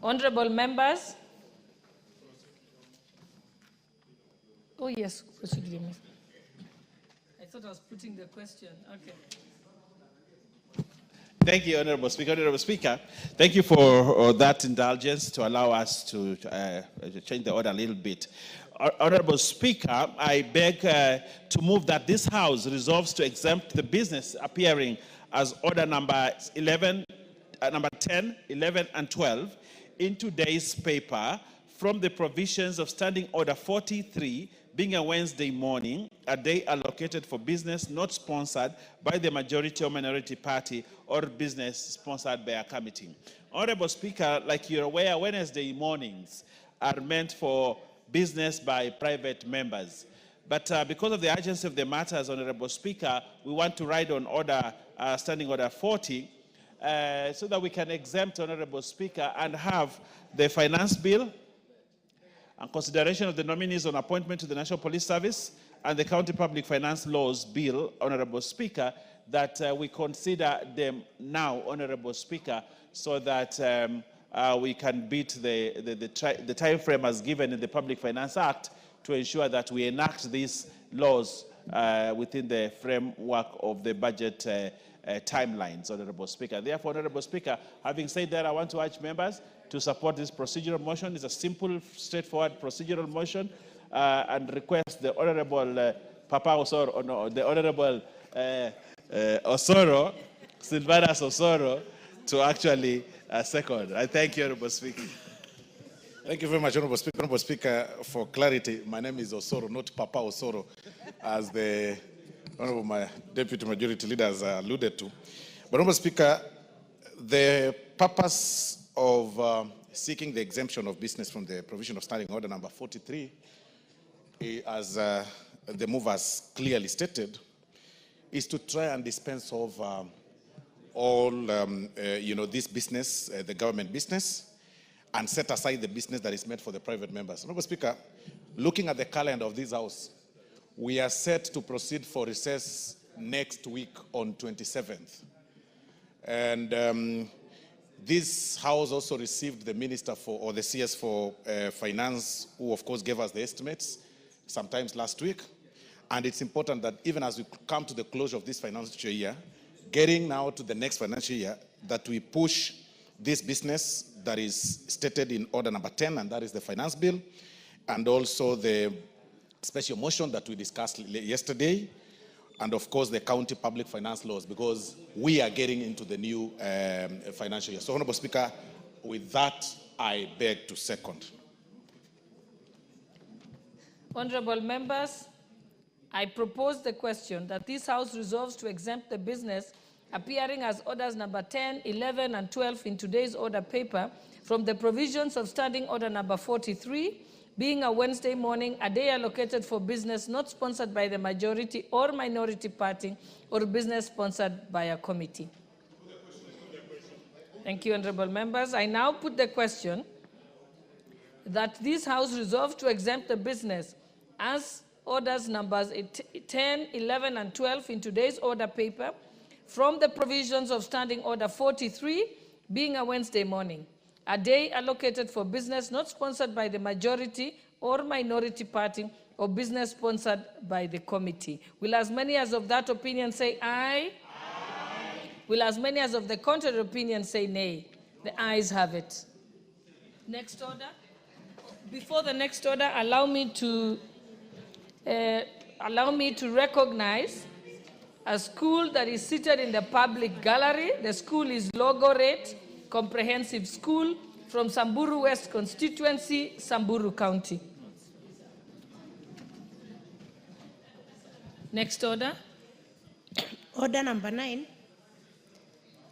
Honorable members. Oh yes, I thought I was putting the question. Okay. Thank you, Honorable Speaker. Honorable Speaker, thank you for that indulgence to allow us to change the order a little bit. Honorable Speaker, I beg to move that this House resolves to exempt the business appearing as order number 11, number 10, 11, and 12 in today's paper from the provisions of Standing Order 43, being a Wednesday morning, a day allocated for business not sponsored by the majority or minority party or business sponsored by a committee. Honorable Speaker, like you're aware, Wednesday mornings are meant for business by private members. But because of the urgency of the matters, Honorable Speaker, we want to ride on order, Standing Order 40, so that we can exempt, Honorable Speaker, and have the finance bill and consideration of the nominees on appointment to the National Police Service and the County Public Finance Laws Bill, Honorable Speaker, that we consider them now, Honorable Speaker, so that we can beat the time frame as given in the Public Finance Act to ensure that we enact these laws within the framework of the budget timelines, Honorable Speaker. Therefore, Honorable Speaker, having said that, I want to urge members to support this procedural motion. It's a simple, straightforward procedural motion, and request the Honorable Papa Osoro, no, the Honorable Osoro, Silvanas Osoro, to actually second. I thank you, Honorable Speaker. Thank you very much, Honorable Speaker. Honorable Speaker, for clarity, my name is Osoro, not Papa Osoro, as the Honorable my Deputy Majority Leader has alluded to. But, Honorable Speaker, the purpose of seeking the exemption of business from the provision of Standing Order number 43, as the movers clearly stated, is to try and dispense of all, this business, the government business, and set aside the business that is meant for the private members. Honorable Speaker, looking at the calendar of this House, we are set to proceed for recess next week on 27th. And this House also received the Minister or the CS for Finance, who of course gave us the estimates sometimes last week. And it's important that even as we come to the closure of this financial year, getting now to the next financial year, that we push this business that is stated in order number 10, and that is the finance bill, and also the special motion that we discussed yesterday, and of course the county public finance laws, because we are getting into the new financial year. So, Honorable Speaker, with that, I beg to second. Honorable members, I propose the question that this House resolves to exempt the business appearing as orders number 10, 11, and 12 in today's order paper from the provisions of Standing Order number 43, being a Wednesday morning, a day allocated for business not sponsored by the majority or minority party or business sponsored by a committee. Thank you, honorable members. I now put the question that this House resolve to exempt the business as orders numbers 10, 11, and 12 in today's order paper from the provisions of Standing Order 43, being a Wednesday morning, a day allocated for business not sponsored by the majority or minority party or business sponsored by the committee. Will as many as of that opinion say aye? Aye. Will as many as of the contrary opinion say nay? The ayes have it. Next order. Before the next order, allow me to recognize a school that is seated in the public gallery. The school is Logorate Comprehensive School from Samburu West Constituency, Samburu County. Next order. Order number 9,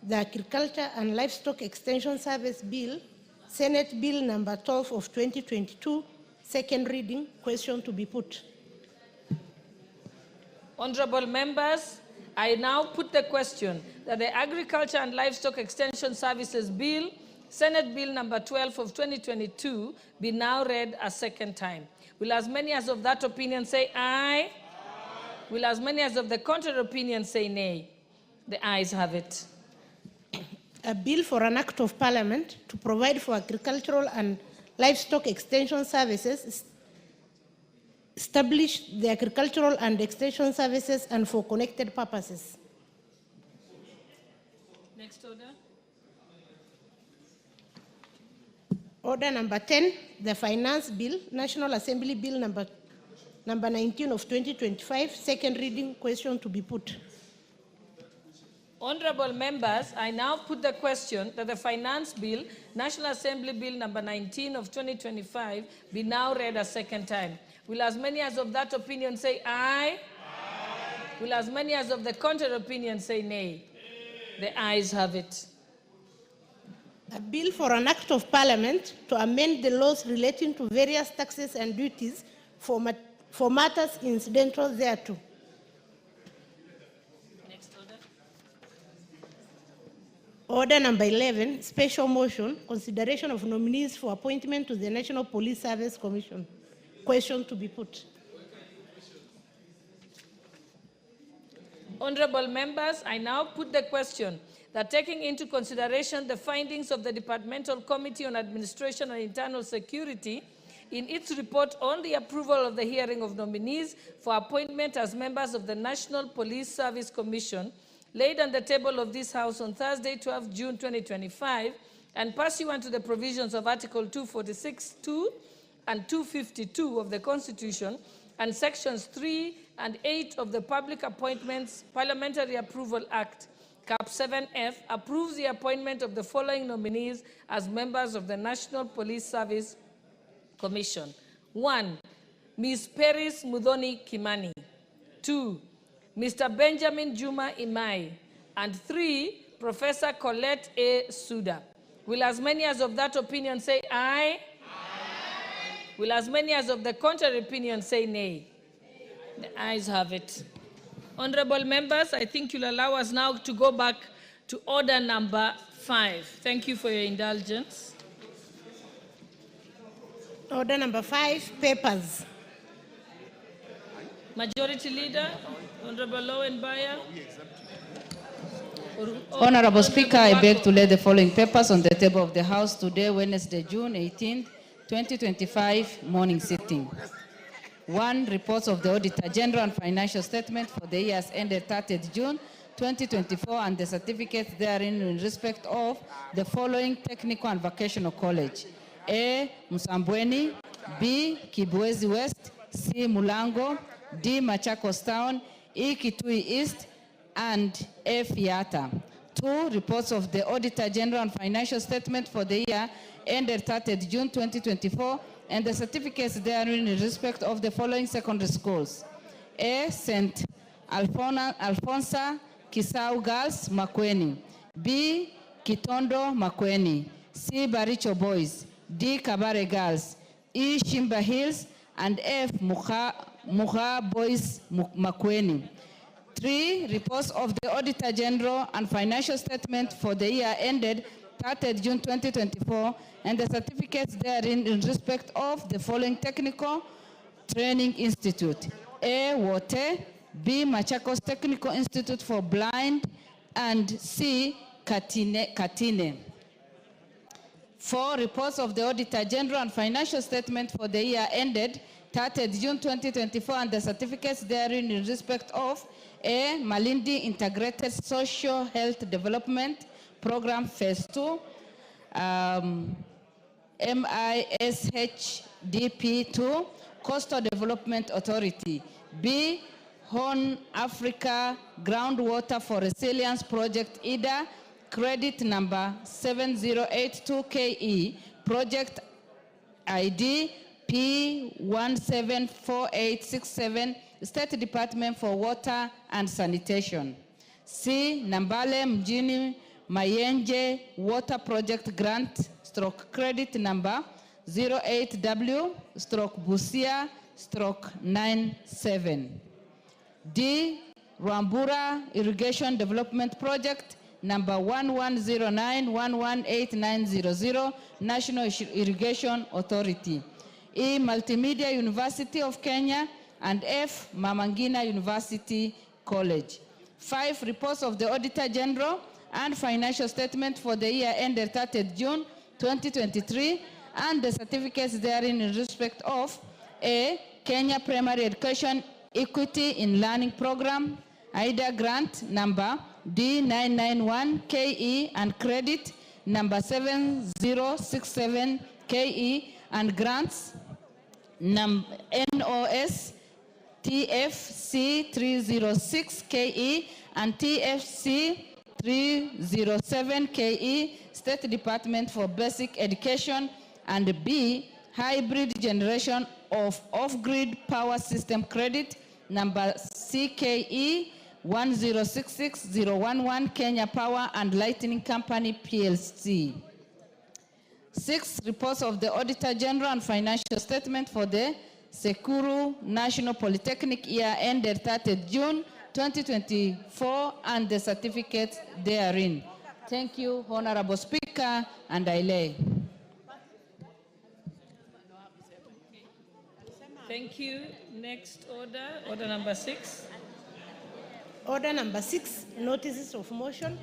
the Agriculture and Livestock Extension Service Bill, Senate Bill number 12 of 2022, second reading, question to be put. Honorable members, I now put the question that the Agriculture and Livestock Extension Services Bill, Senate Bill number 12 of 2022, be now read a second time. Will as many as of that opinion say aye? Aye. Will as many as of the contrary opinion say nay? The ayes have it. a bill for an act of parliament to provide for agricultural and livestock extension services, establish the agricultural and extension services and for connected purposes. Next order. Order number 10, the finance bill, National Assembly Bill number 19 of 2025, second reading, question to be put. Honorable members, I now put the question that the Finance Bill, National Assembly Bill number 19 of 2025, be now read a second time. Will as many as of that opinion say aye? Aye. Will as many as of the contrary opinion say nay? The ayes have it. A bill for an act of parliament to amend the laws relating to various taxes and duties for matters incidental thereto. Next order. Order number 11, special motion, consideration of nominees for appointment to the National Police Service Commission. Question to be put. Honorable members, I now put the question that taking into consideration the findings of the Departmental Committee on Administration and Internal Security in its report on the approval of the hearing of nominees for appointment as members of the National Police Service Commission, laid on the table of this House on Thursday, 12 June 2025, and pursuant to the provisions of Article 246(2) and 252 of the Constitution, and Sections 3 and 8 of the Public Appointments Parliamentary Approval Act, Cap 7F, approves the appointment of the following nominees as members of the National Police Service Commission. 1, Ms. Peris Mudhoni Kimani. 2, Mr. Benjamin Juma Imai. And 3, Professor Colette A. Suda. Will as many as of that opinion say aye? Aye. Will as many as of the contrary opinion say nay? The ayes have it. Honorable members, I think you'll allow us now to go back to order number 5. Thank you for your indulgence. Order number 5, papers. Majority Leader, Honorable Lowenbayer. Honorable Speaker, I beg to lay the following papers on the table of the House today, Wednesday, June 18, 2025, morning sitting. 1, reports of the Auditor General and financial statement for the years ended 30th June 2024 and the certificates therein in respect of the following technical and vocational college. A, Msambweni. B, Kibwezi West. C, Mulango. D, Machakos Town. E, Kitui East. And F, Yata. 2, reports of the Auditor General and financial statement for the year ended 30th June 2024 and the certificates therein in respect of the following secondary schools. A, St. Alfonsa Kisau Girls, Makueni. B, Kitondo, Makueni. C, Baricho Boys. D, Kabare Girls. E, Shimba Hills. And F, Muha Boys, Makueni. 3, reports of the Auditor General and financial statement for the year ended 30th June 2024 and the certificates therein in respect of the following technical training institute. A, Wote. B, Machakos Technical Institute for Blind. And C, Katine. 4, reports of the Auditor General and financial statement for the year ended 30th June 2024 and the certificates therein in respect of A, Malindi Integrated Social Health Development Program Phase 2, MISHDP 2, Coastal Development Authority. B, Horn Africa Groundwater for Resilience Project IDA, credit number 7082KE, project ID P174867, State Department for Water and Sanitation. C, Nambale Mjini Mayenje Water Project Grant / credit number 08W/Busia/97. D, Rwambura Irrigation Development Project number 1109118900, National Irrigation Authority. E, Multimedia University of Kenya. And F, Mama Ngina University College. 5, reports of the Auditor General and financial statement for the year ended 30th June 2023, and the certificates therein in respect of A. Kenya Primary Education Equity in Learning Program, IDA grant number D991KE and credit number 7067KE, and grants NOS TFC 306KE and TFC 307KE, State Department for Basic Education, and B. Hybrid Generation of Off-Grid Power System Credit number CKE 1066011, Kenya Power and Lighting Company PLC. 6. Reports of the Auditor General and financial statement for the Sekuru National Polytechnic year ended 30th June 2024, and the certificates therein. Thank you, Honorable Speaker, and I lay. Thank you. Next order, order number 6. Order number 6, notices of motion.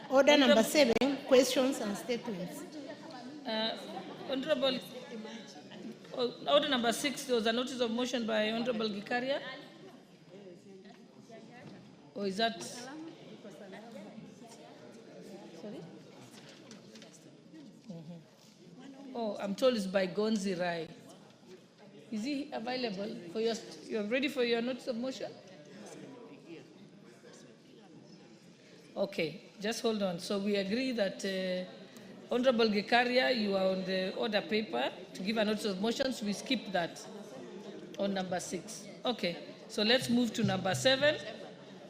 Order number 7, questions and statements. Honorable, order number 6, there was a notice of motion by Honorable Gikaria. Or is that? Sorry? Oh, I'm told it's by Gonzi Rai. Is he available for your? You're ready for your notice of motion? Okay, just hold on. So we agree that Honorable Gikaria, you are on the order paper to give a notice of motion. So we skip that on number 6. Okay, so let's move to number 7,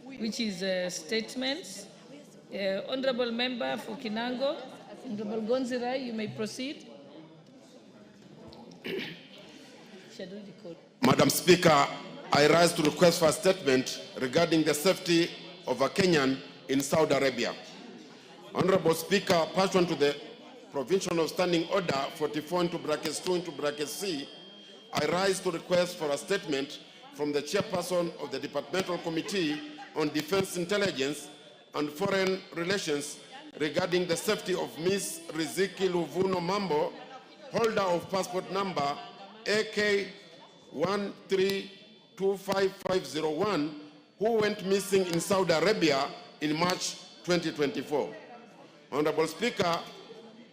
which is statements. Honorable Member for Kinango, Honorable Gonzi Rai, you may proceed. Madam Speaker, I rise to request for a statement regarding the safety of a Kenyan in Saudi Arabia. Honorable Speaker, pursuant to the provision of Standing Order 44(2)(c), I rise to request for a statement from the chairperson of the Departmental Committee on Defense Intelligence and Foreign Relations regarding the safety of Ms. Riziki Luvuno Mambo, holder of passport number AK 1325501, who went missing in Saudi Arabia in March 2024. Honorable Speaker,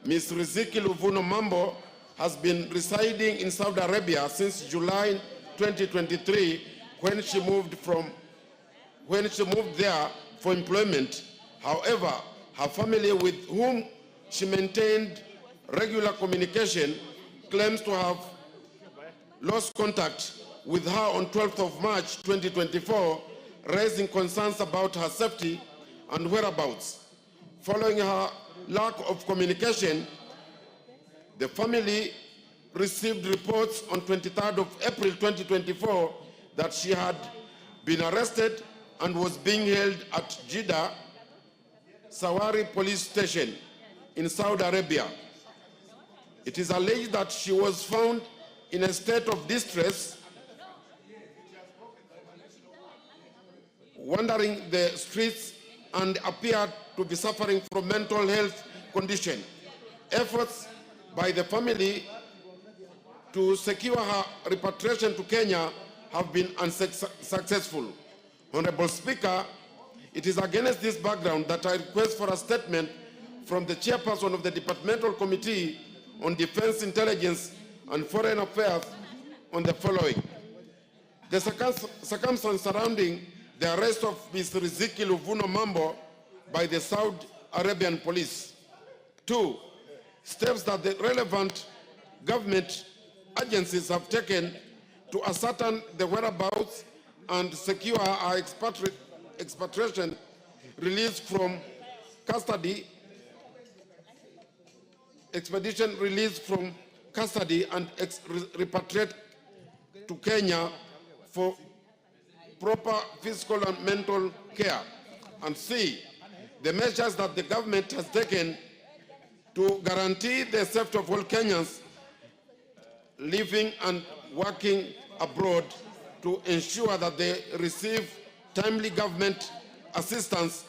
Ms. Riziki Luvuno Mambo has been residing in Saudi Arabia since July 2023 when she moved there for employment. However, her family, with whom she maintained regular communication, claims to have lost contact with her on 12th of March 2024, raising concerns about her safety and whereabouts. Following her lack of communication, the family received reports on 23rd of April 2024 that she had been arrested and was being held at Jeddah Sawari police station in Saudi Arabia. It is alleged that she was found in a state of distress, wandering the streets, and appeared to be suffering from mental health condition. Efforts by the family to secure her repatriation to Kenya have been unsuccessful. Honorable Speaker, it is against this background that I request for a statement from the chairperson of the Departmental Committee on Defense Intelligence and Foreign Affairs on the following. The circumstances surrounding the arrest of Ms. Riziki Luvuno Mambo by the Saudi Arabian police. 2, steps that the relevant government agencies have taken to ascertain the whereabouts and secure our expatriation, release from custody, expedition release from custody, and repatriate to Kenya for proper physical and mental care. And C, the measures that the government has taken to guarantee the safety of all Kenyans living and working abroad, to ensure that they receive timely government assistance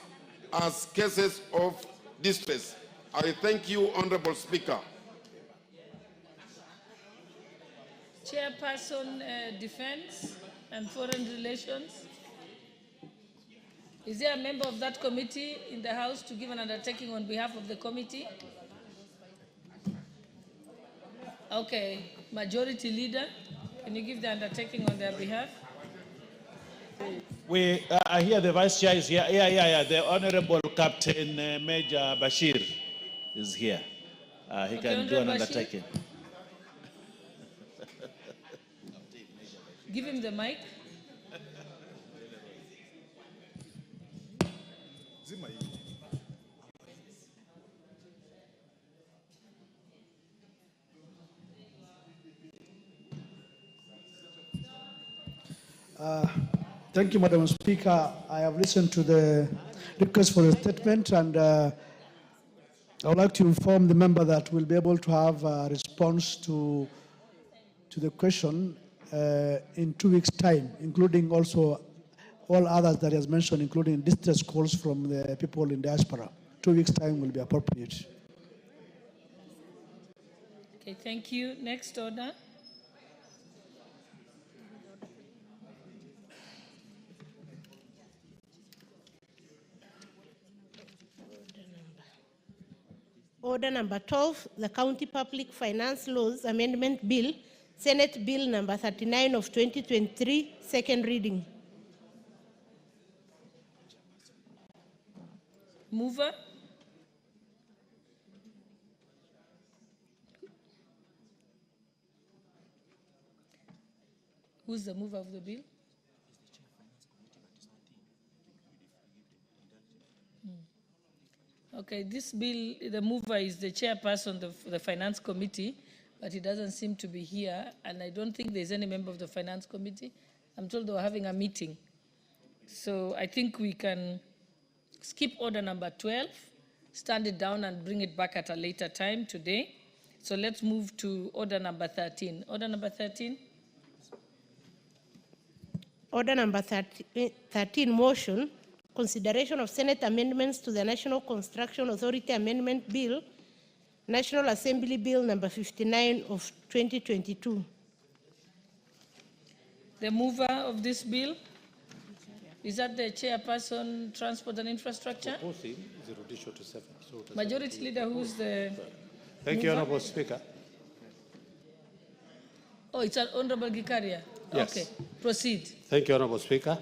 as cases of distress. I thank you, Honorable Speaker. Chairperson, Defense and Foreign Relations. Is there a member of that committee in the House to give an undertaking on behalf of the committee? Okay, Majority Leader, can you give the undertaking on their behalf? I hear the Vice Chair is here. Yeah. The Honorable Captain Major Bashir is here. He can do an undertaking. Give him the mic. Thank you, Madam Speaker. I have listened to the request for a statement, and I would like to inform the member that we'll be able to have a response to the question in 2 weeks' time, including also all others that he has mentioned, including distress calls from the people in diaspora. 2 weeks' time will be appropriate. Okay, thank you. Next order. Order number 12, the County Public Finance Laws Amendment Bill, Senate Bill number 39 of 2023, second reading. Mover. Who's the mover of the bill? Okay, this bill, the mover is the chairperson of the Finance Committee, but he doesn't seem to be here, and I don't think there's any member of the Finance Committee. I'm told they were having a meeting. So I think we can skip order number 12, stand it down and bring it back at a later time today. So let's move to order number 13. Order number 13. Order number 13, motion, consideration of Senate amendments to the National Construction Authority Amendment Bill, National Assembly Bill number 59 of 2022. The mover of this bill, is that the chairperson, Transport and Infrastructure? Majority Leader, who's the Thank you, Honorable Speaker. Oh, it's Honorable Gikaria. Yes. Okay, proceed. Thank you, Honorable Speaker.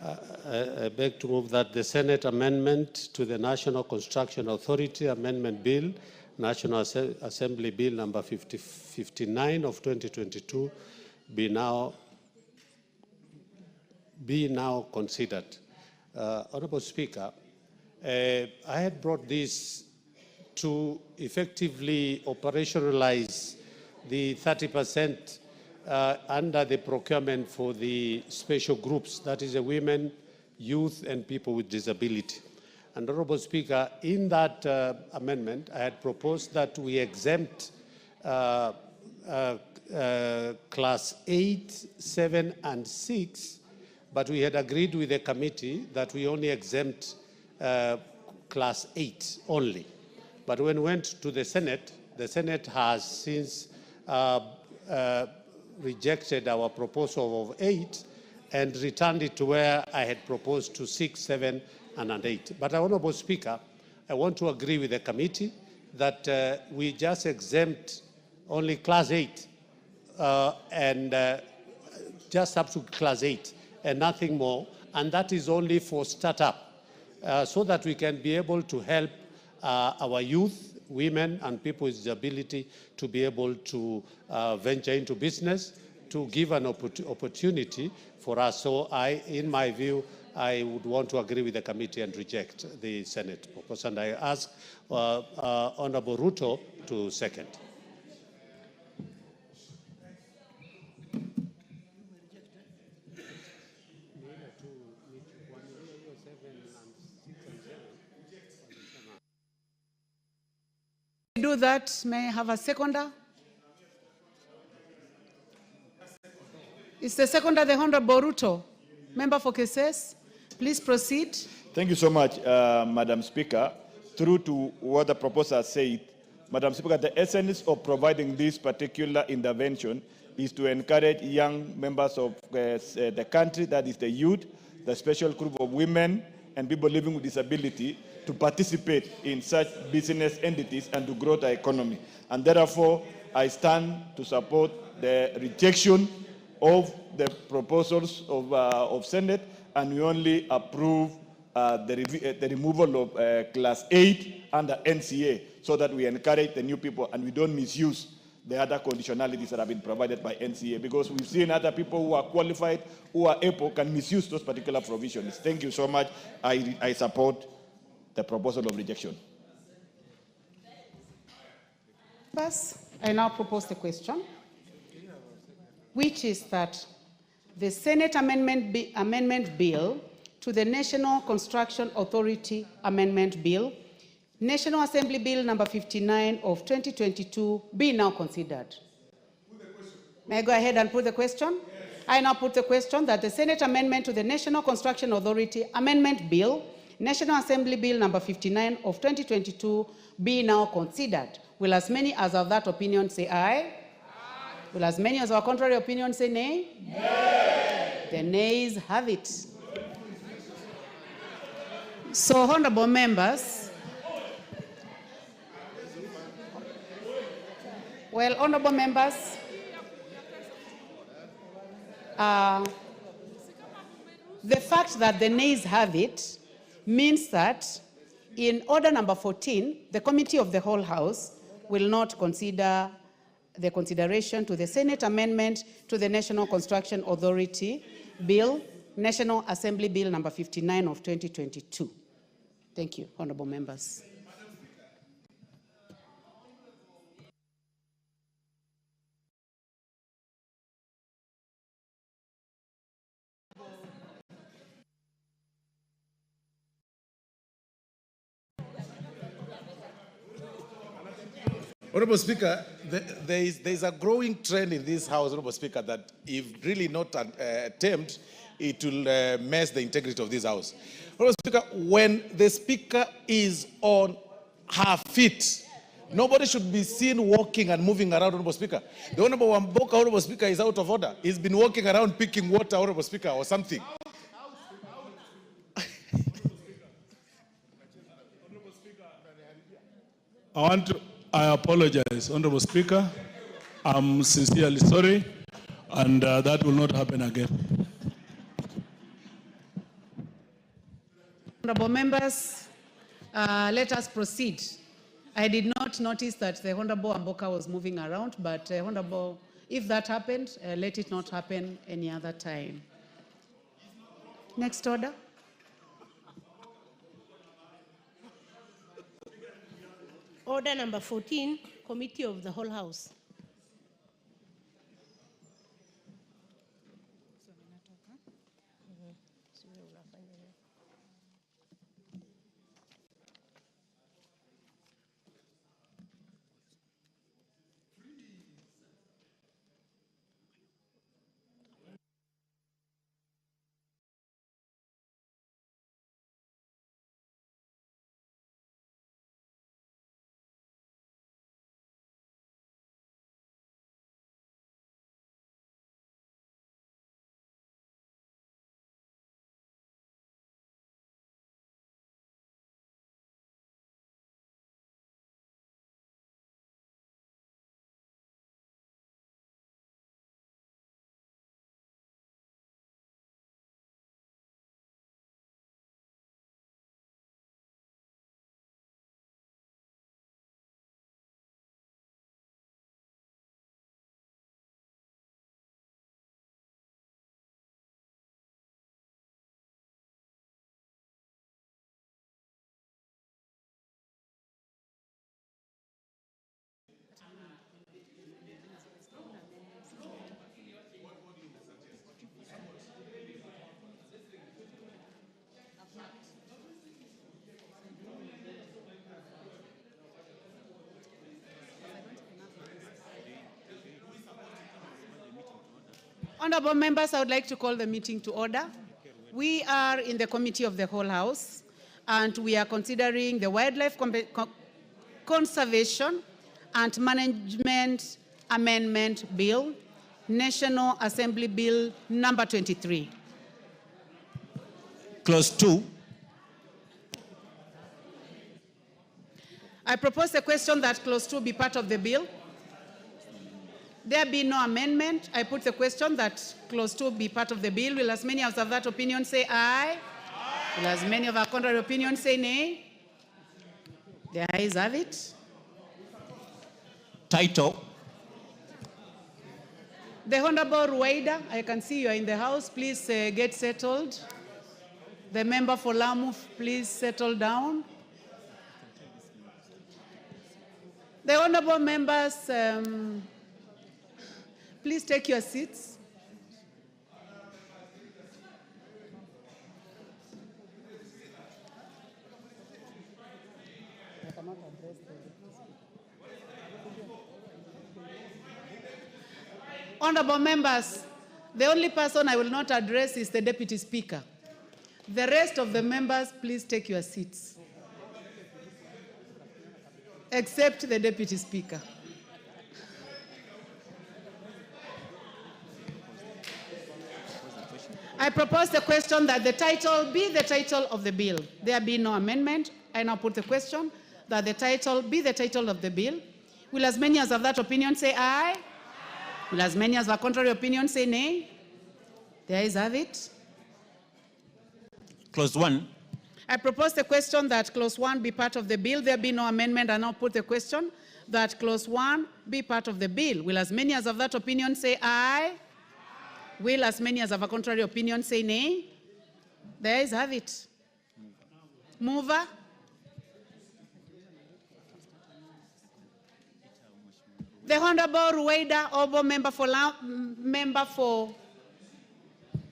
I beg to move that the Senate amendment to the National Construction Authority Amendment Bill, National Assembly Bill number 59 of 2022, be now considered. Honorable Speaker, I had brought this to effectively operationalize the 30% under the procurement for the special groups, that is the women, youth, and people with disability. And Honorable Speaker, in that amendment, I had proposed that we exempt class 8, 7, and 6, but we had agreed with the committee that we only exempt class 8 only. But when we went to the Senate has since rejected our proposal of 8 and returned it to where I had proposed to 6, 7, and 8. But, Honorable Speaker, I want to agree with the committee that we just exempt only class 8 and just up to class 8 and nothing more, and that is only for startup, so that we can be able to help our youth, women, and people with disability to be able to venture into business, to give an opportunity for us. So in my view, I would want to agree with the committee and reject the Senate proposal. And I ask Honorable Ruto to second. Do that, may I have a seconder? It's the seconder, the Honorable Ruto. Member for cases, please proceed. Thank you so much, Madam Speaker. Through to what the proposer said, Madam Speaker, the essence of providing this particular intervention is to encourage young members of the country, that is the youth, the special group of women, and people living with disability, to participate in such business entities and to grow the economy. And therefore, I stand to support the rejection of the proposals of Senate, and we only approve the removal of Class 8 under NCA, so that we encourage the new people and we don't misuse the other conditionalities that have been provided by NCA, because we've seen other people who are qualified, who are able, can misuse those particular provisions. Thank you so much. I support the proposal of rejection. I now propose the question, which is that the Senate Amendment Bill to the National Construction Authority Amendment Bill, National Assembly Bill number 59 of 2022, be now considered. May I go ahead and put the question? Yes. I now put the question that the Senate Amendment to the National Construction Authority Amendment Bill, National Assembly Bill number 59 of 2022, be now considered. Will as many as of that opinion say aye? Aye. Will as many as our contrary opinion say nay? Nay. The nays have it. So, honorable members, honorable members, the fact that the nays have it means that in order number 14, the Committee of the Whole House will not consider the consideration to the Senate Amendment to the National Construction Authority Bill, National Assembly Bill number 59 of 2022. Thank you, honorable members. Honorable Speaker, there is a growing trend in this House, Honorable Speaker, that if really not attempt, it will mess the integrity of this House. Honorable Speaker, when the Speaker is on her feet, nobody should be seen walking and moving around, Honorable Speaker. The Honorable Wamboka, Honorable Speaker, is out of order. He's been walking around picking water, Honorable Speaker, or something. I apologize, Honorable Speaker. I'm sincerely sorry, and that will not happen again. Honorable members, let us proceed. I did not notice that the Honorable Amboka was moving around, but Honorable, if that happened, let it not happen any other time. Next order. Order number 14, Committee of the Whole House. Honorable members, I would like to call the meeting to order. We are in the Committee of the Whole House. and we are considering the Wildlife Conservation and Management Amendment Bill, National Assembly Bill number 23. Clause 2. I propose the question that clause 2 be part of the bill. There be no amendment. I put the question that clause 2 be part of the bill. Will as many as of that opinion say aye? Will as many of our contrary opinion say nay? The ayes have it. Title. The Honorable Rueda, I can see you are in the house. Please get settled. The member for Lamu, please settle down. The honorable members, please take your seats. Honorable members, the only person I will not address is the Deputy Speaker. The rest of the members, please take your seats. Except the Deputy Speaker. I propose the question that the title be the title of the bill. There be no amendment. I now put the question that the title be the title of the bill. Will as many as of that opinion say aye? Will as many as of contrary opinion say nay? The ayes have it. Clause 1. I propose the question that clause 1 be part of the bill. There be no amendment. I now put the question that clause 1 be part of the bill. Will as many as of that opinion say aye? Will as many as of a contrary opinion say nay? The ayes have it. Mover. The Honorable Rueda Obo, member for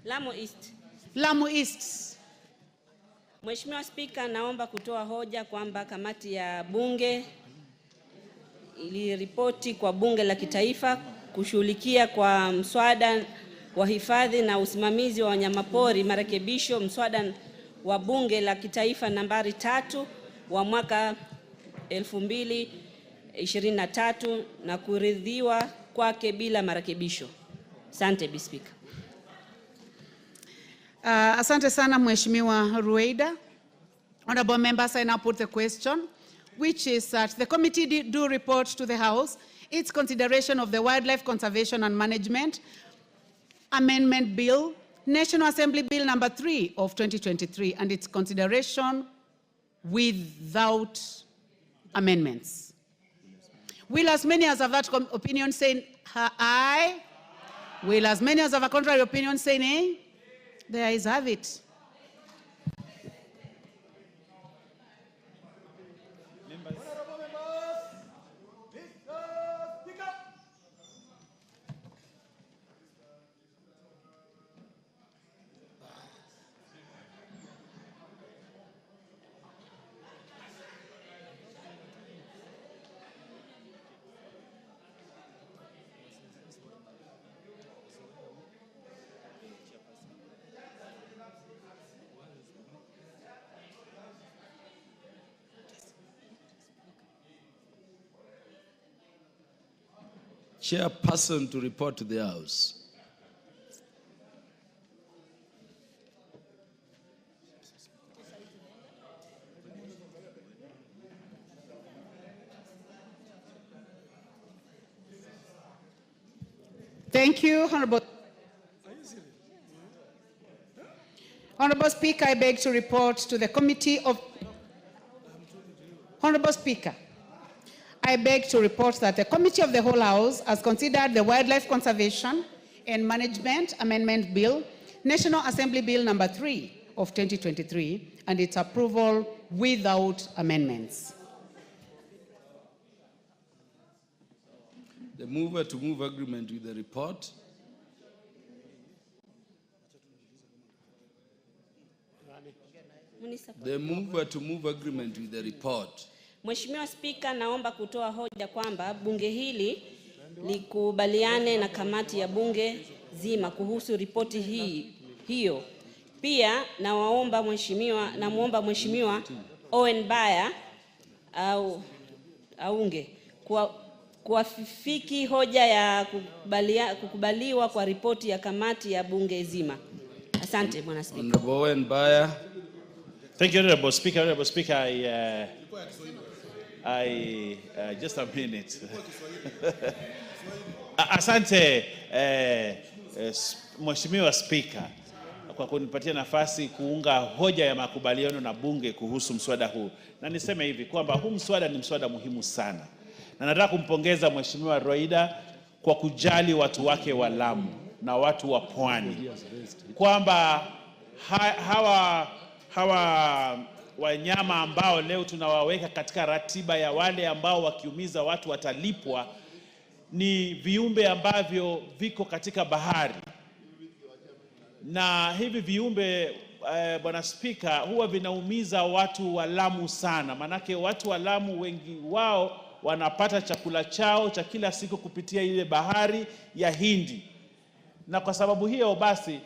Lamu East. Lamu East. Mheshimiwa Spika, naomba kutoa hoja kwamba kamati ya bunge iliripoti kwa bunge la kitaifa kushughulikia kwa mswada wa hifadhi na usimamizi wa wanyamapori marekebisho mswada wa bunge la kitaifa nambari 3 wa mwaka 2023 na kuridhiwa kwake bila marekebisho. Asante Bi Speaker. Asante sana Mheshimiwa Rueda. Honorable members, I now put the question, which is that the committee do report to the House its consideration of the Wildlife Conservation and Management Amendment Bill, National Assembly Bill number 3 of 2023, and its consideration without amendments. Will as many as of that opinion say aye? Will as many as of a contrary opinion say nay? The ayes have it. Chairperson to report to the House. Thank you, Honorable. Honorable Speaker, I beg to report to the Committee of... Honorable Speaker, I beg to report that the Committee of the Whole House has considered the Wildlife Conservation and Management Amendment Bill, National Assembly Bill number 3 of 2023, and its approval without amendments. The mover to move agreement with the report. The mover to move agreement with the report. Mheshimiwa Spika, naomba kutoa hoja kwamba bunge hili likubaliane na kamati ya bunge zima kuhusu ripoti hiyo Pia namuomba mheshimiwa Owen Baya au aunge kuafiki hoja ya kukubaliwa kwa ripoti ya kamati ya bunge zima. Asante Bwana Spika. Honorable Owen Baya. Thank you, Honorable Speaker. Honorable Speaker, just a minute. Asante Mheshimiwa Speaker kwa kunipatia nafasi kuunga hoja ya makubaliano na bunge kuhusu mswada huu. Na niseme hivi kwamba huu mswada ni mswada muhimu sana. Na nataka kumpongeza Mheshimiwa Roida kwa kujali watu wake wa Lamu na watu wa Pwani. Kwamba hawa wanyama ambao leo tunawaweka katika ratiba ya wale ambao wakiumiza watu watalipwa ni viumbe ambavyo viko katika bahari. Na hivi viumbe Bwana Spika huwa vinaumiza watu wa Lamu sana. Manake watu wa Lamu wengi wao wanapata chakula chao cha kila siku kupitia ile bahari ya Hindi. Na kwa sababu hiyo basi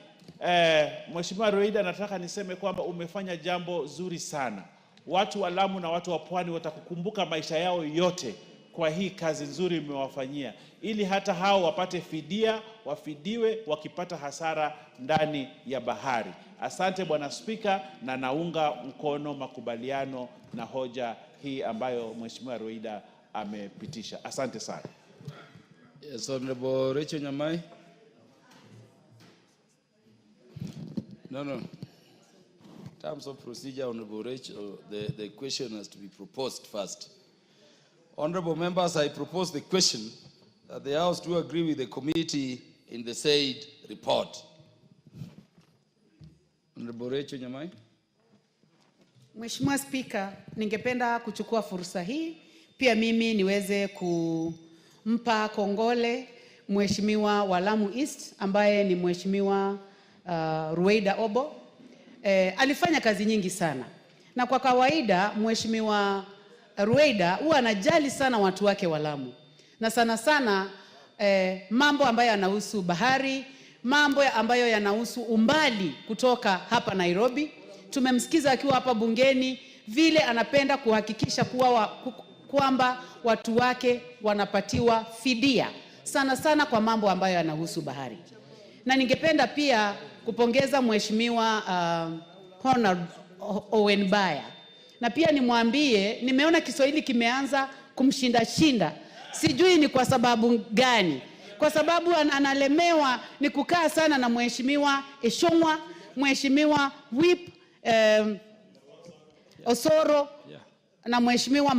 Mheshimiwa Roida, nataka niseme kwamba umefanya jambo zuri sana. Watu wa Lamu na watu wa Pwani watakukumbuka maisha yao yote kwa hii kazi nzuri umewafanyia, ili hata hao wapate fidia, wafidiwe wakipata hasara ndani ya bahari. Asante Bwana Spika, na naunga mkono makubaliano na hoja hii ambayo Mheshimiwa Roida amepitisha. Asante sana. Yes, Honorable Rachel Nyamai. No. In terms of procedure, Honorable Rachel, the question has to be proposed first. Honorable members, I propose the question that the House do agree with the committee in the said report. Honorable Rachel Nyamai. Mheshimiwa Spika, ningependa kuchukua fursa hii pia mimi niweze kumpa kongole Mheshimiwa wa Lamu East ambaye ni Mheshimiwa Rueda Obo. Alifanya kazi nyingi sana. Na kwa kawaida Mheshimiwa Rueda huwa anajali sana watu wake wa Lamu. Na sana sana mambo ambayo yanahusu bahari, mambo ambayo yanahusu umbali kutoka hapa Nairobi. Tumemsikiza akiwa hapa bungeni vile anapenda kuhakikisha kwamba watu wake wanapatiwa fidia sana sana kwa mambo ambayo yanahusu bahari. Na ningependa pia kupongeza Mheshimiwa Honor Owen Baya. Na pia nimwambie nimeona Kiswahili kimeanza kumshinda. Sijui ni kwa sababu gani. Kwa sababu analemewa ni kukaa sana na Mheshimiwa Eshongwa, Mheshimiwa Whip Osoro na Mheshimiwa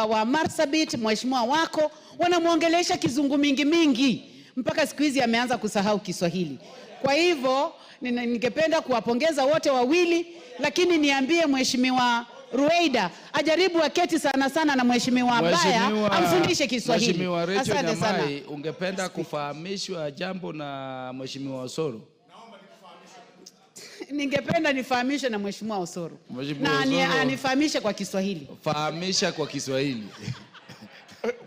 wa Marsabit, Mheshimiwa wako wanamuongelesha kizungu mingi mpaka siku hizi ameanza kusahau Kiswahili. Kwa hivyo ningependa kuwapongeza wote wawili, lakini niambie Mheshimiwa Rueda ajaribu aketi sana na Mheshimiwa Baya amfundishe Kiswahili. Mheshimiwa Rachel Nyamai, ungependa kufahamishwa jambo na Mheshimiwa Osoro? Ningependa nifahamishe na Mheshimiwa Osoro. Na anifahamishe kwa Kiswahili. Fahamisha kwa Kiswahili.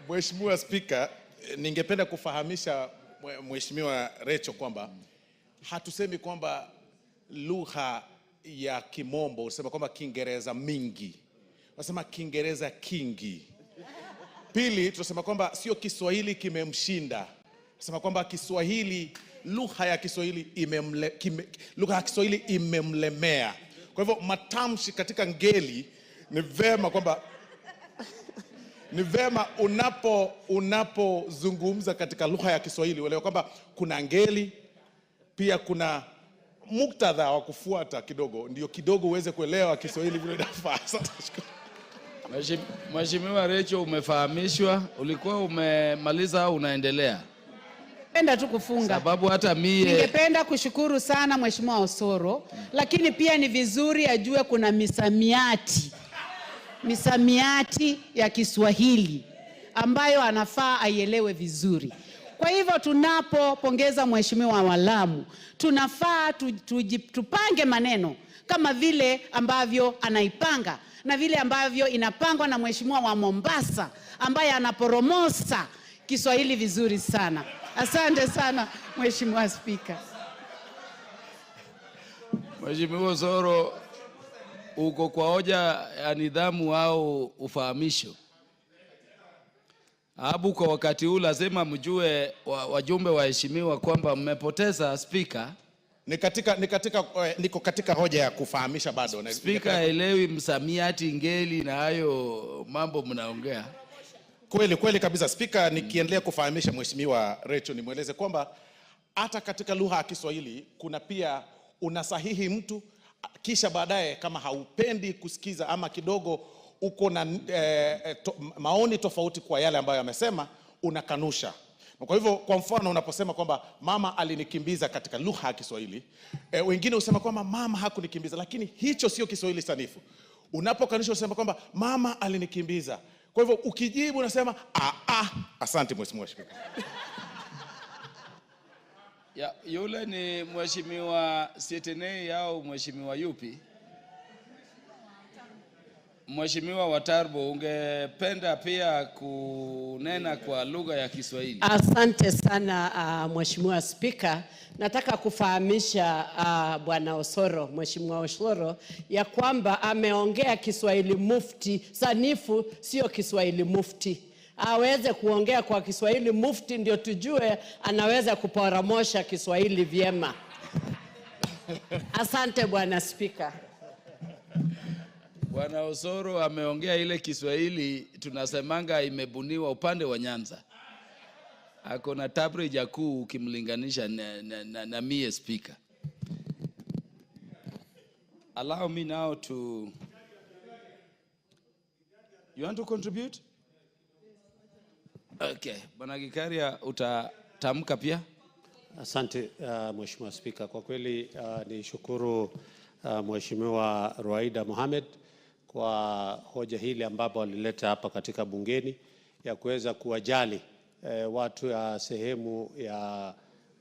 Mheshimiwa Spika, ningependa kufahamisha Mheshimiwa Rachel kwamba hatusemi kwamba lugha ya Kimombo, usema kwamba Kiingereza mingi. Unasema Kiingereza kingi. Pili, tunasema kwamba sio Kiswahili kimemshinda. Tunasema kwamba Kiswahili, lugha ya Kiswahili imemlemea. Kwa hivyo matamshi katika ngeli ni vema kwamba ni vema unapozungumza katika lugha ya Kiswahili uelewe kwamba kuna ngeli, pia kuna muktadha wa kufuata kidogo, ndio kidogo uweze kuelewa Kiswahili vile inafaa. Mheshimiwa Rachel, umefahamishwa, ulikuwa umemaliza au unaendelea? Ningependa tu kufunga. Sababu hata mie ningependa kushukuru sana Mheshimiwa Osoro, lakini pia ni vizuri ajue kuna misamiati ya Kiswahili ambayo anafaa aielewe vizuri. Kwa hivyo tunapopongeza Mheshimiwa wa Lamu, tunafaa tupange maneno kama vile ambavyo anaipanga na vile ambavyo inapangwa na Mheshimiwa wa Mombasa ambaye anaporomosa Kiswahili vizuri sana. Asante sana Mheshimiwa Spika. Mheshimiwa Osoro, uko kwa hoja ya nidhamu au ufahamisho. Habu kwa wakati huu lazima mjue wajumbe waheshimiwa kwamba mmepoteza speaker. Niko katika hoja ya kufahamisha bado. Speaker haelewi msamiati ngeli na hayo mambo mnaongea. Kweli kabisa Speaker, nikiendelea kufahamisha Mheshimiwa Rachel nimweleze kwamba hata katika lugha ya Kiswahili kuna pia unasahihi mtu kisha baadaye kama haupendi kusikiza ama kidogo uko na maoni tofauti kwa yale ambayo amesema unakanusha. Kwa hivyo kwa mfano unaposema kwamba mama alinikimbiza katika lugha ya Kiswahili, wengine usema kwamba mama hakunikimbiza, lakini hicho sio Kiswahili sanifu. Unapokanusha usema kwamba mama alinikimbiza. Kwa hivyo ukijibu unasema asante Mheshimiwa Speaker. Ya, yule ni Mheshimiwa Sietenei au Mheshimiwa yupi? Mheshimiwa Watarbo, ungependa pia kunena kwa lugha ya Kiswahili? Asante sana Mheshimiwa Speaker. Nataka kufahamisha Bwana Osoro, Mheshimiwa Osoro, ya kwamba ameongea Kiswahili mufti sanifu, sio Kiswahili mufti. Aweze kuongea kwa Kiswahili mufti ndio tujue anaweza kuporomosha Kiswahili vyema. Asante Bwana Speaker. Bwana Osoro ameongea ile Kiswahili tunasemanga imebuniwa upande wa Nyanza. Ako na tabrija kuu ukimlinganisha na mie Speaker. Allow me now to... You want to contribute? Okay. Bwana Gikaria utatamka pia? Asante Mheshimiwa Speaker. Kwa kweli ni shukuru Mheshimiwa Ruaida Mohamed kwa hoja hili ambapo alileta hapa katika bungeni ya kuweza kuwajali watu ya sehemu ya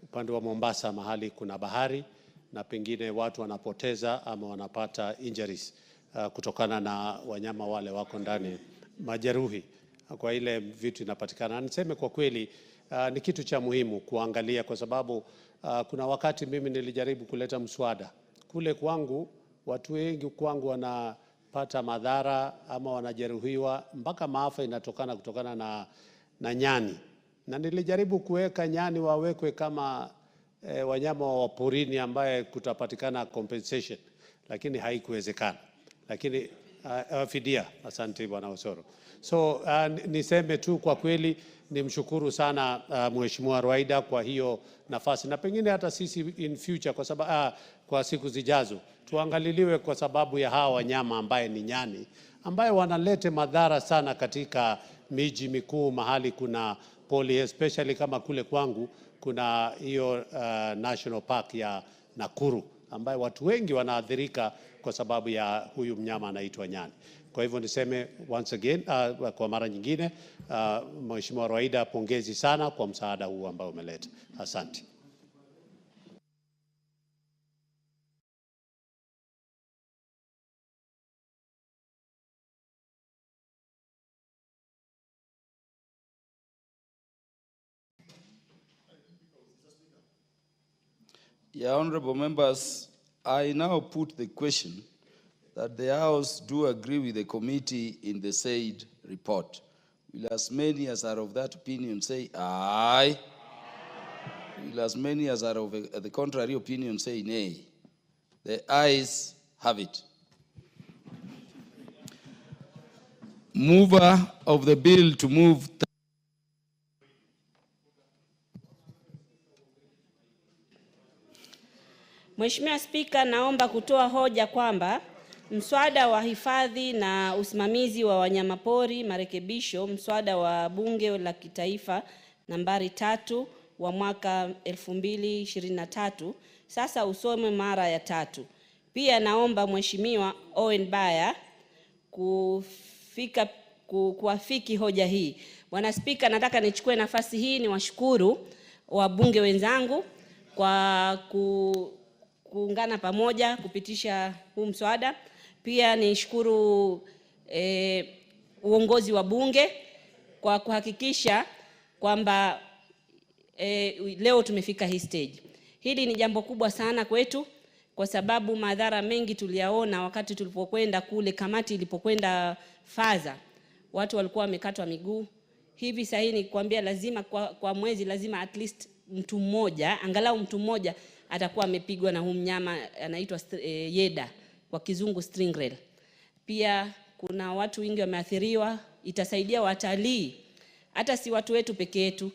upande wa Mombasa mahali kuna bahari na pengine watu wanapoteza ama wanapata injuries kutokana na wanyama wale wako ndani, majeruhi kwa ile vitu inapatikana. Niseme kwa kweli ni kitu cha muhimu kuangalia, kwa sababu kuna wakati mimi nilijaribu kuleta mswada kule kwangu, watu wengi kwangu wanapata madhara ama wanajeruhiwa mpaka maafa inatokana kutokana na nyani, na nilijaribu kuweka nyani wawekwe kama wanyama wa porini ambaye kutapatikana compensation, lakini haikuwezekana. Lakini fidia, asante Bwana Osoro. So niseme tu kwa kweli nimshukuru sana Mheshimiwa Ruaida kwa hiyo nafasi, na pengine hata sisi in future kwa sababu kwa siku zijazo tuangaliliwe kwa sababu ya hawa wanyama ambaye ni nyani ambaye wanalete madhara sana katika miji mikuu mahali kuna poli, especially kama kule kwangu kuna hiyo National Park ya Nakuru ambaye watu wengi wanaathirika kwa sababu ya huyu mnyama anaitwa nyani. Kwa hivyo niseme once again kwa mara nyingine Mheshimiwa Ruaida, pongezi sana kwa msaada huu ambao umeleta. Asante. Yeah, honorable members, I now put the question that the House do agree with the committee in the said report. Will as many as are of that opinion say aye? Will as many as are of the contrary opinion say nay? The ayes have it. Mover of the bill to move... Mheshimiwa Spika, naomba kutoa hoja kwamba mswada wa hifadhi na usimamizi wa wanyamapori marekebisho, mswada wa Bunge la Kitaifa nambari 3 wa mwaka 2023 sasa usome mara ya 3. Pia naomba Mheshimiwa Owen Baya kuafiki hoja hii. Bwana Spika, nataka nichukue nafasi hii niwashukuru wabunge wenzangu kwa kuungana pamoja kupitisha huu mswada. Pia nishukuru uongozi wa bunge kwa kuhakikisha kwamba leo tumefika hii stage. Hili ni jambo kubwa sana kwetu kwa sababu madhara mengi tuliyaona wakati tulipokwenda kule, kamati ilipokwenda Faza, watu walikuwa wamekatwa miguu. Hivi sasa ni kuambia lazima kwa mwezi lazima at least mtu mmoja, angalau mtu mmoja atakuwa amepigwa na mnyama anaitwa yeda, kwa kizungu stingray. Pia kuna watu wengi wameathiriwa, itasaidia watalii, hata si watu wetu peke yetu.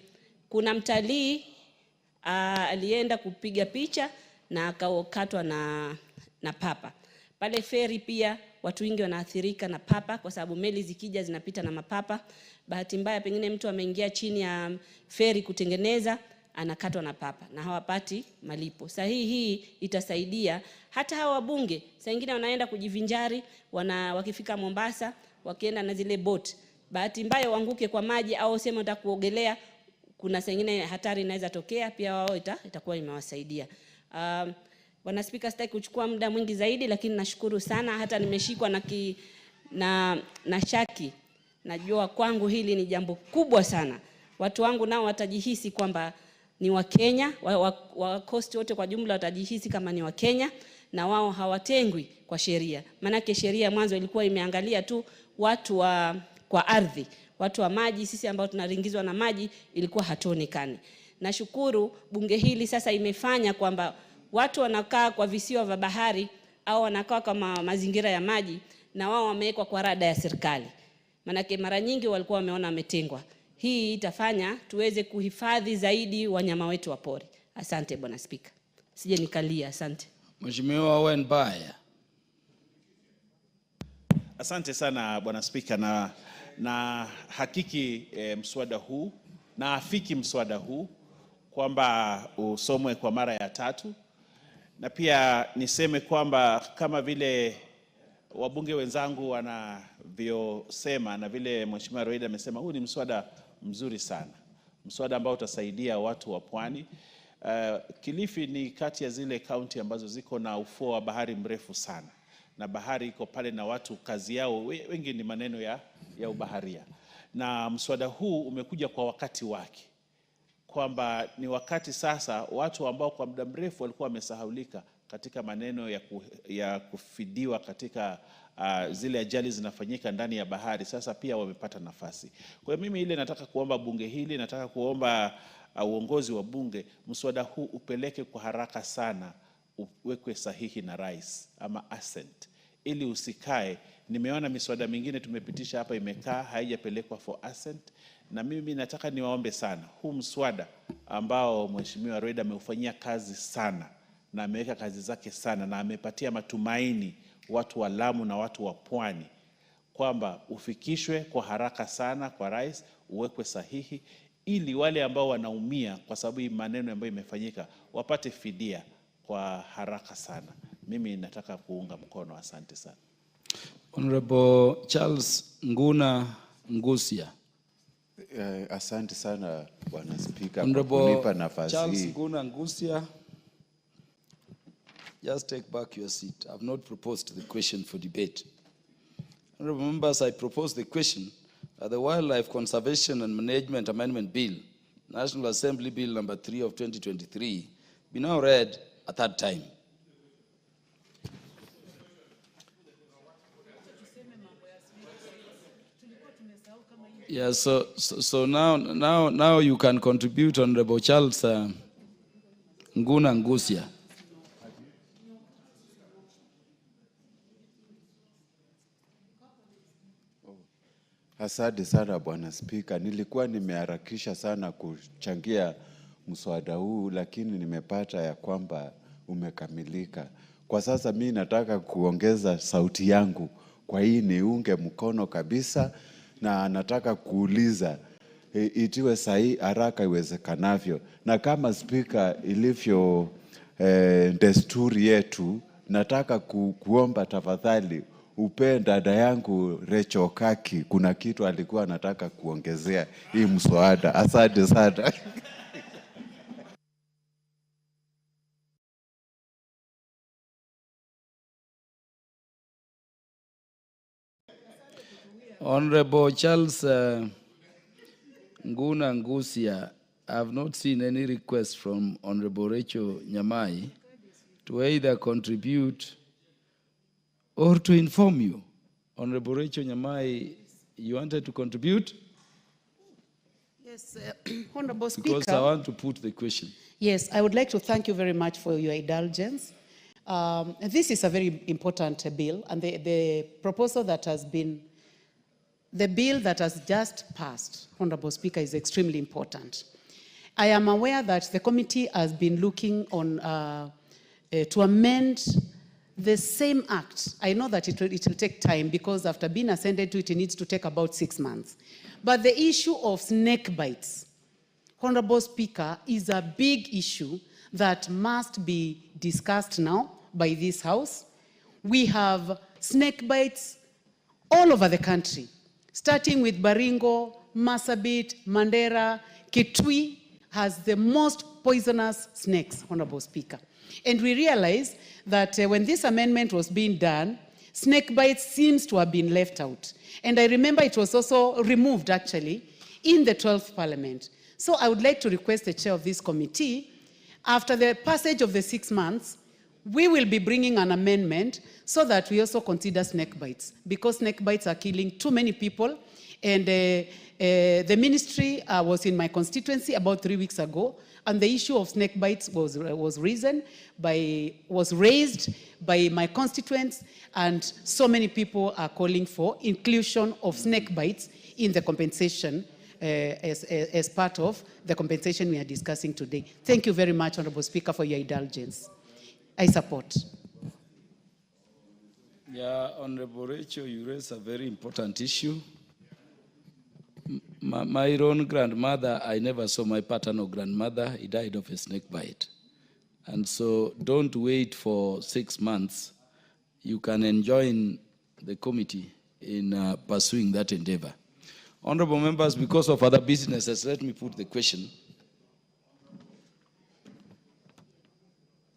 Kuna mtalii alienda kupiga picha na akakatwa na papa. Pale feri pia watu wengi wanaathirika na papa kwa sababu meli zikija zinapita na mapapa. Bahati mbaya pengine mtu ameingia chini ya feri kutengeneza, anakatwa na papa na hawapati malipo. Hii itasaidia hata hawa wabunge. Saa nyingine wanaenda kujivinjari, wakifika Mombasa, wakienda na zile boat. Bahati mbaya waanguke kwa maji au sema nataka kuogelea, kuna saa nyingine hatari inaweza tokea, pia wao itakuwa imewasaidia. Bwana Spika, sitaki kuchukua muda mwingi zaidi, lakini nashukuru sana. Hata nimeshikwa na shaki. Najua kwangu hili ni jambo kubwa sana. Watu wangu nao watajihisi kwamba ni Wakenya, Wakosti wote kwa jumla watajihisi kama ni Wakenya, na wao hawatengwi kwa sheria. Manake sheria mwanzo ilikuwa imeangalia tu watu kwa ardhi, watu wa maji. Sisi ambao tunaringizwa na maji ilikuwa hatuonekani. Nashukuru bunge hili sasa imefanya kwamba watu wanakaa kwa visiwa vya bahari au wanakaa kama mazingira ya maji, na wao wamewekwa kwa rada ya serikali. Manake mara nyingi walikuwa wameona wametengwa. Hii itafanya tuweze kuhifadhi zaidi wanyama wetu wa pori. Asante Bwana Spika. Sije nikalia, asante. Mheshimiwa Owen Baya. Asante sana Bwana Spika, na hakiki mswada huu na afiki mswada huu kwamba usomwe kwa mara ya 3, na pia niseme kwamba kama vile wabunge wenzangu wanavyosema na vile Mheshimiwa Roida amesema, huu ni mswada mzuri sana, mswada ambao utasaidia watu wa pwani. Kilifi ni kati ya zile kaunti ambazo ziko na ufuo wa bahari mrefu sana, na bahari iko pale na watu kazi yao wengi ni maneno ya ubaharia, na mswada huu umekuja kwa wakati wake, kwamba ni wakati sasa watu ambao kwa muda mrefu walikuwa wamesahaulika katika maneno ya kufidiwa katika zile ajali zinafanyika ndani ya bahari, sasa pia wamepata nafasi. Kwa hiyo mimi ile nataka kuomba bunge hili, nataka kuomba uongozi wa bunge, mswada huu upeleke kwa haraka sana, uwekwe sahihi na rais ama assent, ili usikae. Nimeona miswada mingine tumepitisha hapa imekaa haijapelekwa for assent, na mimi nataka niwaombe sana, huu mswada ambao Mheshimiwa Roida ameufanyia kazi sana na ameweka kazi zake sana na amepatia matumaini watu wa Lamu na watu wa pwani, kwamba ufikishwe kwa haraka sana kwa rais, uwekwe sahihi, ili wale ambao wanaumia kwa sababu hii maneno ambayo imefanyika wapate fidia kwa haraka sana. Mimi nataka kuunga mkono. Asante sana. Honorable Charles Nguna Ngusia. Asante sana Bwana Spika kwa kunipa nafasi hii. Charles Nguna Ngusia, just take back your seat. I've not proposed the question for debate. Honorable members, I propose the question that the Wildlife Conservation and Management Amendment Bill, National Assembly Bill number 3 of 2023, be now read a third time. Yeah, so now you can contribute, Honorable Charles Nguna Ngusia. Asante sana Bwana Spika. Nilikuwa nimeharakisha sana kuchangia mswada huu, lakini nimepata ya kwamba umekamilika. Kwa sasa mimi nataka kuongeza sauti yangu kwa hii niunge mkono kabisa, na nataka kuuliza itiwe sahihi haraka iwezekanavyo. Na kama Spika ilivyo desturi yetu, nataka kuomba tafadhali upe dada yangu Recho Kaki, kuna kitu alikuwa anataka kuongezea hii mswada. Asante sana. Honorable Charles Nguna Ngusia, I have not seen any request from Honorable Rachel Nyamai to either contribute or to inform you. Honorable Rachel Nyamai, you wanted to contribute? Yes, Honorable Speaker. Because I want to put the question. Yes, I would like to thank you very much for your indulgence. This is a very important bill, and the proposal that has been, the bill that has just passed, Honorable Speaker, is extremely important. I am aware that the committee has been looking on to amend the same act. I know that it will take time because after being ascended to it, it needs to take about 6 months. But the issue of snake bites, Honorable Speaker, is a big issue that must be discussed now by this House. We have snake bites all over the country, starting with Baringo, Marsabit, Mandera. Kitui has the most poisonous snakes, Honorable Speaker. And we realize that when this amendment was being done, snake bites seems to have been left out. And I remember it was also removed, actually, in the 12th Parliament. So I would like to request the chair of this committee, after the passage of the 6 months, we will be bringing an amendment so that we also consider snake bites, because snake bites are killing too many people. And the ministry was in my constituency about 3 weeks ago, and the issue of snake bites was raised by my constituents, and so many people are calling for inclusion of snake bites in the compensation as part of the compensation we are discussing today. Thank you very much, Honorable Speaker, for your indulgence. I support. Yeah, Honorable Rachel, you raise a very important issue. My own grandmother, I never saw my paternal grandmother. He died of a snake bite. And so don't wait for 6 months. You can join the committee in pursuing that endeavor. Honorable members, because of other businesses, let me put the question.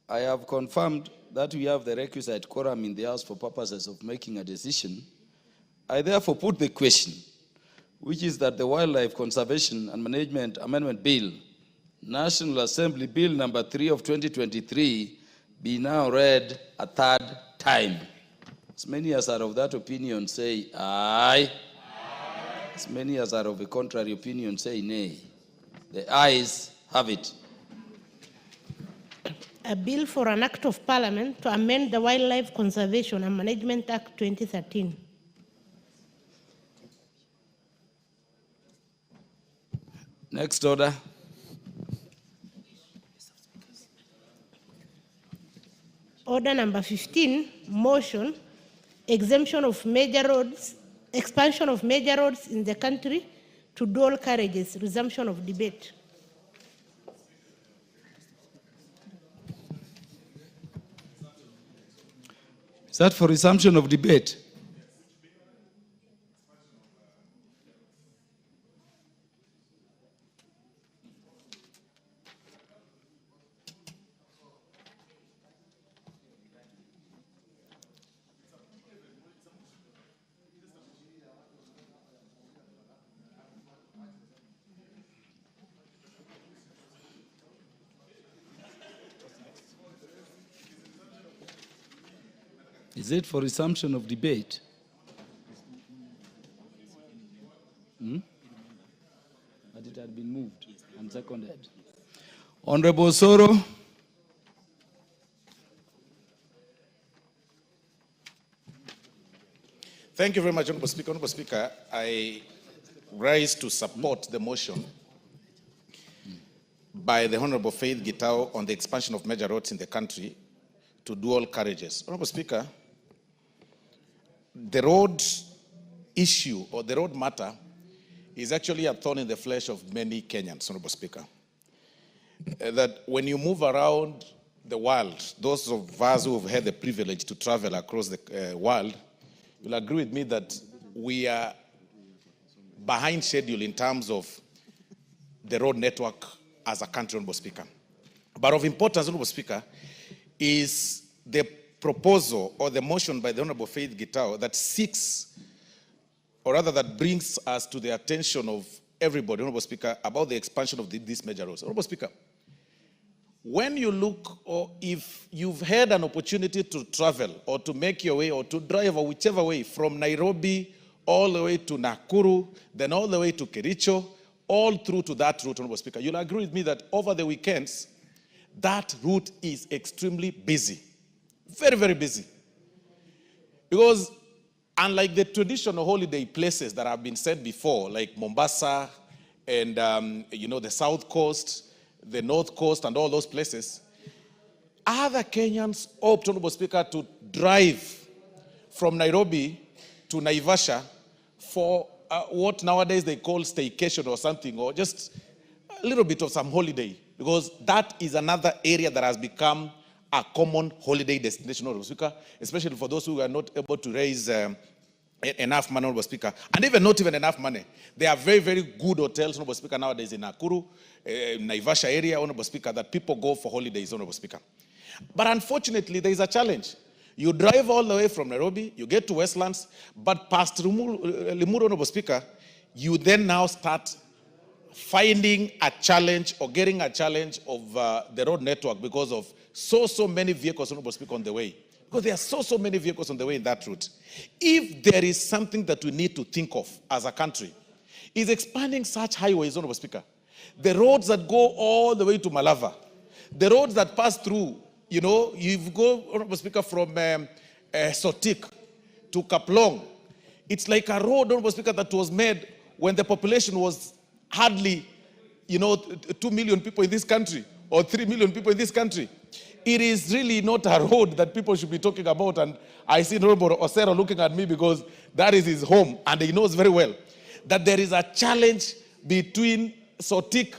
I have confirmed that we have the requisite quorum in the House for purposes of making a decision. I therefore put the question, which is that the Wildlife Conservation and Management Amendment Bill, National Assembly Bill number 3 of 2023, be now read a third time. As many as are of that opinion say aye. As many as are of a contrary opinion say nay. The ayes have it. A bill for an act of parliament to amend the Wildlife Conservation and Management Act 2013. Next order. Order number 15, motion, exemption of major roads, expansion of major roads in the country to dual carriages, resumption of debate. Is that for resumption of debate? Is it for resumption of debate? But it had been moved and seconded. Honorable Soro. Thank you very much, Honorable Speaker. Honorable Speaker, I rise to support the motion by the Honorable Faith Gitao on the expansion of major roads in the country to dual carriages. Honorable Speaker, the road issue or the road matter is actually a thorn in the flesh of many Kenyans, Honorable Speaker. That when you move around the world, those of us who have had the privilege to travel across the world, you'll agree with me that we are behind schedule in terms of the road network as a country, Honorable Speaker. But of importance, Honorable Speaker, is the proposal or the motion by the Honorable Faith Gitao that seeks, or rather that brings us to the attention of everybody, Honorable Speaker, about the expansion of these major roads. Honorable Speaker, when you look, or if you've had an opportunity to travel or to make your way or to drive or whichever way from Nairobi all the way to Nakuru, then all the way to Kericho, all through to that route, Honorable Speaker, you'll agree with me that over the weekends, that route is extremely busy. Very, very busy. Because unlike the traditional holiday places that have been said before, like Mombasa and, the South Coast, the North Coast, and all those places, other Kenyans opt, Honorable Speaker, to drive from Nairobi to Naivasha for what nowadays they call staycation or something, or just a little bit of some holiday, because that is another area that has become a common holiday destination, Honorable Speaker, especially for those who are not able to raise enough money, Honorable Speaker, and even not even enough money. There are very, very good hotels, Honorable Speaker, nowadays in Nakuru, Naivasha area, Honorable Speaker, that people go for holidays, Honorable Speaker. But unfortunately, there is a challenge. You drive all the way from Nairobi, you get to Westlands, but past Limuru, Honorable Speaker, you then now start finding a challenge or getting a challenge of the road network because of so many vehicles, Honorable Speaker, on the way. Because there are so many vehicles on the way in that route. If there is something that we need to think of as a country, is expanding such highways, Honorable Speaker. The roads that go all the way to Malava, the roads that pass through, you go, Honorable Speaker, from Sotik to Kaplong. It's like a road, Honorable Speaker, that was made when the population was hardly, 2 million people in this country or 3 million people in this country. It is really not a road that people should be talking about. And I see Honorable Osero looking at me because that is his home, and he knows very well that there is a challenge between Sotik,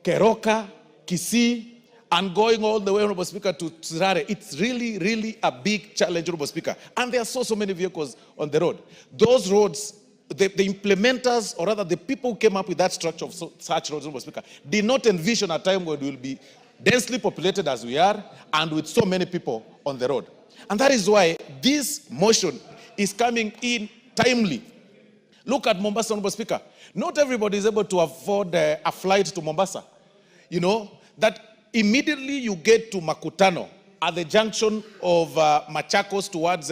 Keroka, Kisii, and going all the way, Honorable Speaker, to Sirare. It's really, really a big challenge, Honorable Speaker. And there are so many vehicles on the road. Those roads, the implementers, or rather the people who came up with that structure of such roads, Honorable Speaker, did not envision a time when we will be densely populated as we are and with so many people on the road. And that is why this motion is coming in timely. Look at Mombasa, Honorable Speaker. Not everybody is able to afford a flight to Mombasa. That immediately you get to Makutano at the junction of Machakos towards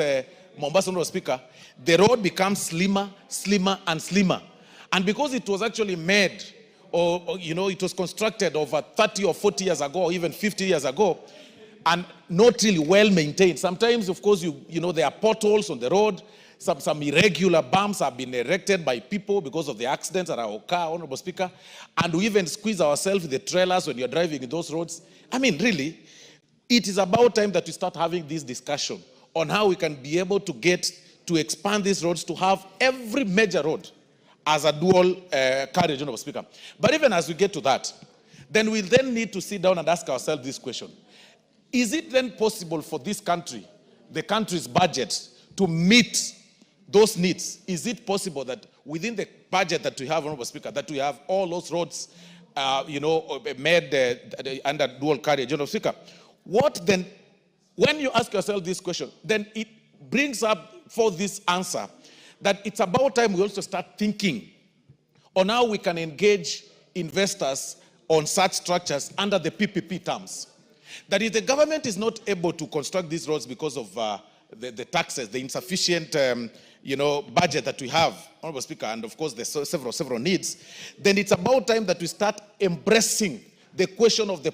Mombasa, Honorable Speaker, the road becomes slimmer, and slimmer. And because it was actually made, or it was constructed over 30 or 40 years ago, or even 50 years ago, and not really well maintained. Sometimes, of course, there are potholes on the road. Some irregular bumps have been erected by people because of the accidents that occur, Honorable Speaker. And we even squeeze ourselves in the trailers when you're driving in those roads. I mean, really, it is about time that we start having this discussion on how we can be able to expand these roads to have every major road as a dual carriage, Honorable Speaker. But even as we get to that, then we then need to sit down and ask ourselves this question. Is it then possible for this country, the country's budget, to meet those needs? Is it possible that within the budget that we have, Honorable Speaker, that we have all those roads, made under dual carriage, Honorable Speaker? What then, when you ask yourself this question, then it brings up for this answer that it's about time we also start thinking on how we can engage investors on such structures under the PPP terms. That if the government is not able to construct these roads because of the taxes, the insufficient budget that we have, Honorable Speaker, and of course there's several needs, then it's about time that we start embracing the question of the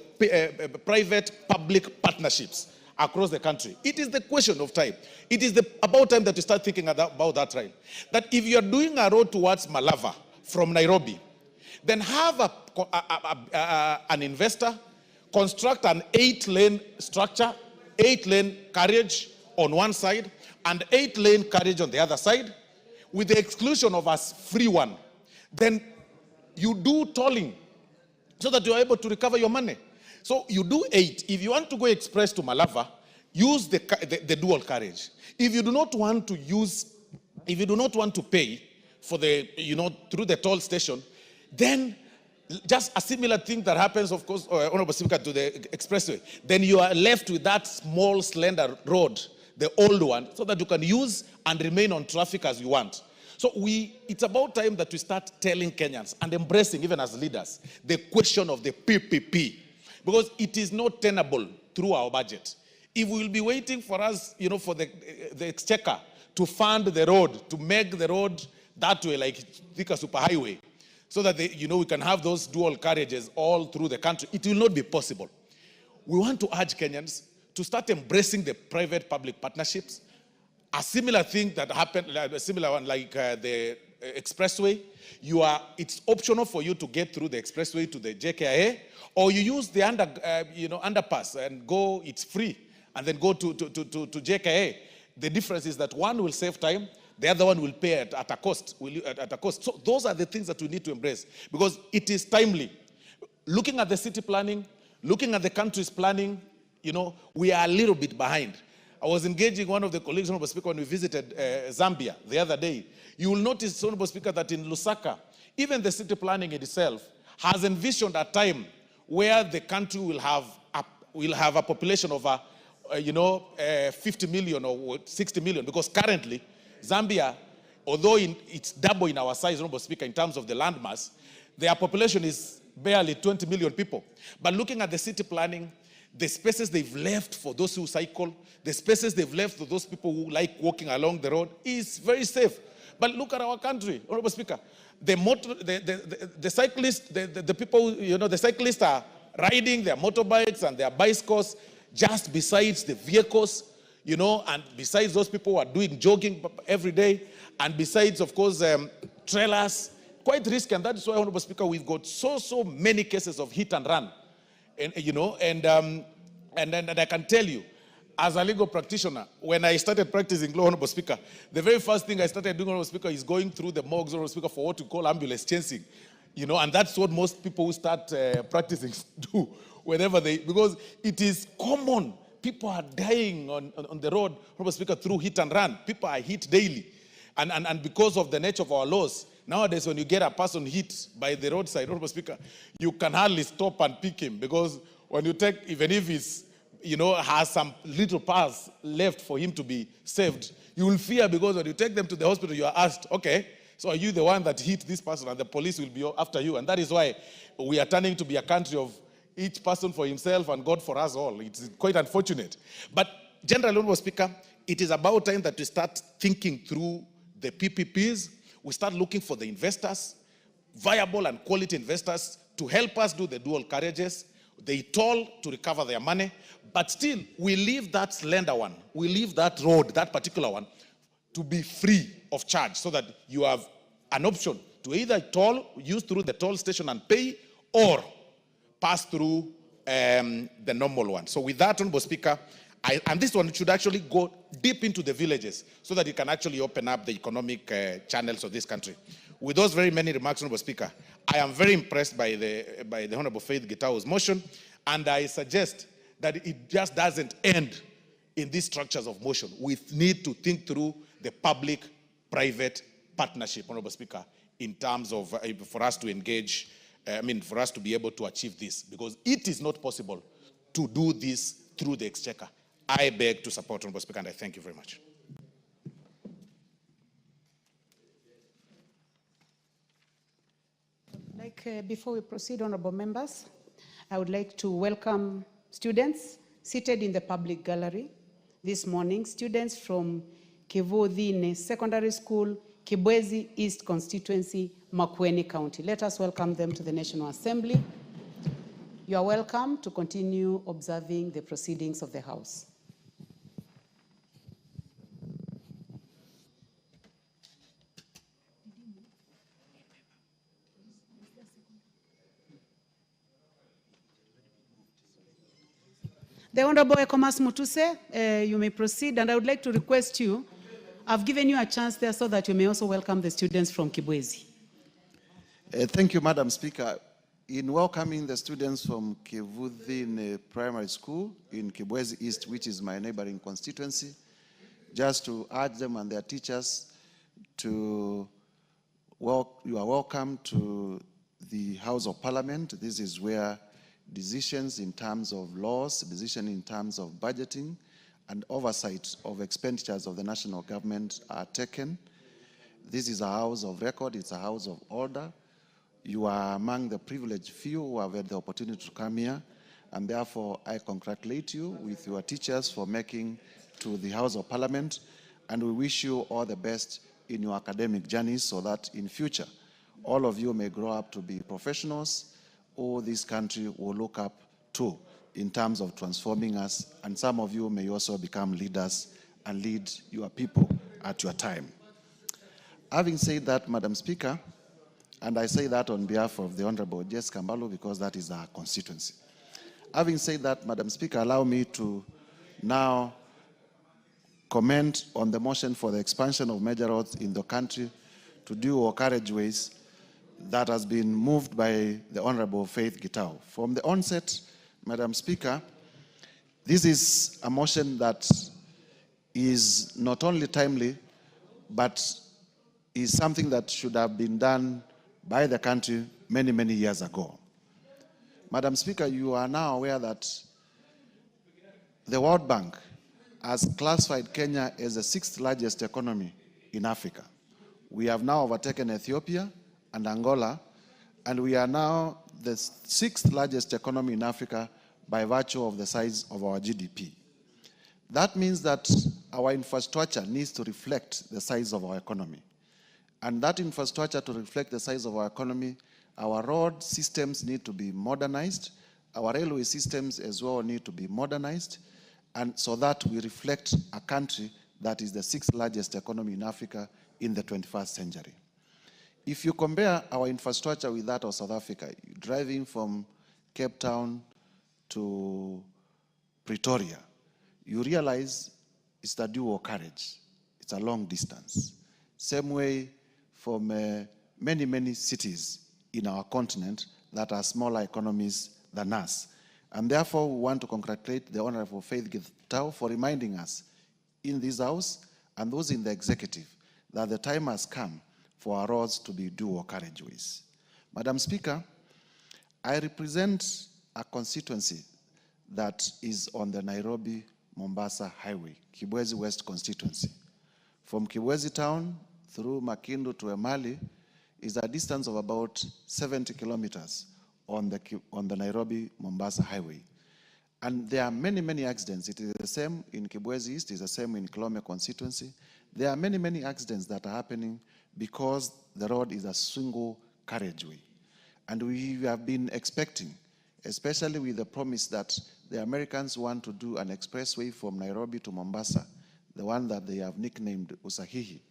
private-public partnerships across the country. It is the question of time. It is about time that we start thinking about that, right? That if you're doing a road towards Malava from Nairobi, then have an investor construct an 8-lane structure, 8-lane carriage on one side, and 8-lane carriage on the other side, with the exclusion of a free one. Then you do tolling so that you are able to recover your money. So you do 8. If you want to go express to Malava, use the dual carriage. If you do not want to pay for through the toll station, then just a similar thing that happens, of course, Honorable Speaker, to the expressway. Then you are left with that small, slender road, the old one, so that you can use and remain on traffic as you want. So it's about time that we start telling Kenyans and embracing, even as leaders, the question of the PPP. because it is not tenable through our budget. If we will be waiting for us, for the exchequer to fund the road, to make the road that way, like Thika Superhighway, so that we can have those dual carriages all through the country, it will not be possible. We want to urge Kenyans to start embracing the private-public partnerships. A similar thing that happened, a similar one like the expressway, it's optional for you to get through the expressway to the JKIA, or you use the underpass and go, it's free, and then go to JKIA. The difference is that one will save time, the other one will pay at a cost. So those are the things that we need to embrace, because it is timely. Looking at the city planning, looking at the country's planning, we are a little bit behind. I was engaging one of the colleagues, Honorable Speaker, when we visited Zambia the other day. You will notice, Honorable Speaker, that in Lusaka, even the city planning itself has envisioned a time where the country will have a population of 50 million or 60 million, because currently Zambia, although it's double in our size, Honorable Speaker, in terms of the landmass, their population is barely 20 million people. But looking at the city planning, the spaces they've left for those who cycle, the spaces they've left for those people who like walking along the road is very safe. But look at our country, Honorable Speaker. The cyclists, the people, the cyclists are riding their motorbikes and their bicycles just besides the vehicles, and besides those people who are doing jogging every day, and besides, of course, trailers, quite risky. And that is why, Honorable Speaker, we've got so many cases of hit and run. And I can tell you, as a legal practitioner, when I started practicing law, Honorable Speaker, the very first thing I started doing, Honorable Speaker, is going through the morgues, Honorable Speaker, for what we call ambulance chasing. And that's what most people who start practicing do because it is common. People are dying on the road, Honorable Speaker, through hit and run. People are hit daily. And because of the nature of our laws, nowadays when you get a person hit by the roadside, Honorable Speaker, you can hardly stop and pick him, because when you take, even if he's, has some little pass left for him to be saved, you will fear, because when you take them to the hospital, you are asked, okay, so are you the one that hit this person? And the police will be after you. And that is why we are turning to be a country of each person for himself and God for us all. It's quite unfortunate. But General Honorable Speaker, it is about time that we start thinking through the PPPs. We start looking for the investors, viable and quality investors, to help us do the dual carriages. They toll to recover their money, but still we leave that slender one, we leave that road, that particular one, to be free of charge, so that you have an option to either toll, use through the toll station and pay, or pass through the normal one. So with that, Honorable Speaker, and this one should actually go deep into the villages, so that it can actually open up the economic channels of this country. With those very many remarks, Honorable Speaker, I am very impressed by the Honorable Faith Gitau's motion, and I suggest that it just doesn't end in these structures of motion. We need to think through the public-private partnership, Honorable Speaker, in terms of, for us to engage, for us to be able to achieve this, because it is not possible to do this through the exchequer. I beg to support, Honorable Speaker, and I thank you very much. Before we proceed, honorable members, I would like to welcome students seated in the public gallery this morning, students from Kivudhine Secondary School, Kibwezi East Constituency, Makueni County. Let us welcome them to the National Assembly. You are welcome to continue observing the proceedings of the House. The Honorable Ekomas Mutuse, you may proceed, and I would like to request you, I've given you a chance there so that you may also welcome the students from Kibwezi. Thank you, Madam Speaker. In welcoming the students from Kivudhine Primary School in Kibwezi East, which is my neighboring constituency, just to urge them and their teachers to, you are welcome to the House of Parliament. This is where decisions in terms of laws, decisions in terms of budgeting, and oversight of expenditures of the national government are taken. This is a house of record, it's a house of order. You are among the privileged few who have had the opportunity to come here, and therefore I congratulate you with your teachers for making to the House of Parliament, and we wish you all the best in your academic journeys so that in future all of you may grow up to be professionals who this country will look up to in terms of transforming us, and some of you may also become leaders and lead your people at your time. Having said that, Madam Speaker, and I say that on behalf of the Honorable Jess Kambalo because that is our constituency. Having said that, Madam Speaker, allow me to now comment on the motion for the expansion of major roads in the country to dual carriageways that has been moved by the Honorable Faith Gitau. From the onset, Madam Speaker, this is a motion that is not only timely, but is something that should have been done by the country many, many years ago. Madam Speaker, you are now aware that the World Bank has classified Kenya as the 6th largest economy in Africa. We have now overtaken Ethiopia and Angola, and we are now the 6th largest economy in Africa by virtue of the size of our GDP. That means that our infrastructure needs to reflect the size of our economy. And that infrastructure to reflect the size of our economy, our road systems need to be modernized, our railway systems as well need to be modernized, and so that we reflect a country that is the 6th largest economy in Africa in the 21st century. If you compare our infrastructure with that of South Africa, driving from Cape Town to Pretoria, you realize it's a dual carriage. It's a long distance. Same way from many, many cities in our continent that are smaller economies than us. And therefore, we want to congratulate the Honorable Faith Gitau for reminding us in this House and those in the executive that the time has come for our roads to be dual carriageways. Madam Speaker, I represent a constituency that is on the Nairobi-Mombasa Highway, Kibwezi West constituency. From Kibwezi town through Makindu to Emali is a distance of about 70 kilometers on the Nairobi-Mombasa Highway. And there are many, many accidents. It is the same in Kibwezi East, it is the same in Kilome constituency. There are many, many accidents that are happening because the road is a single carriageway. And we have been expecting, especially with the promise that the Americans want to do an expressway from Nairobi to Mombasa, the one that they have nicknamed Usahihi,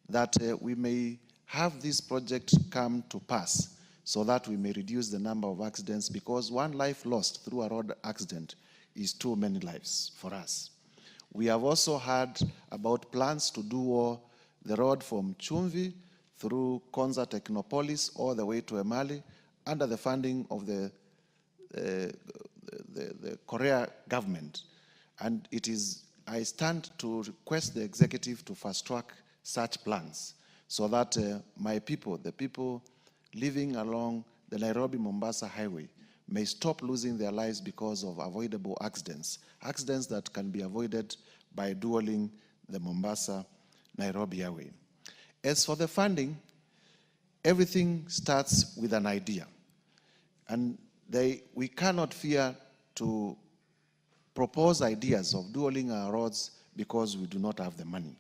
that we may have this project come to pass so that we may reduce the number of accidents, because one life lost through a road accident is too many lives for us. We have also heard about plans to do the road from Chumvi through Konza Technopolis all the way to Emali under the funding of the Korea government. And I stand to request the executive to fast track such plans so that my people, the people living along the Nairobi-Mombasa highway, may stop losing their lives because of avoidable accidents that can be avoided by dualing the Mombasa-Nairobi highway. As for the funding, everything starts with an idea. And we cannot fear to propose ideas of dualing our roads because we do not have the money.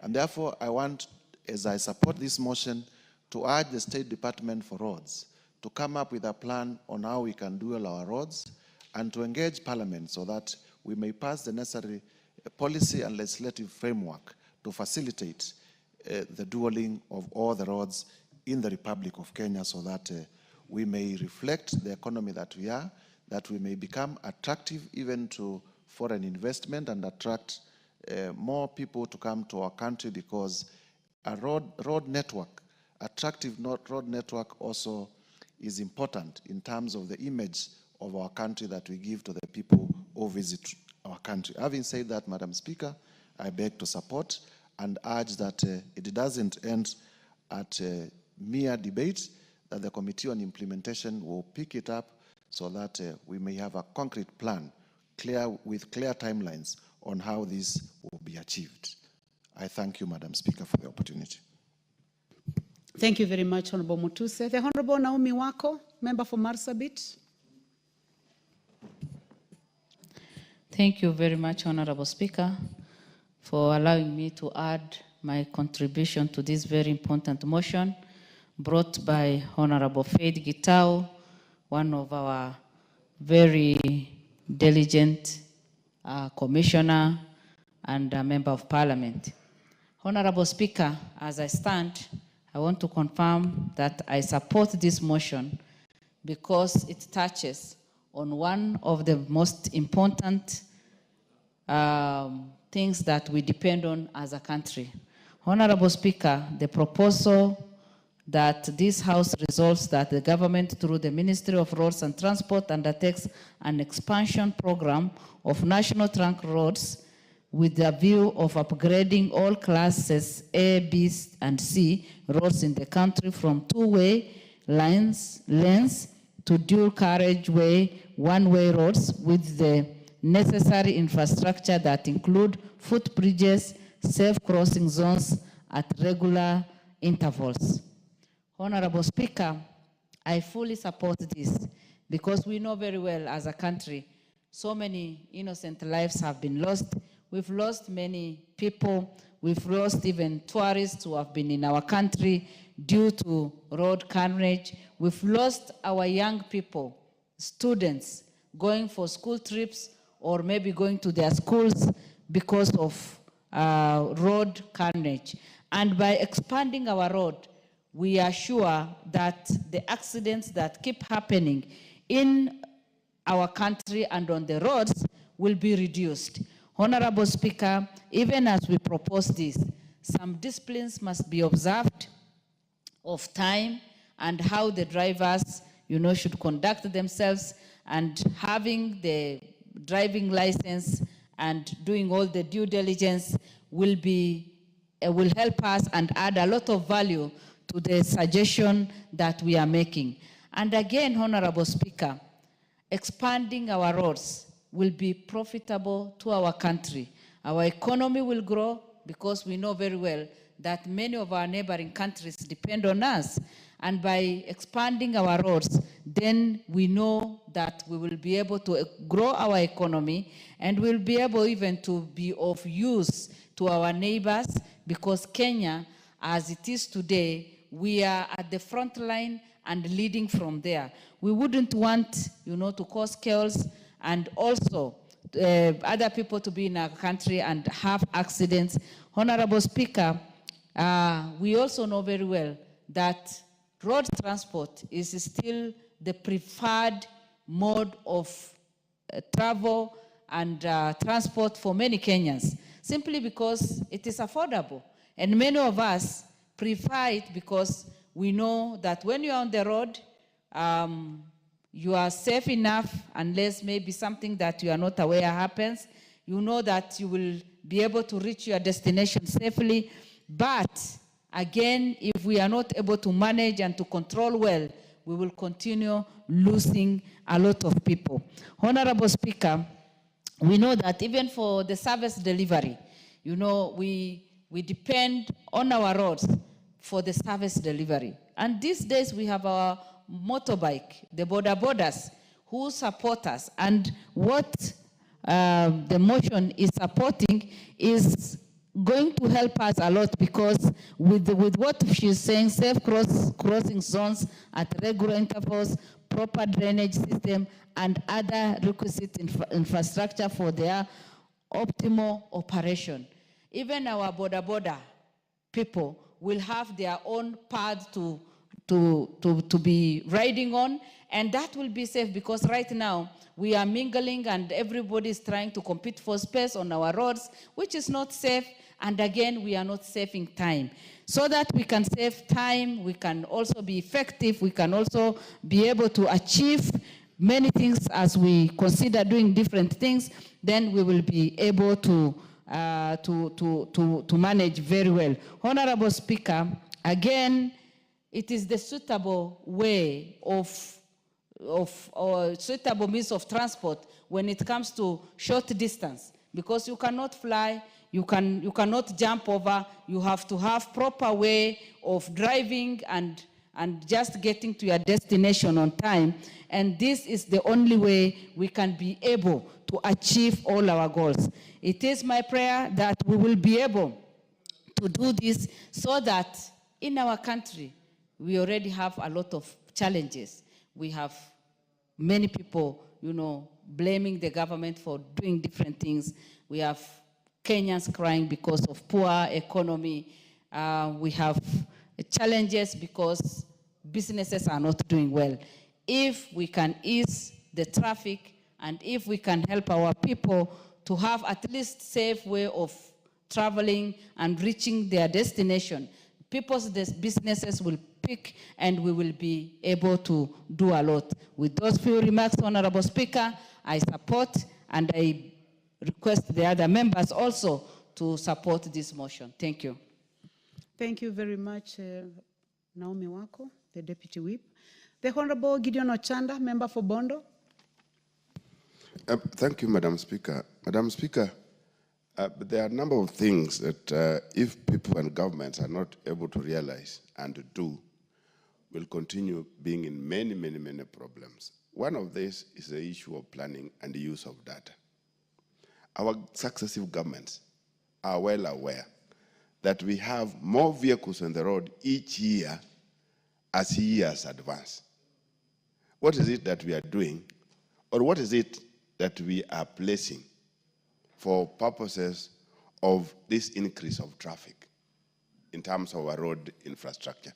And therefore, I want, as I support this motion, to urge the State Department for Roads to come up with a plan on how we can dual our roads and to engage Parliament so that we may pass the necessary policy and legislative framework to facilitate the dualing of all the roads in the Republic of Kenya so that we may reflect the economy that we are, that we may become attractive even to foreign investment and attract more people to come to our country, because a road network, attractive road network also is important in terms of the image of our country that we give to the people who visit our country. Having said that, Madam Speaker, I beg to support and urge that it doesn't end at mere debate, that the Committee on Implementation will pick it up so that we may have a concrete plan with clear timelines on how this will be achieved. I thank you, Madam Speaker, for the opportunity. Thank you very much, Honorable Mutuse. The Honorable Naomi Wako, member for Marsabit. Thank you very much, Honorable Speaker, for allowing me to add my contribution to this very important motion brought by Honorable Faith Gitau, one of our very diligent commissioner and a member of parliament. Honorable Speaker, as I stand, I want to confirm that I support this motion because it touches on one of the most important things that we depend on as a country. Honorable Speaker, the proposal that this House resolves that the government through the Ministry of Roads and Transport undertakes an expansion program of national trunk roads with the view of upgrading all classes A, B, and C roads in the country from two-way lanes to dual carriageway, one-way roads with the necessary infrastructure that include footbridges, safe crossing zones at regular intervals. Honorable Speaker, I fully support this because we know very well as a country, so many innocent lives have been lost. We've lost many people. We've lost even tourists who have been in our country due to road carnage. We've lost our young people, students, going for school trips or maybe going to their schools because of road carnage. And by expanding our road, we are sure that the accidents that keep happening in our country and on the roads will be reduced. Honorable Speaker, even as we propose this, some disciplines must be observed of time and how the drivers, should conduct themselves, and having the driving license and doing all the due diligence will help us and add a lot of value to the suggestion that we are making. And again, Honorable Speaker, expanding our roads will be profitable to our country. Our economy will grow because we know very well that many of our neighboring countries depend on us. And by expanding our roads, then we know that we will be able to grow our economy and we'll be able even to be of use to our neighbors, because Kenya, as it is today, we are at the front line and leading from there. We wouldn't want, to cause chaos and also other people to be in our country and have accidents. Honorable Speaker, we also know very well that road transport is still the preferred mode of travel and transport for many Kenyans, simply because it is affordable. And many of us prefer it because we know that when you're on the road, you are safe enough, unless maybe something that you are not aware happens. You know that you will be able to reach your destination safely. But again, if we are not able to manage and to control well, we will continue losing a lot of people. Honorable Speaker, we know that even for the service delivery, we depend on our roads for the service delivery. And these days we have our motorbike, the border borders, who support us. And what the motion is supporting is going to help us a lot, because with what she's saying, safe crossing zones at regular intervals, proper drainage system, and other requisite infrastructure for their optimal operation. Even our border people will have their own path to be riding on, and that will be safe, because right now we are mingling and everybody is trying to compete for space on our roads, which is not safe. And again, we are not saving time. So that we can save time, we can also be effective, we can also be able to achieve many things as we consider doing different things, then we will be able to manage very well. Honorable Speaker, again, it is the suitable way or suitable means of transport when it comes to short distance, because you cannot fly, you cannot jump over, you have to have proper way of driving and just getting to your destination on time. And this is the only way we can be able to achieve all our goals. It is my prayer that we will be able to do this so that in our country, we already have a lot of challenges. We have many people, blaming the government for doing different things. We have Kenyans crying because of poor economy. We have challenges because businesses are not doing well. If we can ease the traffic and if we can help our people to have at least safe way of traveling and reaching their destination, people's businesses will pick and we will be able to do a lot. With those few remarks, Honorable Speaker, I support and I request the other members also to support this motion. Thank you. Thank you very much, Naomi Wako, the Deputy Whip. The Honorable Gideon Ochanda, member for Bondo. Thank you, Madam Speaker. Madam Speaker, there are a number of things that if people and governments are not able to realize and to do, will continue being in many, many, many problems. One of these is the issue of planning and the use of data. Our successive governments are well aware that we have more vehicles on the road each year as years advance. What is it that we are doing, or what is it that we are placing for purposes of this increase of traffic in terms of our road infrastructure?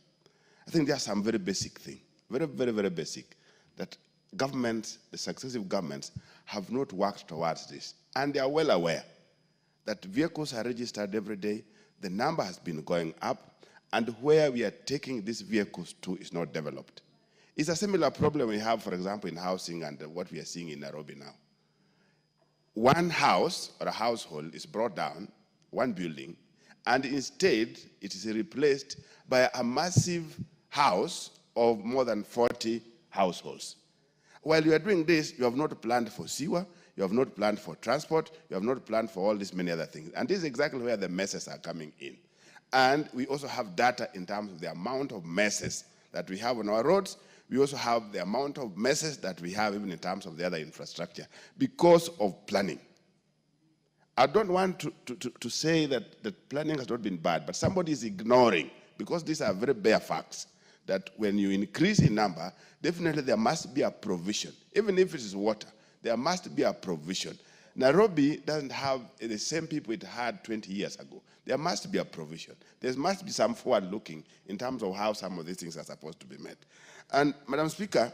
I think there are some very basic things, very, very, very basic, that governments, the successive governments, have not worked towards this. And they are well aware that vehicles are registered every day, the number has been going up, and where we are taking these vehicles to is not developed. It's a similar problem we have, for example, in housing and what we are seeing in Nairobi now. One house or a household is brought down, one building, and instead it is replaced by a massive house of more than 40 households. While you are doing this, you have not planned for sewer, you have not planned for transport, you have not planned for all these many other things. And this is exactly where the messes are coming in. And we also have data in terms of the amount of messes that we have on our roads. We also have the amount of messes that we have even in terms of the other infrastructure because of planning. I don't want to say that the planning has not been bad, but somebody is ignoring, because these are very bare facts, that when you increase in number, definitely there must be a provision. Even if it is water, there must be a provision. Nairobi doesn't have the same people it had 20 years ago. There must be a provision. There must be some forward looking in terms of how some of these things are supposed to be met. And Madam Speaker,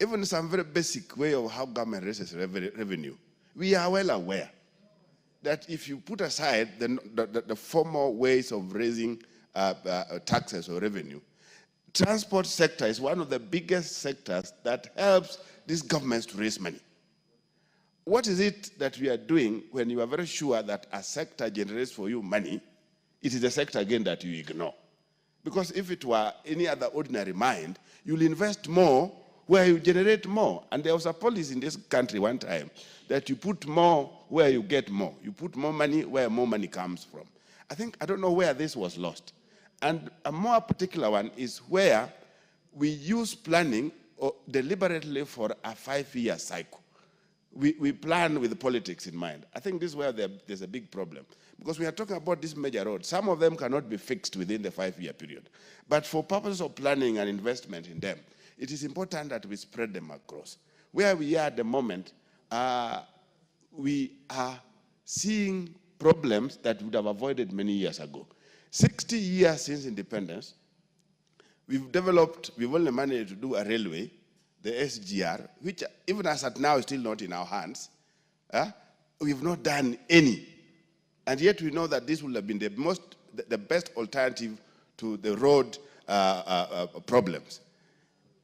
even some very basic way of how government raises revenue, we are well aware that if you put aside the formal ways of raising taxes or revenue, transport sector is one of the biggest sectors that helps these governments to raise money. What is it that we are doing when you are very sure that a sector generates for you money? It is the sector again that you ignore. Because if it were any other ordinary mind, you'll invest more where you generate more. And there was a policy in this country one time that you put more where you get more. You put more money where more money comes from. I don't know where this was lost. And a more particular one is where we use planning deliberately for a 5-year cycle. We plan with politics in mind. I think this is where there's a big problem. Because we are talking about these major roads. Some of them cannot be fixed within the 5-year period. But for purposes of planning and investment in them, it is important that we spread them across. Where we are at the moment, we are seeing problems that we would have avoided many years ago. 60 years since independence, we've only managed to do a railway, the SGR, which even as at now is still not in our hands. We've not done any. And yet we know that this would have been the best alternative to the road problems.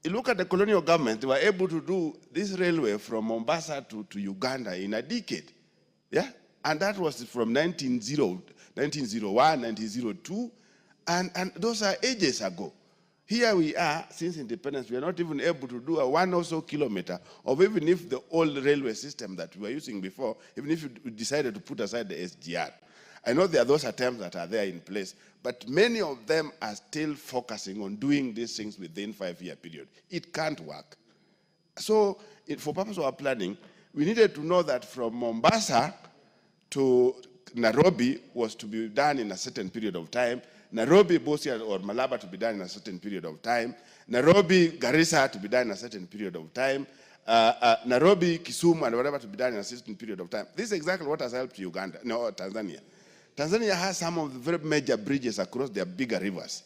You look at the colonial government, they were able to do this railway from Mombasa to Uganda in a decade. Yeah? And that was from 1901, 1902, and those are ages ago. Here we are, since independence, we are not even able to do a 1 or so kilometer of even if the old railway system that we were using before, even if we decided to put aside the SGR. I know there are those attempts that are there in place, but many of them are still focusing on doing these things within 5-year period. It can't work. So for purpose of our planning, we needed to know that from Mombasa to Nairobi was to be done in a certain period of time. Nairobi, Busia, or Malaba to be done in a certain period of time. Nairobi, Garissa to be done in a certain period of time. Nairobi, Kisumu, and whatever to be done in a certain period of time. This is exactly what has helped Tanzania. Tanzania has some of the very major bridges across their bigger rivers.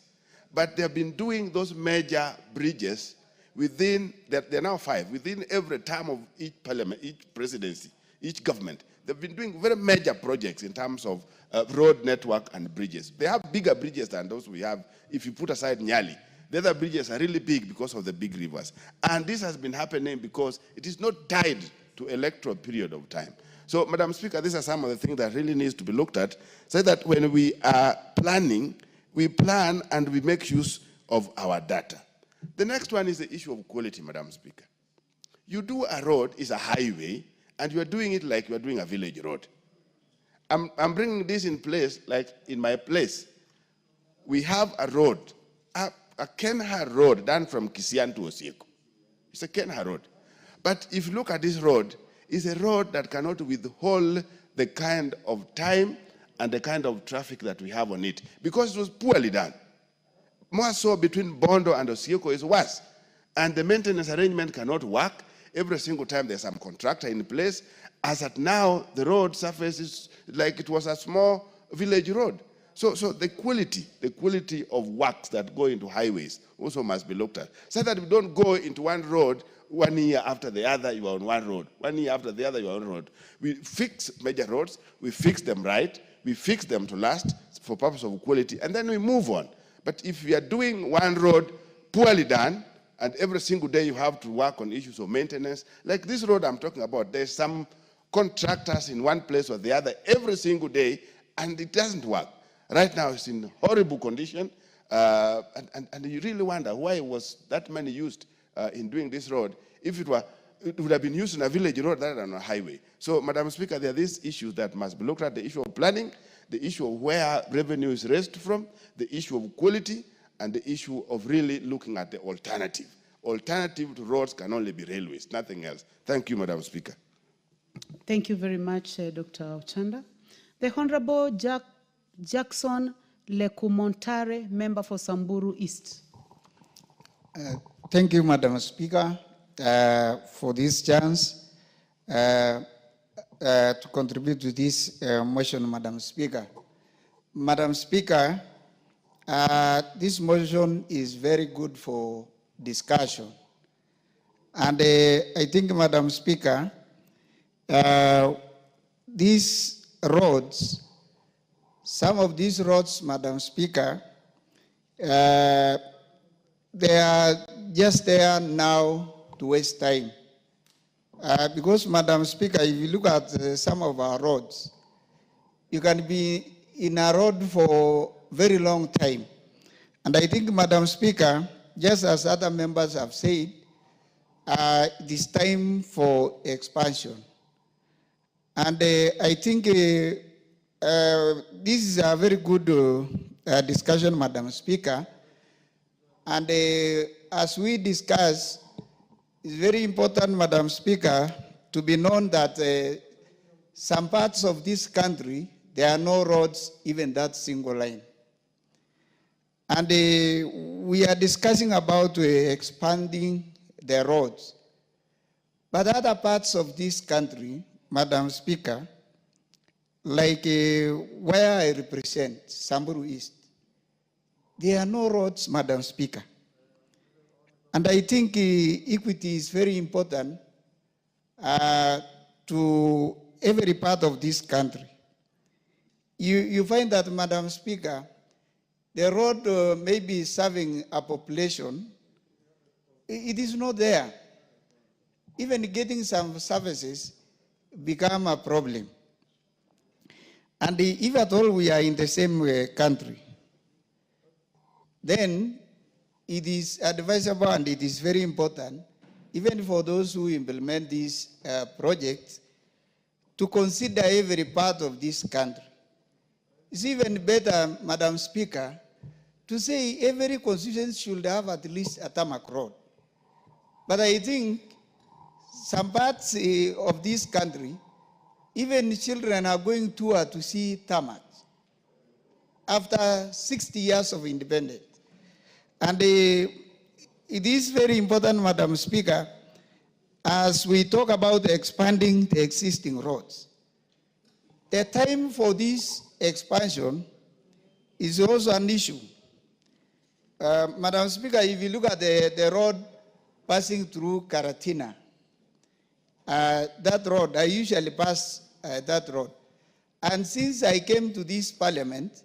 But they have been doing those major bridges within, they're now 5, within every term of each parliament, each presidency, each government. They've been doing very major projects in terms of road network and bridges. They have bigger bridges than those we have if you put aside Nyali. The other bridges are really big because of the big rivers. And this has been happening because it is not tied to electoral period of time. So, Madam Speaker, these are some of the things that really needs to be looked at, so that when we are planning, we plan and we make use of our data. The next one is the issue of quality, Madam Speaker. You do a road, is a highway, and you are doing it like you are doing a village road. I'm bringing this in place, like in my place. We have a road, a Kenha road done from Kisian to Osieko. It's a Kenha road. But if you look at this road, it's a road that cannot withhold the kind of time and the kind of traffic that we have on it, because it was poorly done. More so between Bondo and Osieko is worse. And the maintenance arrangement cannot work. Every single time there's some contractor in place. As at now, the road surface is like it was a small village road. So the quality of works that go into highways also must be looked at, so that we don't go into one road 1 year after the other, you are on one road. 1 year after the other, you are on one road. We fix major roads, we fix them right, we fix them to last for purpose of quality, and then we move on. But if we are doing one road poorly done, and every single day you have to work on issues of maintenance, like this road I'm talking about, there's some contractors in one place or the other every single day, and it doesn't work. Right now it's in horrible condition, and you really wonder why was that money used in doing this road. If it would have been used in a village road rather than a highway. So, Madam Speaker, there are these issues that must be looked at: the issue of planning, the issue of where revenue is raised from, the issue of quality, and the issue of really looking at the alternative. Alternative to roads can only be railways, nothing else. Thank you, Madam Speaker. Thank you very much, Dr. Ochanda. The Honorable Jackson Lekumontare, member for Samburu East. Thank you, Madam Speaker, for this chance to contribute to this motion, Madam Speaker. Madam Speaker, this motion is very good for discussion. And I think, Madam Speaker, these roads, some of these roads, Madam Speaker, they are just there now to waste time. Because, Madam Speaker, if you look at some of our roads, you can be in a road for a very long time. And I think, Madam Speaker, just as other members have said, it is time for expansion. And I think this is a very good discussion, Madam Speaker. And as we discuss, it's very important, Madam Speaker, to be known that some parts of this country, there are no roads, even that single line. And we are discussing about expanding the roads. But other parts of this country, Madam Speaker, like where I represent, Samburu East, there are no roads, Madam Speaker. And I think equity is very important to every part of this country. You find that, Madam Speaker, the road may be serving a population, it is not there. Even getting some services become a problem. And if at all we are in the same country, then it is advisable and it is very important, even for those who implement these projects, to consider every part of this country. It's even better, Madam Speaker, to say every constituency should have at least a tarmac road. But I think some parts of this country, even children are going to see tarmac after 60 years of independence. And it is very important, Madam Speaker, as we talk about expanding the existing roads. The time for this expansion is also an issue. Madam Speaker, if you look at the road passing through Karatina, that road, I usually pass that road. And since I came to this parliament,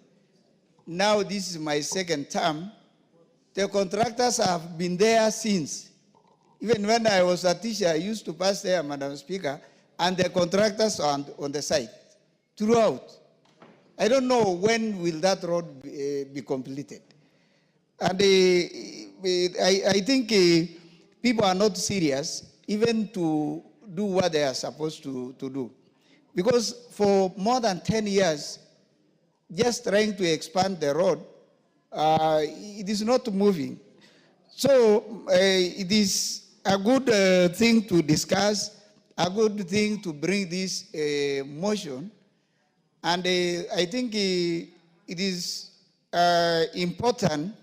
now this is my second term, the contractors have been there since. Even when I was a teacher, I used to pass there, Madam Speaker, and the contractors are on the site throughout. I don't know when will that road be completed. And I think people are not serious even to do what they are supposed to do. Because for more than 10 years, just trying to expand the road, it is not moving. So it is a good thing to discuss, a good thing to bring this motion. And I think it is important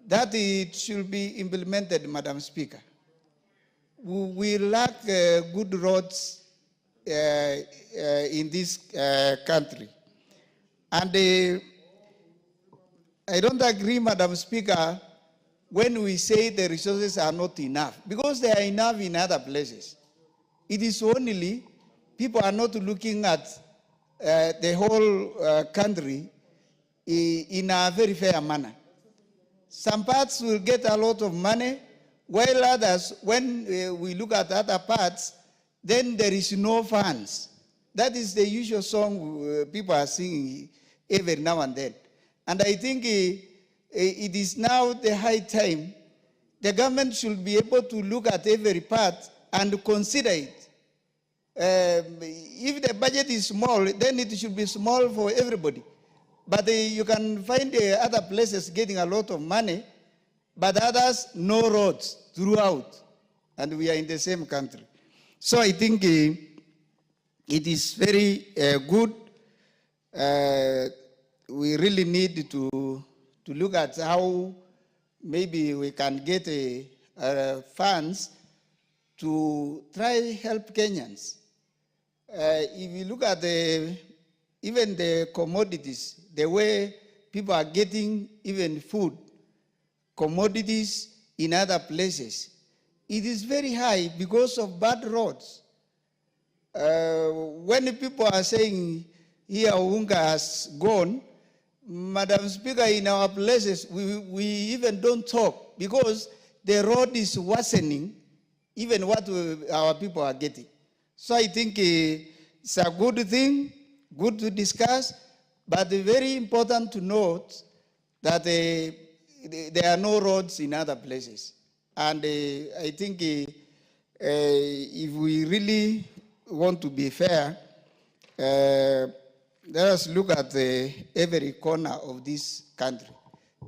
that it should be implemented, Madam Speaker. We lack good roads in this country. And I don't agree, Madam Speaker, when we say the resources are not enough, because they are enough in other places. It is only people are not looking at the whole country in a very fair manner. Some parts will get a lot of money, while others, when we look at other parts, then there is no funds. That is the usual song people are singing every now and then. And I think it is now the high time the government should be able to look at every part and consider it. If the budget is small, then it should be small for everybody. But you can find other places getting a lot of money, but others, no roads throughout. And we are in the same country. So I think it is very good. We really need to look at how maybe we can get funds to try help Kenyans. If you look at even the commodities, the way people are getting even food, commodities in other places, it is very high because of bad roads. When people are saying here Unga has gone, Madam Speaker, in our places, we even don't talk because the road is worsening even what our people are getting. So I think it's a good thing, good to discuss, but very important to note that there are no roads in other places. And I think if we really want to be fair, let us look at every corner of this country.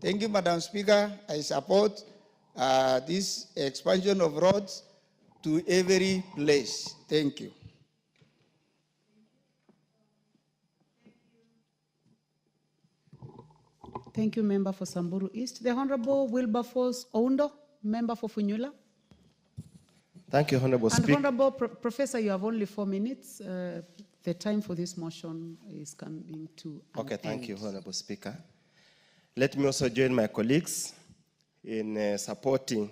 Thank you, Madam Speaker. I support this expansion of roads to every place. Thank you. Thank you, Member for Samburu East. The Honorable Wilberforce Oundo, Member for Funyula. Thank you, Honorable And Speaker. Honorable Professor, you have only 4 minutes. The time for this motion is coming to an Okay, thank you, end. Honorable Speaker. Let me also join my colleagues in supporting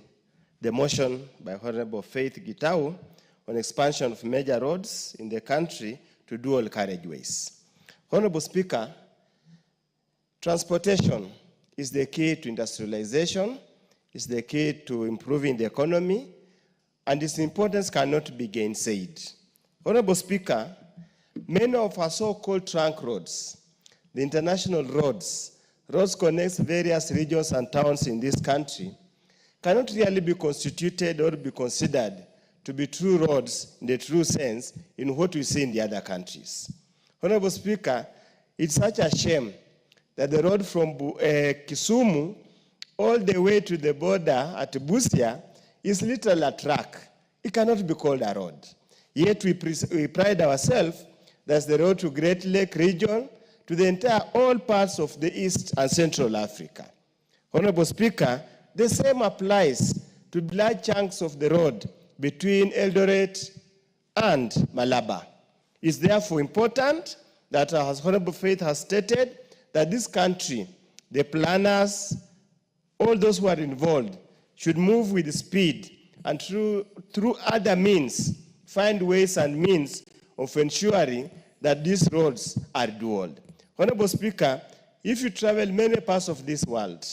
the motion by Honorable Faith Gitau on expansion of major roads in the country to dual carriageways. Honorable Speaker, transportation is the key to industrialization, is the key to improving the economy, and its importance cannot be gainsaid. Honorable Speaker, many of our so-called trunk roads, the international roads connect various regions and towns in this country, cannot really be constituted or be considered to be true roads in the true sense in what we see in the other countries. Honorable Speaker, it's such a shame that the road from Kisumu all the way to the border at Busia is literally a track. it cannot be called a road. Yet we pride ourselves that's the road to Great Lake region, to the entire all parts of the East and Central Africa. Honorable Speaker, the same applies to large chunks of the road between Eldoret and Malaba. It's therefore important that, as Honorable Faith has stated, that this country, the planners, all those who are involved, should move with speed and through other means, find ways and means of ensuring that these roads are dual. Honorable Speaker, if you travel many parts of this world,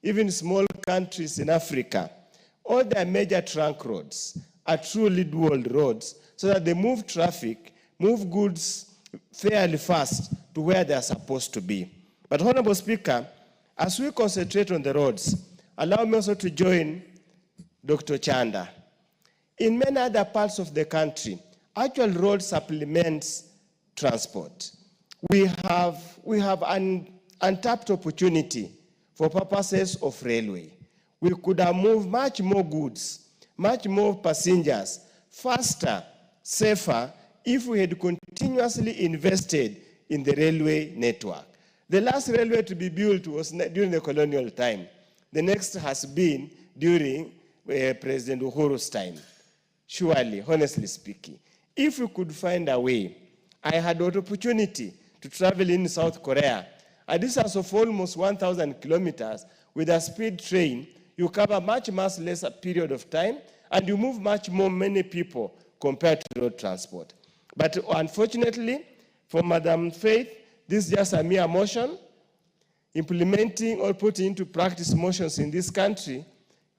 even small countries in Africa, all their major trunk roads are truly dual roads so that they move traffic, move goods fairly fast to where they are supposed to be. But Honorable Speaker, as we concentrate on the roads, allow me also to join Dr. Chanda. In many other parts of the country, actual road supplements transport. We have an untapped opportunity for purposes of railway. We could have moved much more goods, much more passengers, faster, safer, if we had continuously invested in the railway network. The last railway to be built was during the colonial time. The next has been during President Uhuru's time. Surely, honestly speaking, if we could find a way, I had an opportunity to travel in South Korea, a distance of almost 1,000 kilometers with a speed train. You cover much less period of time, and you move much more many people compared to road transport. But unfortunately, for Madam Faith, this is just a mere motion. Implementing or putting into practice motions in this country,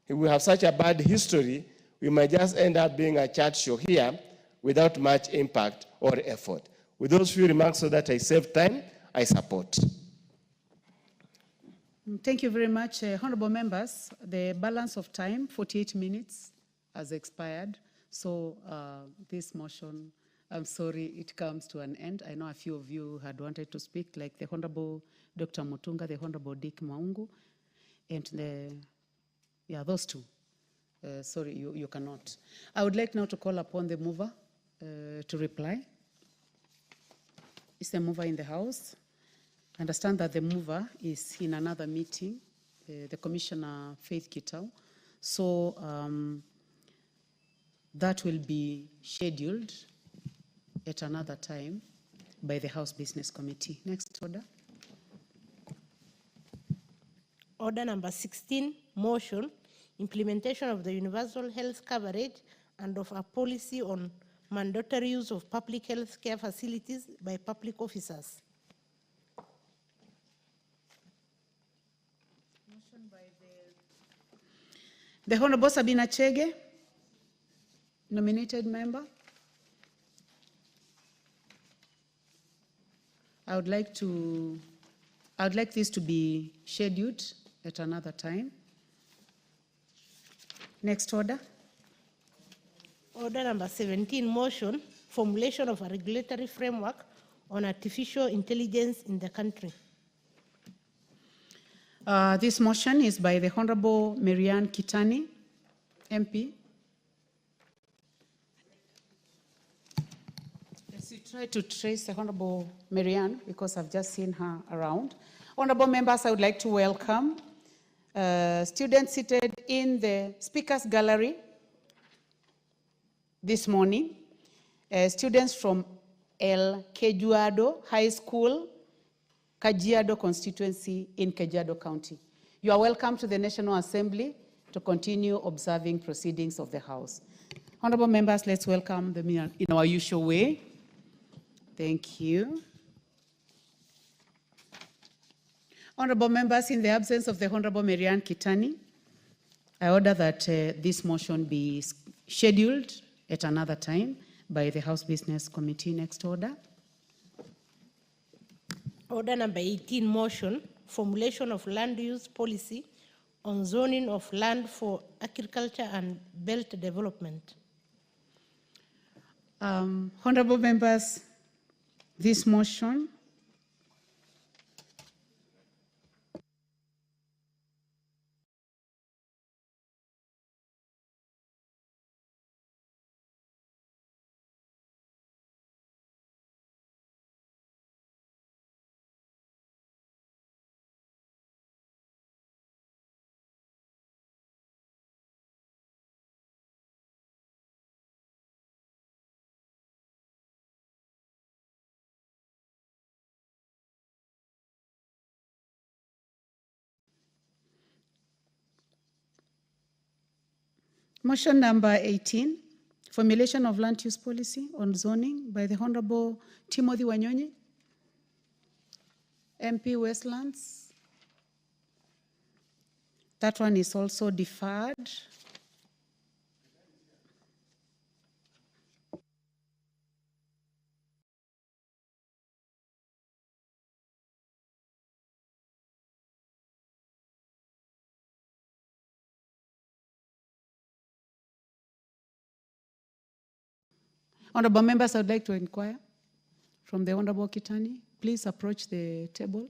if we have such a bad history, we might just end up being a chat show here without much impact or effort. With those few remarks, so that I save time, I support. Thank you very much, honorable members. The balance of time, 48 minutes, has expired. So this motion, I'm sorry, it comes to an end. I know a few of you had wanted to speak, like the Honorable Dr. Mutunga, the Honorable Dick Maungu, and those two. Sorry, you cannot. I would like now to call upon the mover to reply. Is the mover in the house? I understand that the mover is in another meeting, the Commissioner Faith Kitau. So that will be scheduled at another time by the House Business Committee. Next order. Order number 16, motion, implementation of the universal health coverage and of a policy on mandatory use of public health care facilities by public officers. Motion by the Honorable Sabina Chege, nominated member. I would like this to be scheduled at another time. Next order. Order number 17, motion, formulation of a regulatory framework on artificial intelligence in the country. This motion is by the Honorable Marianne Kitani, MP. Yes, we try to trace the Honorable Marianne because I've just seen her around. Honorable members, I would like to welcome students seated in the Speakers Gallery this morning, students from El Kejuado High School, Kajiado constituency in Kajiado County. You are welcome to the National Assembly to continue observing proceedings of the House. Honorable members, let's welcome them in our usual way. Thank you. Honorable members, in the absence of the Honorable Marianne Kitani, I order that this motion be scheduled at another time by the House Business Committee. Next order. Order number 18, motion, formulation of land use policy on zoning of land for agriculture and belt development. Honorable members, this motion Motion number 18, formulation of land use policy on zoning by the Honorable Timothy Wanyonyi, MP Westlands. That one is also deferred. Honorable members, I would like to inquire from the Honorable Kitani. Please approach the table.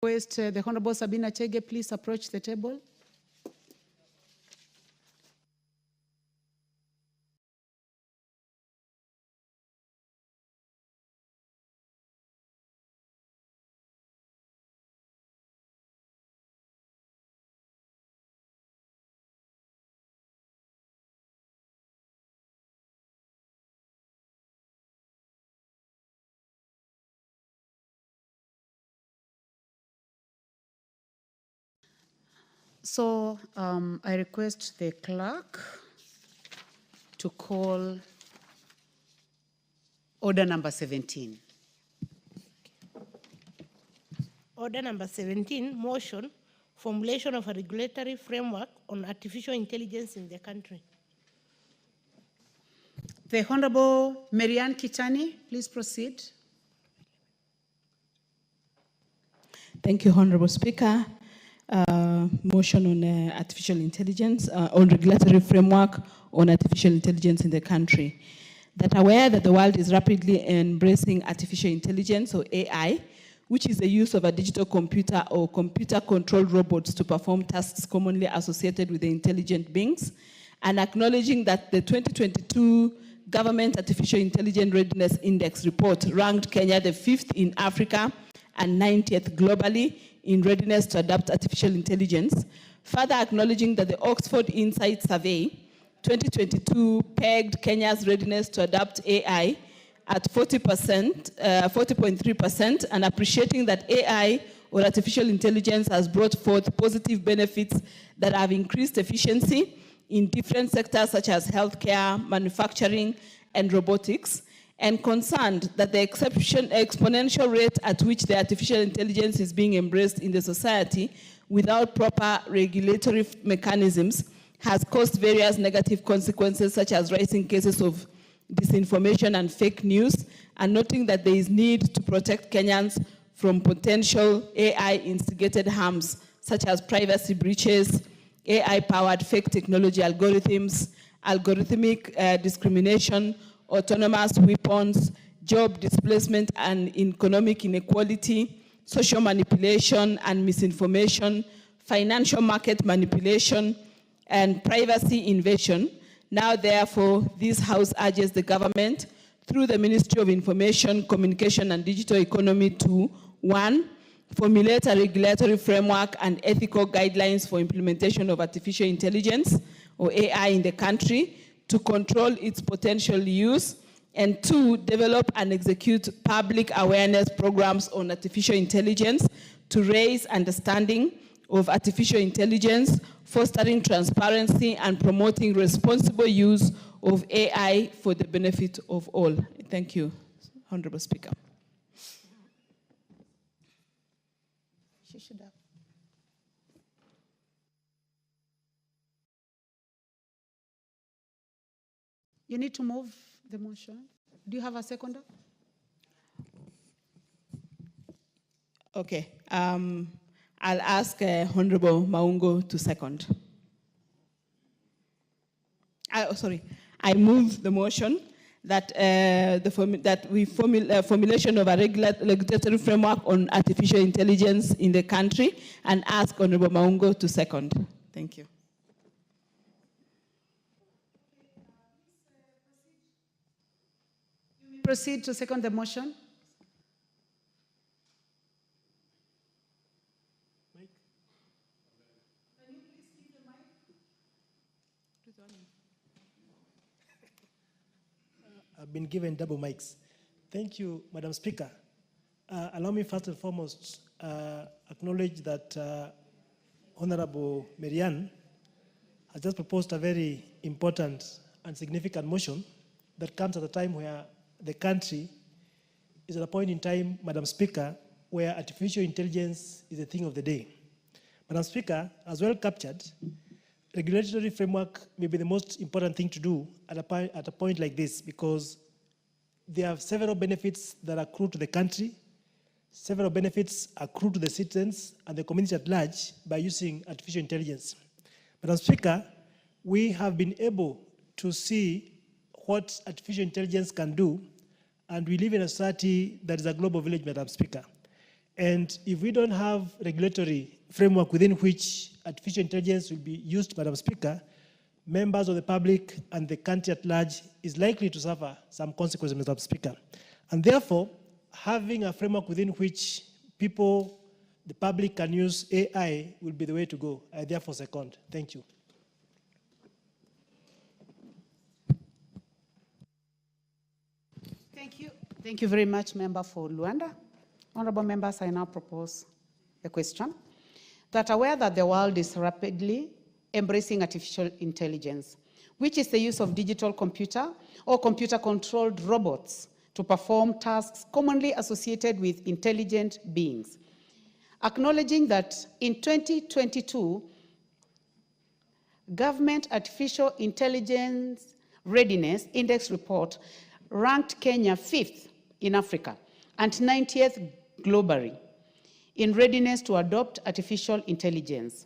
Request the Honorable Sabina Chege, please approach the table. So I request the clerk to call order number 17. Order number 17, motion, formulation of a regulatory framework on artificial intelligence in the country. The Honorable Marianne Kitani, please proceed. Thank you, Honorable Speaker. Motion on artificial intelligence, on regulatory framework on artificial intelligence in the country. That aware that the world is rapidly embracing artificial intelligence, or AI, which is the use of a digital computer or computer-controlled robots to perform tasks commonly associated with the intelligent beings, and acknowledging that the 2022 Government Artificial Intelligence Readiness Index report ranked Kenya the 5th in Africa and 90th globally in readiness to adopt artificial intelligence. Further acknowledging that the Oxford Insight Survey 2022 pegged Kenya's readiness to adopt AI at 40.3%, and appreciating that AI, or artificial intelligence, has brought forth positive benefits that have increased efficiency in different sectors such as healthcare, manufacturing, and robotics, and concerned that the exponential rate at which the artificial intelligence is being embraced in the society without proper regulatory mechanisms has caused various negative consequences, such as rising cases of disinformation and fake news, and noting that there is need to protect Kenyans from potential AI-instigated harms, such as privacy breaches, AI-powered fake technology algorithms, algorithmic discrimination, autonomous weapons, job displacement and economic inequality, social manipulation and misinformation, financial market manipulation, and privacy invasion. Now, therefore, this House urges the government, through the Ministry of Information, Communication and Digital Economy, to 1, formulate a regulatory framework and ethical guidelines for implementation of artificial intelligence, or AI, in the country to control its potential use, and 2, develop and execute public awareness programs on artificial intelligence to raise understanding of artificial intelligence, fostering transparency and promoting responsible use of AI for the benefit of all. Thank you, Honorable Speaker. You need to move the motion. Do you have a seconder? Okay. I'll ask Honorable Maungo to second. I move the motion that formulation of a regulatory framework on artificial intelligence in the country, and ask Honorable Maungo to second. Thank you. Proceed to second the motion. I've been given double mics. Thank you, Madam Speaker. Allow me first and foremost acknowledge that Honorable Marianne has just proposed a very important and significant motion that comes at a time where the country is at a point in time, Madam Speaker, where artificial intelligence is a thing of the day. Madam Speaker, as well captured, regulatory framework may be the most important thing to do at a point like this, because there are several benefits that accrue to the country, several benefits accrue to the citizens and the community at large by using artificial intelligence. Madam Speaker, we have been able to see what artificial intelligence can do, and we live in a society that is a global village, Madam Speaker. And if we don't have regulatory framework within which artificial intelligence will be used, Madam Speaker, members of the public and the country at large is likely to suffer some consequences, Madam Speaker. And therefore, having a framework within which people, the public, can use AI will be the way to go. I therefore second. Thank you. Thank you. Thank you very much, Member for Luanda. Honorable members, I now propose a question. That aware that the world is rapidly embracing artificial intelligence, which is the use of digital computer or computer-controlled robots to perform tasks commonly associated with intelligent beings. Acknowledging that in 2022, Government Artificial Intelligence Readiness Index report ranked Kenya 5th in Africa and 90th globally in readiness to adopt artificial intelligence.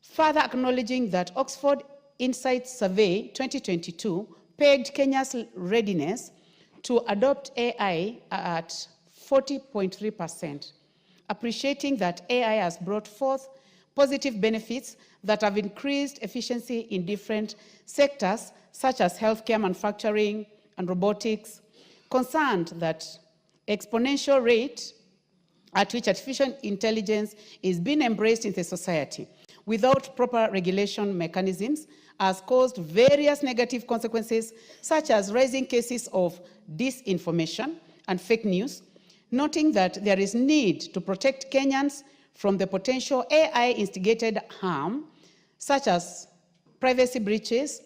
Further acknowledging that Oxford Insights Survey 2022 pegged Kenya's readiness to adopt AI at 40.3%, appreciating that AI has brought forth positive benefits that have increased efficiency in different sectors such as healthcare, manufacturing, and robotics, concerned that exponential rate at which artificial intelligence is being embraced in the society without proper regulation mechanisms has caused various negative consequences, such as rising cases of disinformation and fake news, noting that there is need to protect Kenyans from the potential AI-instigated harm, such as privacy breaches,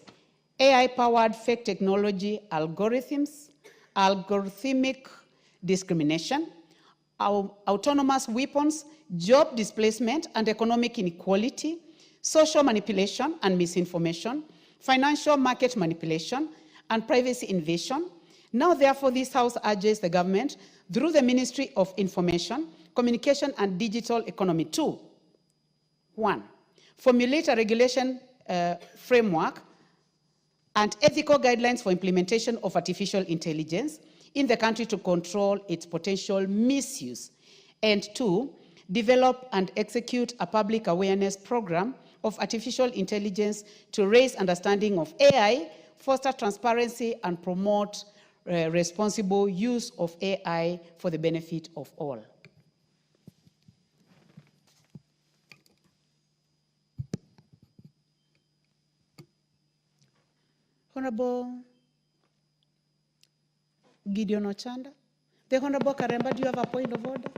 AI-powered fake technology algorithms, algorithmic discrimination, autonomous weapons, job displacement and economic inequality, social manipulation and misinformation, financial market manipulation, and privacy invasion. Now, therefore, this House urges the government, through the Ministry of Information, Communication and Digital Economy, to 1. Formulate a regulation framework and ethical guidelines for implementation of artificial intelligence in the country to control its potential misuse. And 2, develop and execute a public awareness program of artificial intelligence to raise understanding of AI, foster transparency, and promote responsible use of AI for the benefit of all. Honorable Gideon Ochanda. The Honorable Karemba, do you have a point of order?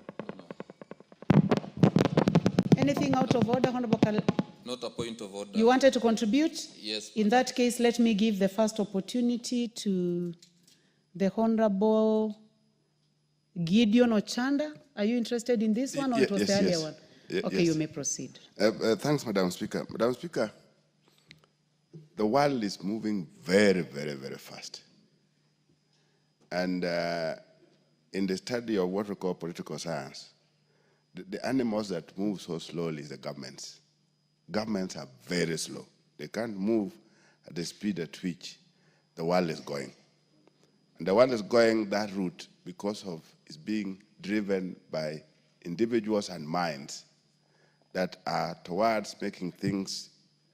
Anything out of order, Honorable Karemba? Not a point of order. You wanted to contribute? Yes. In that case, let me give the first opportunity to the Honorable Gideon Ochanda. Are you interested in this one, or it was the earlier one? Okay, you may proceed. Thanks, Madam Speaker. Madam Speaker, the world is moving very, very, very fast. And in the study of what we call political science, the animals that move so slowly is the governments. Governments are very slow. They can't move at the speed at which the world is going. And the one that's going that route because of it's being driven by individuals and minds that are towards making things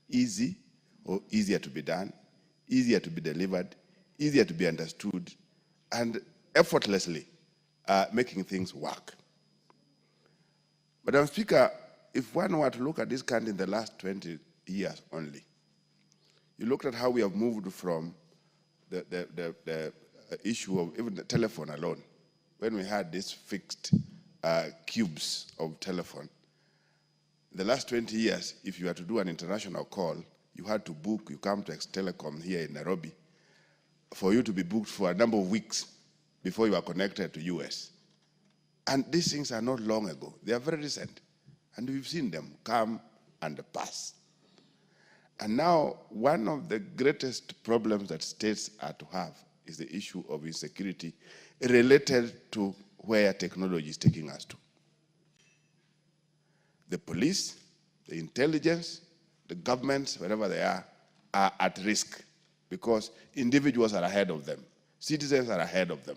easy or easier to be done, easier to be delivered, easier to be understood, and effortlessly making things work. Madam Speaker, if one were to look at this country in the last 20 years only, you looked at how we have moved from the issue of even the telephone alone, when we had these fixed cubes of telephone. In the last 20 years, if you had to do an international call, you had to book, you come to Ex-Telecom here in Nairobi, for you to be booked for a number of weeks before you are connected to US. And these things are not long ago. They are very recent. And we've seen them come and pass. And now, one of the greatest problems that states are to have is the issue of insecurity related to where technology is taking us to. The police, the intelligence, the governments, wherever they are at risk because individuals are ahead of them. Citizens are ahead of them.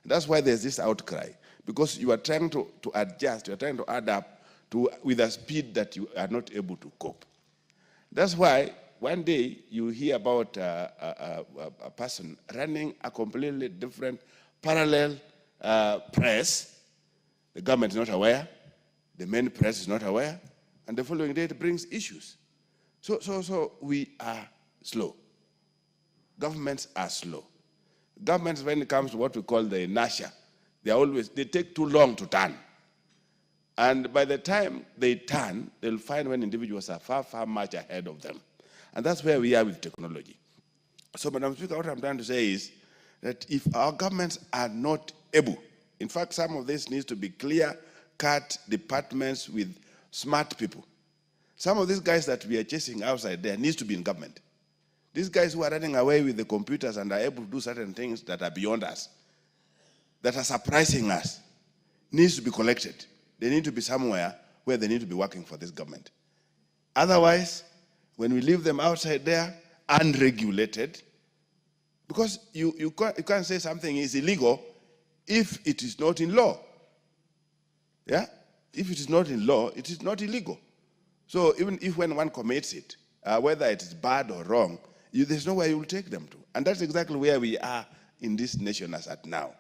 And that's why there's this outcry, because you are trying to adjust, you are trying to adapt with a speed that you are not able to cope. That's why one day you hear about a person running a completely different parallel press. The government is not aware, the main press is not aware, and the following day it brings issues. So we are slow. Governments are slow. Governments, when it comes to what we call the inertia, they take too long to turn. And by the time they turn, they'll find when individuals are far, far much ahead of them. And that's where we are with technology. So, Madam Speaker, what I'm trying to say is that if our governments are not able, in fact, some of this needs to be clear-cut departments with smart people. Some of these guys that we are chasing outside there needs to be in government. These guys who are running away with the computers and are able to do certain things that are beyond us, that are surprising us, needs to be collected. They need to be somewhere where they need to be working for this government. Otherwise, when we leave them outside there, unregulated, because you can't say something is illegal if it is not in law. Yeah? If it is not in law, it is not illegal. So even if when one commits it, whether it is bad or wrong, there's nowhere you will take them to. And that's exactly where we are in this nation as at now.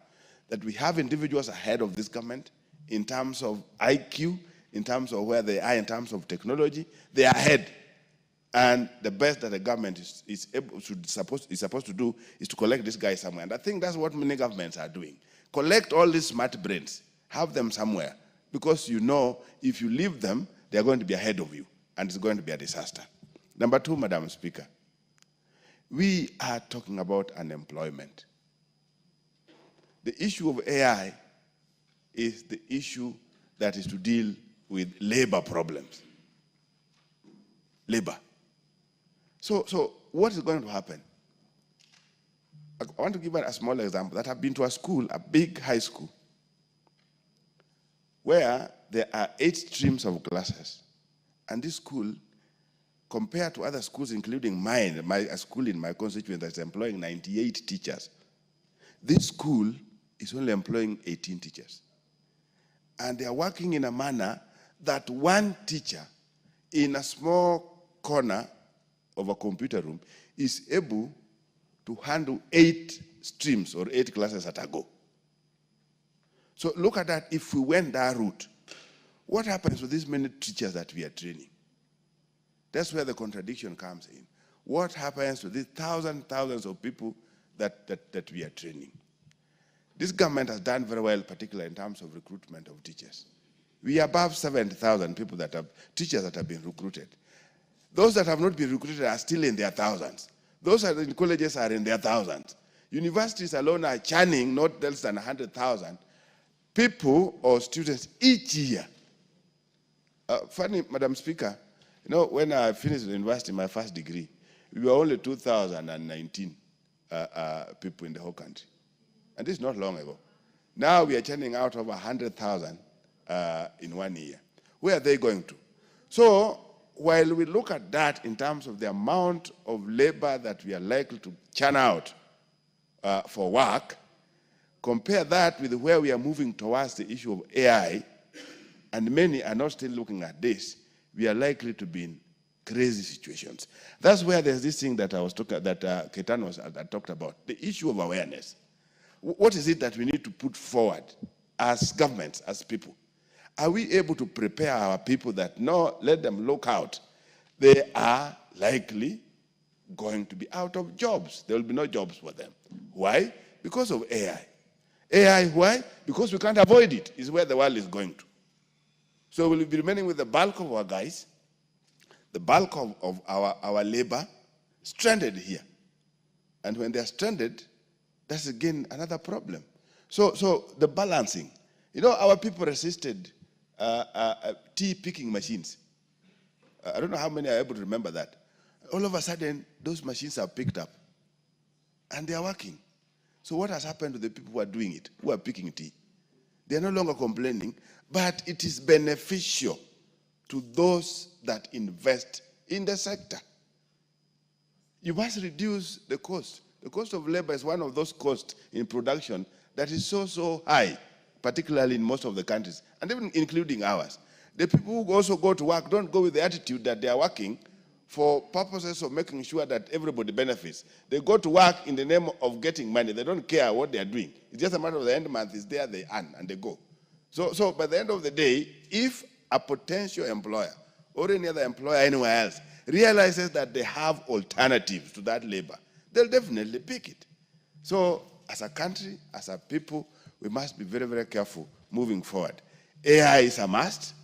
That we have individuals ahead of this government in terms of IQ, in terms of where they are, in terms of technology, they are ahead. And the best that the government is supposed to do is to collect this guy somewhere. And I think that's what many governments are doing. Collect all these smart brains, have them somewhere, because you know if you leave them, they're going to be ahead of you, and it's going to be a disaster. Number two, Madam Speaker, we are talking about unemployment. The issue of AI is the issue that is to deal with labor problems. Labor. So what is going to happen? I want to give a small example that I've been to a school, a big high school, where there are 8 streams of classes. And this school, compared to other schools, including mine, a school in my constituency that's employing 98 teachers, this school is only employing 18 teachers. And they are working in a manner that one teacher in a small corner of a computer room is able to handle 8 streams or 8 classes at a go. So look at that. If we went that route, what happens with these many teachers that we are training? That's where the contradiction comes in. What happens to these thousands of people that we are training? This government has done very well, particularly in terms of recruitment of teachers. We are above 70,000 people teachers that have been recruited. Those that have not been recruited are still in their thousands. Those that are in colleges are in their thousands. Universities alone are churning not less than 100,000 people or students each year. Funny, Madam Speaker, when I finished the university, my first degree, we were only 2,019 people in the whole country. And this is not long ago. Now we are churning out over 100,000 in 1 year. Where are they going to? So while we look at that in terms of the amount of labor that we are likely to churn out for work, Compare that with where we are moving towards the issue of AI, and many are not still looking at this, we are likely to be in crazy situations. That's where there's this thing that I was talking, that Ketan talked about, the issue of awareness. What is it that we need to put forward as governments, as people? Are we able to prepare our people that, no, let them look out? They are likely going to be out of jobs. There will be no jobs for them. Why? Because of AI. AI, why? Because we can't avoid it, is where the world is going to. So we'll be remaining with the bulk of our guys, the bulk of our labor, stranded here. And when they're stranded, that's again another problem. So the balancing. You know, our people resisted tea picking machines. I don't know how many are able to remember that. All of a sudden, those machines are picked up, and they are working. So what has happened to the people who are doing it, who are picking tea? They are no longer complaining, but it is beneficial to those that invest in the sector. You must reduce the cost. The cost of labor is one of those costs in production that is so high, particularly in most of the countries, and even including ours. The people who also go to work don't go with the attitude that they are working for purposes of making sure that everybody benefits. They go to work in the name of getting money. They don't care what they are doing. It's just a matter of the end month is there, they earn, and they go. So by the end of the day, if a potential employer or any other employer anywhere else realizes that they have alternatives to that labor, they'll definitely pick it. So as a country, as a people, we must be very, very careful moving forward. AI is a must.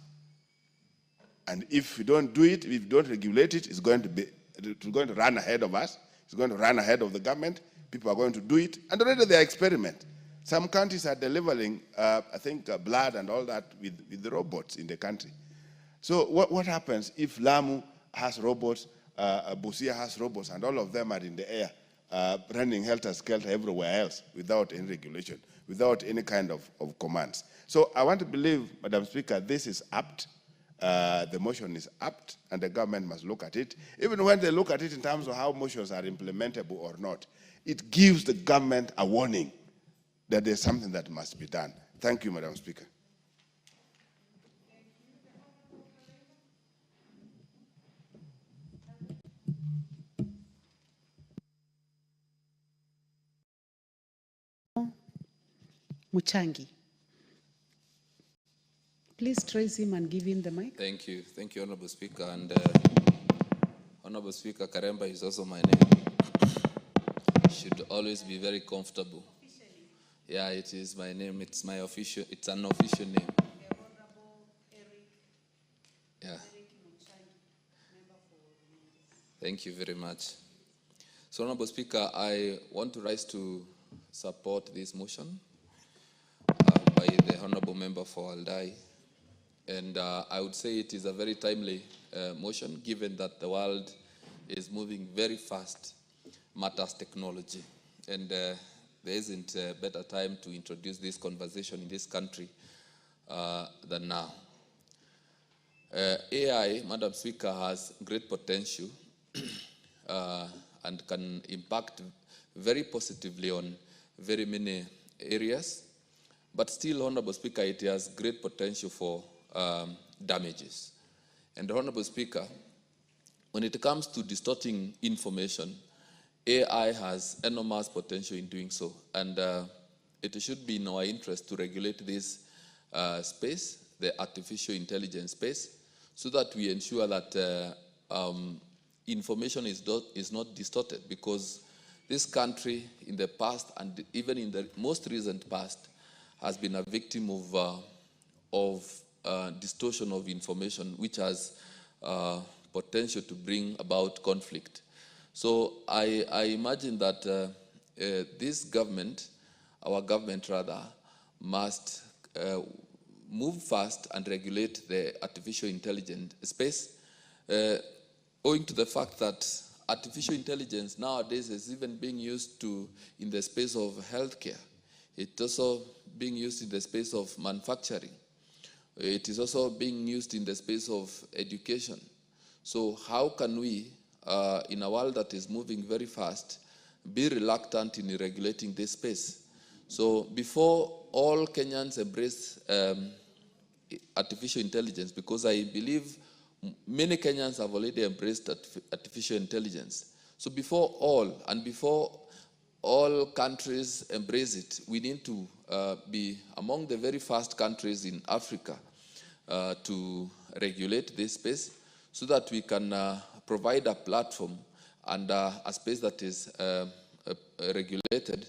And if we don't do it, if we don't regulate it, it's going to run ahead of us. It's going to run ahead of the government. People are going to do it. And already they are experimenting. Some countries are delivering, I think, blood and all that with the robots in the country. So what happens if Lamu has robots, Busia has robots, and all of them are in the air, running helter-skelter everywhere else without any regulation, without any kind of commands? So I want to believe, Madam Speaker, this is apt. The motion is apt, and the government must look at it. Even when they look at it in terms of how motions are implementable or not, it gives the government a warning that there's something that must be done. Thank you, Madam Speaker. Muchangi. Please trace him and give him the mic. Thank you, Honorable Speaker. And Honorable Speaker, Karemba is also my name. Should always be very comfortable. Yeah, it is my name. It's my official. It's an official name. Yeah. Thank you very much. So, Honorable Speaker, I want to rise to support this motion by the Honorable Member for Aldai. And I would say it is a very timely motion, given that the world is moving very fast, matters technology. And there isn't a better time to introduce this conversation in this country than now. AI, Madam Speaker, has great potential and can impact very positively on very many areas. But still, Honorable Speaker, it has great potential for damages. And Honorable Speaker, when it comes to distorting information, AI has enormous potential in doing so. And it should be in our interest to regulate this space, the artificial intelligence space, so that we ensure that information is not distorted, because this country in the past and even in the most recent past has been a victim of distortion of information, which has potential to bring about conflict. So I imagine that this government, our government rather, must move fast and regulate the artificial intelligence space, owing to the fact that artificial intelligence nowadays is even being used in the space of healthcare. It's also being used in the space of manufacturing. It is also being used in the space of education. So how can we, in a world that is moving very fast, be reluctant in regulating this space? So before all Kenyans embrace artificial intelligence, because I believe many Kenyans have already embraced artificial intelligence. So before all countries embrace it, we need to be among the very first countries in Africa to regulate this space so that we can provide a platform and a space that is regulated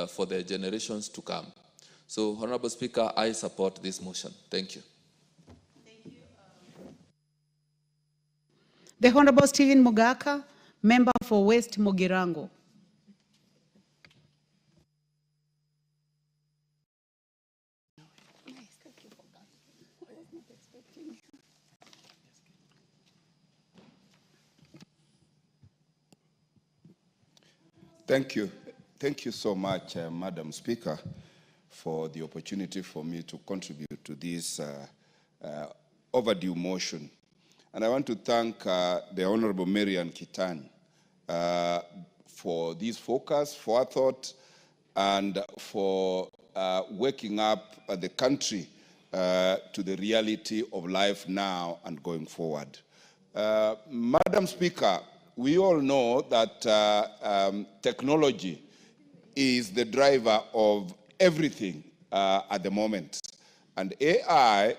for the generations to come. So, Honorable Speaker, I support this motion. Thank you. The Honorable Stephen Mugaka, member for West Mogirango. Thank you. Thank you so much, Madam Speaker, for the opportunity for me to contribute to this overdue motion. And I want to thank the Honorable Marian Kitani for this focus, forethought, and for waking up the country to the reality of life now and going forward. Madam Speaker, we all know that technology is the driver of everything at the moment. And AI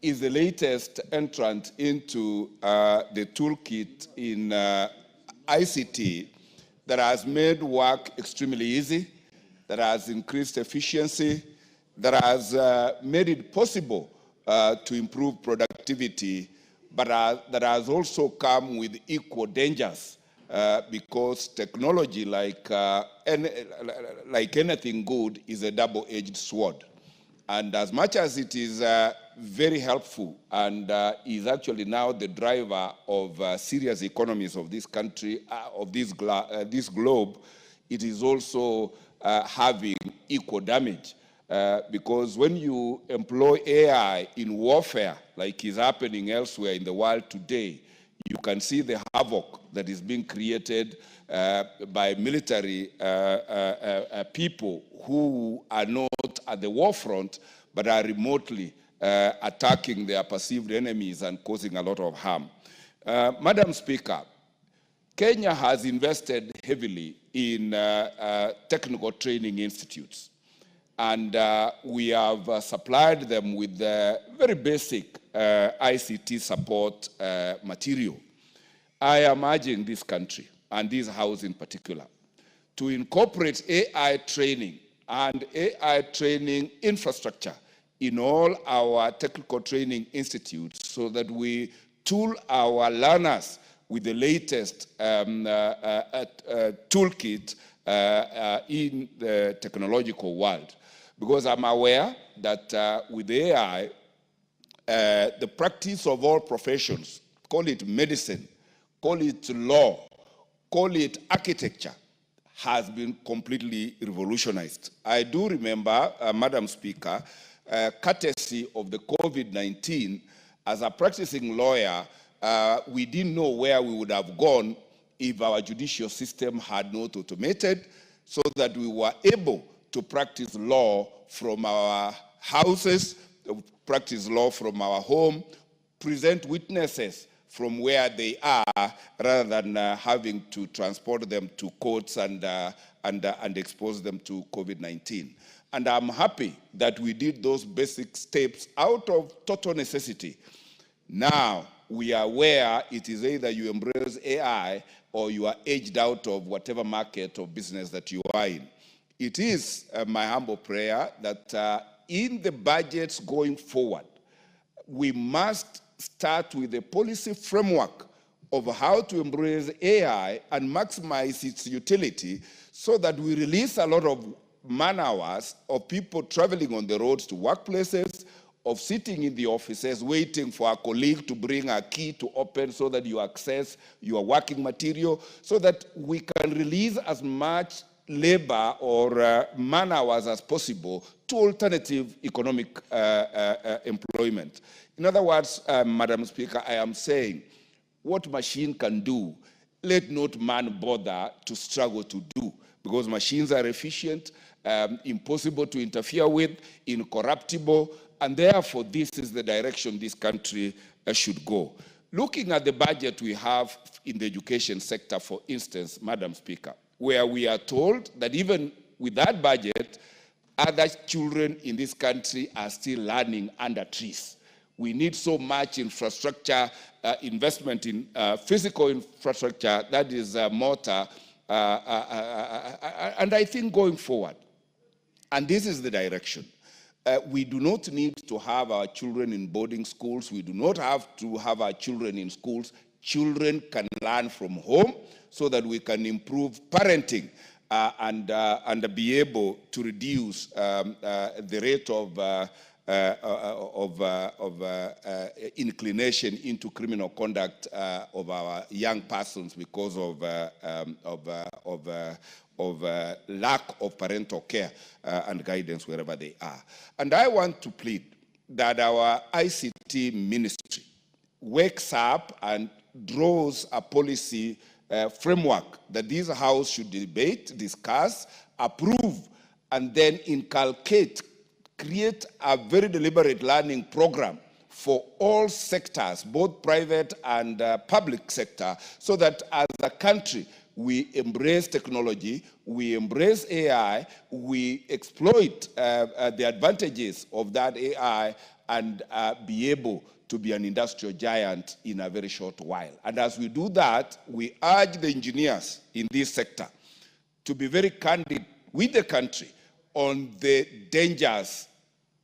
is the latest entrant into the toolkit in ICT that has made work extremely easy, that has increased efficiency, that has made it possible to improve productivity, but that has also come with equal dangers because technology, like anything good, is a double-edged sword. And as much as it is very helpful and is actually now the driver of serious economies of this country, of this globe, it is also having equal damage. Because when you employ AI in warfare, like is happening elsewhere in the world today, you can see the havoc that is being created by military people who are not at the war front, but are remotely attacking their perceived enemies and causing a lot of harm. Madam Speaker, Kenya has invested heavily in technical training institutes. And we have supplied them with very basic ICT support material. I am urging this country, and this House in particular, to incorporate AI training and AI training infrastructure in all our technical training institutes so that we tool our learners with the latest toolkit in the technological world. Because I'm aware that with AI, the practice of all professions, call it medicine, call it law, call it architecture, has been completely revolutionized. I do remember, Madam Speaker, courtesy of the COVID-19, as a practicing lawyer, we didn't know where we would have gone if our judicial system had not automated, so that we were able to practice law from our houses, practice law from our home, present witnesses from where they are, rather than having to transport them to courts and expose them to COVID-19. And I'm happy that we did those basic steps out of total necessity. Now we are where it is either you embrace AI or you are edged out of whatever market or business that you are in. It is my humble prayer that in the budgets going forward, we must start with the policy framework of how to embrace AI and maximize its utility so that we release a lot of man hours of people traveling on the roads to workplaces, of sitting in the offices waiting for a colleague to bring a key to open so that you access your working material, so that we can release as much labor or man hours as possible to alternative economic employment. In other words, Madam Speaker, I am saying what machine can do, let not man bother to struggle to do, because machines are efficient impossible to interfere with, incorruptible, and therefore this is the direction this country should go. Looking at the budget we have in the education sector, for instance, Madam Speaker, where we are told that even with that budget, other children in this country are still learning under trees. We need so much infrastructure, investment in physical infrastructure, that is mortar, and I think going forward, and this is the direction, we do not need to have our children in boarding schools. We do not have to have our children in schools. Children can learn from home so that we can improve parenting and be able to reduce the rate of inclination into criminal conduct of our young persons because of lack of parental care and guidance wherever they are. And I want to plead that our ICT ministry wakes up and draws a policy framework that this House should debate, discuss, approve, and then inculcate, create a very deliberate learning program for all sectors, both private and public sector, so that as a country, we embrace technology, we embrace AI, we exploit the advantages of that AI and be able to be an industrial giant in a very short while. And as we do that, we urge the engineers in this sector to be very candid with the country on the dangers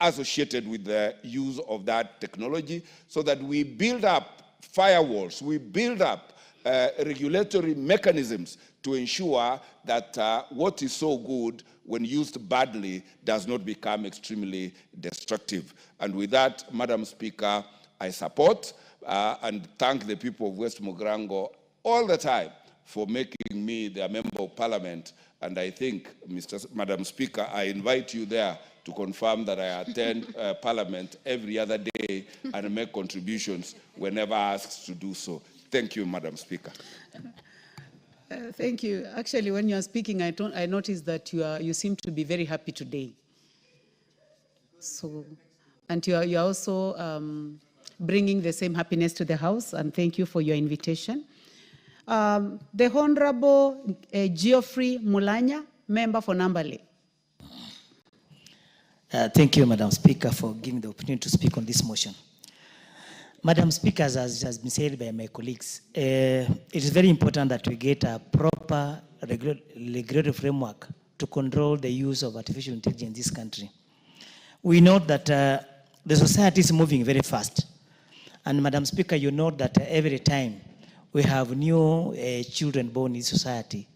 associated with the use of that technology so that we build up firewalls, we build up regulatory mechanisms to ensure that what is so good when used badly does not become extremely destructive. And with that, Madam Speaker, I support and thank the people of West Mogrango all the time for making me their member of parliament. And I think, Madam Speaker, I invite you there to confirm that I attend parliament every other day and make contributions whenever asked to do so. Thank you, Madam Speaker. Thank you. Actually, when you are speaking, I noticed that you seem to be very happy today. So, and you are also bringing the same happiness to the House, and thank you for your invitation. The Honorable Geoffrey Mulanya, member for Nambale. Thank you, Madam Speaker, for giving the opportunity to speak on this motion. Madam Speaker, as has been said by my colleagues, it is very important that we get a proper regulatory framework to control the use of artificial intelligence in this country. We know that the society is moving very fast. And Madam Speaker, you know that every time we have new children born in society,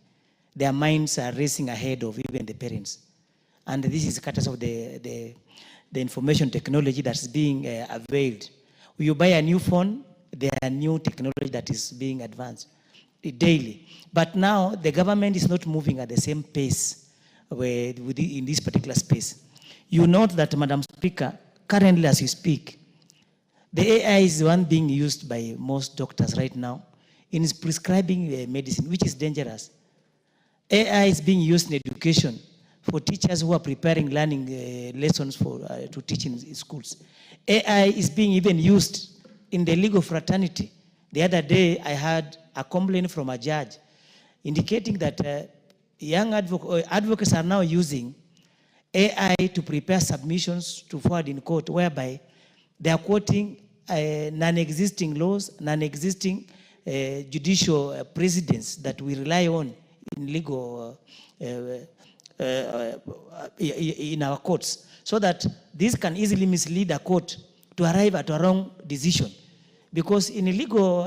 their minds are racing ahead of even the parents. And this is courtesy of the information technology that's being availed. When you buy a new phone, there are new technology that is being advanced daily. But now the government is not moving at the same pace in this particular space. You note that, Madam Speaker, currently as you speak, the AI is the one being used by most doctors right now in prescribing medicine, which is dangerous. AI is being used in education for teachers who are preparing learning lessons to teach in schools. AI is being even used in the legal fraternity. The other day, I had a complaint from a judge indicating that young advocates are now using AI to prepare submissions to forward in court, whereby they are quoting non-existing laws, non-existing judicial precedents that we rely on in legal, in our courts, so that this can easily mislead a court to arrive at a wrong decision. Because in a legal,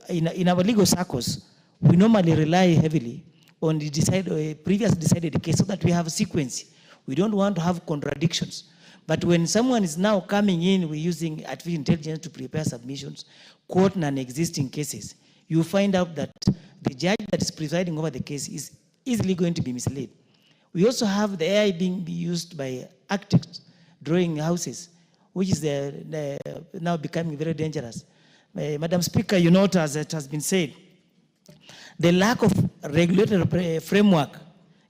in our legal circles, we normally rely heavily on the previous decided case so that we have a sequence. We don't want to have contradictions. But when someone is now coming in, we're using artificial intelligence to prepare submissions, quote non-existing cases, you find out that the judge that is presiding over the case is easily going to be misled. We also have the AI being used by architects drawing houses, which is now becoming very dangerous. Madam Speaker, you note, as it has been said, the lack of regulatory framework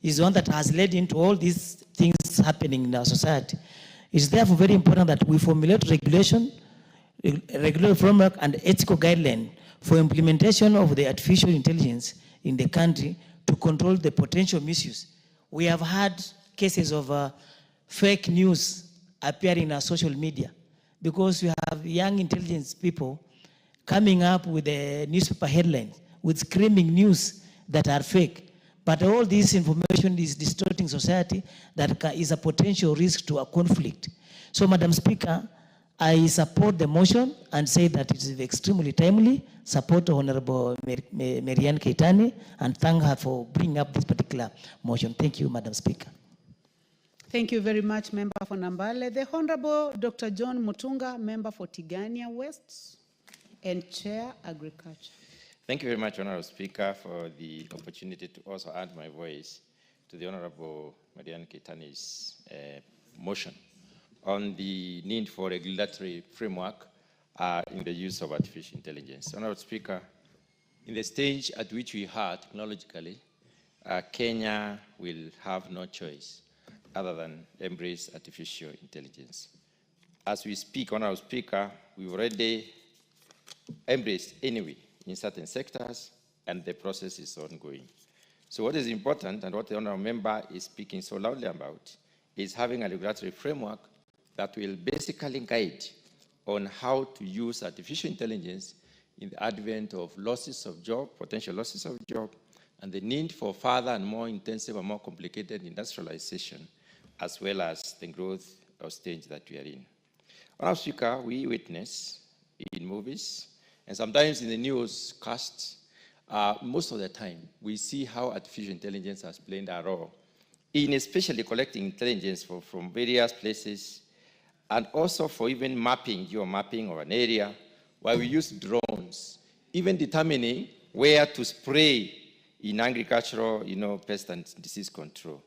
is one that has led into all these things happening in our society. It's therefore very important that we formulate regulation, regulatory framework, and ethical guidelines for implementation of the artificial intelligence in the country to control the potential misuse. We have had cases of fake news appearing in our social media because we have young intelligence people coming up with the newspaper headlines with screaming news that are fake. But all this information is distorting society that is a potential risk to a conflict. So, Madam Speaker, I support the motion and say that it is extremely timely. Support Honorable Marianne Keitany and thank her for bringing up this particular motion. Thank you, Madam Speaker. Thank you very much, Member for Nambale. The Honorable Dr. John Mutunga, Member for Tigania West and Chair Agriculture. Thank you very much, Honorable Speaker, for the opportunity to also add my voice to the Honorable Marianne Keitany's motion on the need for regulatory framework in the use of artificial intelligence. Honorable Speaker, in the stage at which we are technologically, Kenya will have no choice other than embrace artificial intelligence. As we speak, Honorable Speaker, we've already embraced anyway in certain sectors, and the process is ongoing. So what is important, and what the Honorable Member is speaking so loudly about, is having a regulatory framework that will basically guide on how to use artificial intelligence in the advent of losses of job, potential losses of job, and the need for further and more intensive and more complicated industrialization, as well as the growth of stage that we are in. Honorable Speaker, we witness in movies, and sometimes in the newscasts, most of the time, we see how artificial intelligence has played a role in especially collecting intelligence from various places, and also for even mapping, geo-mapping of an area, where we use drones, even determining where to spray in agricultural, pest and disease control.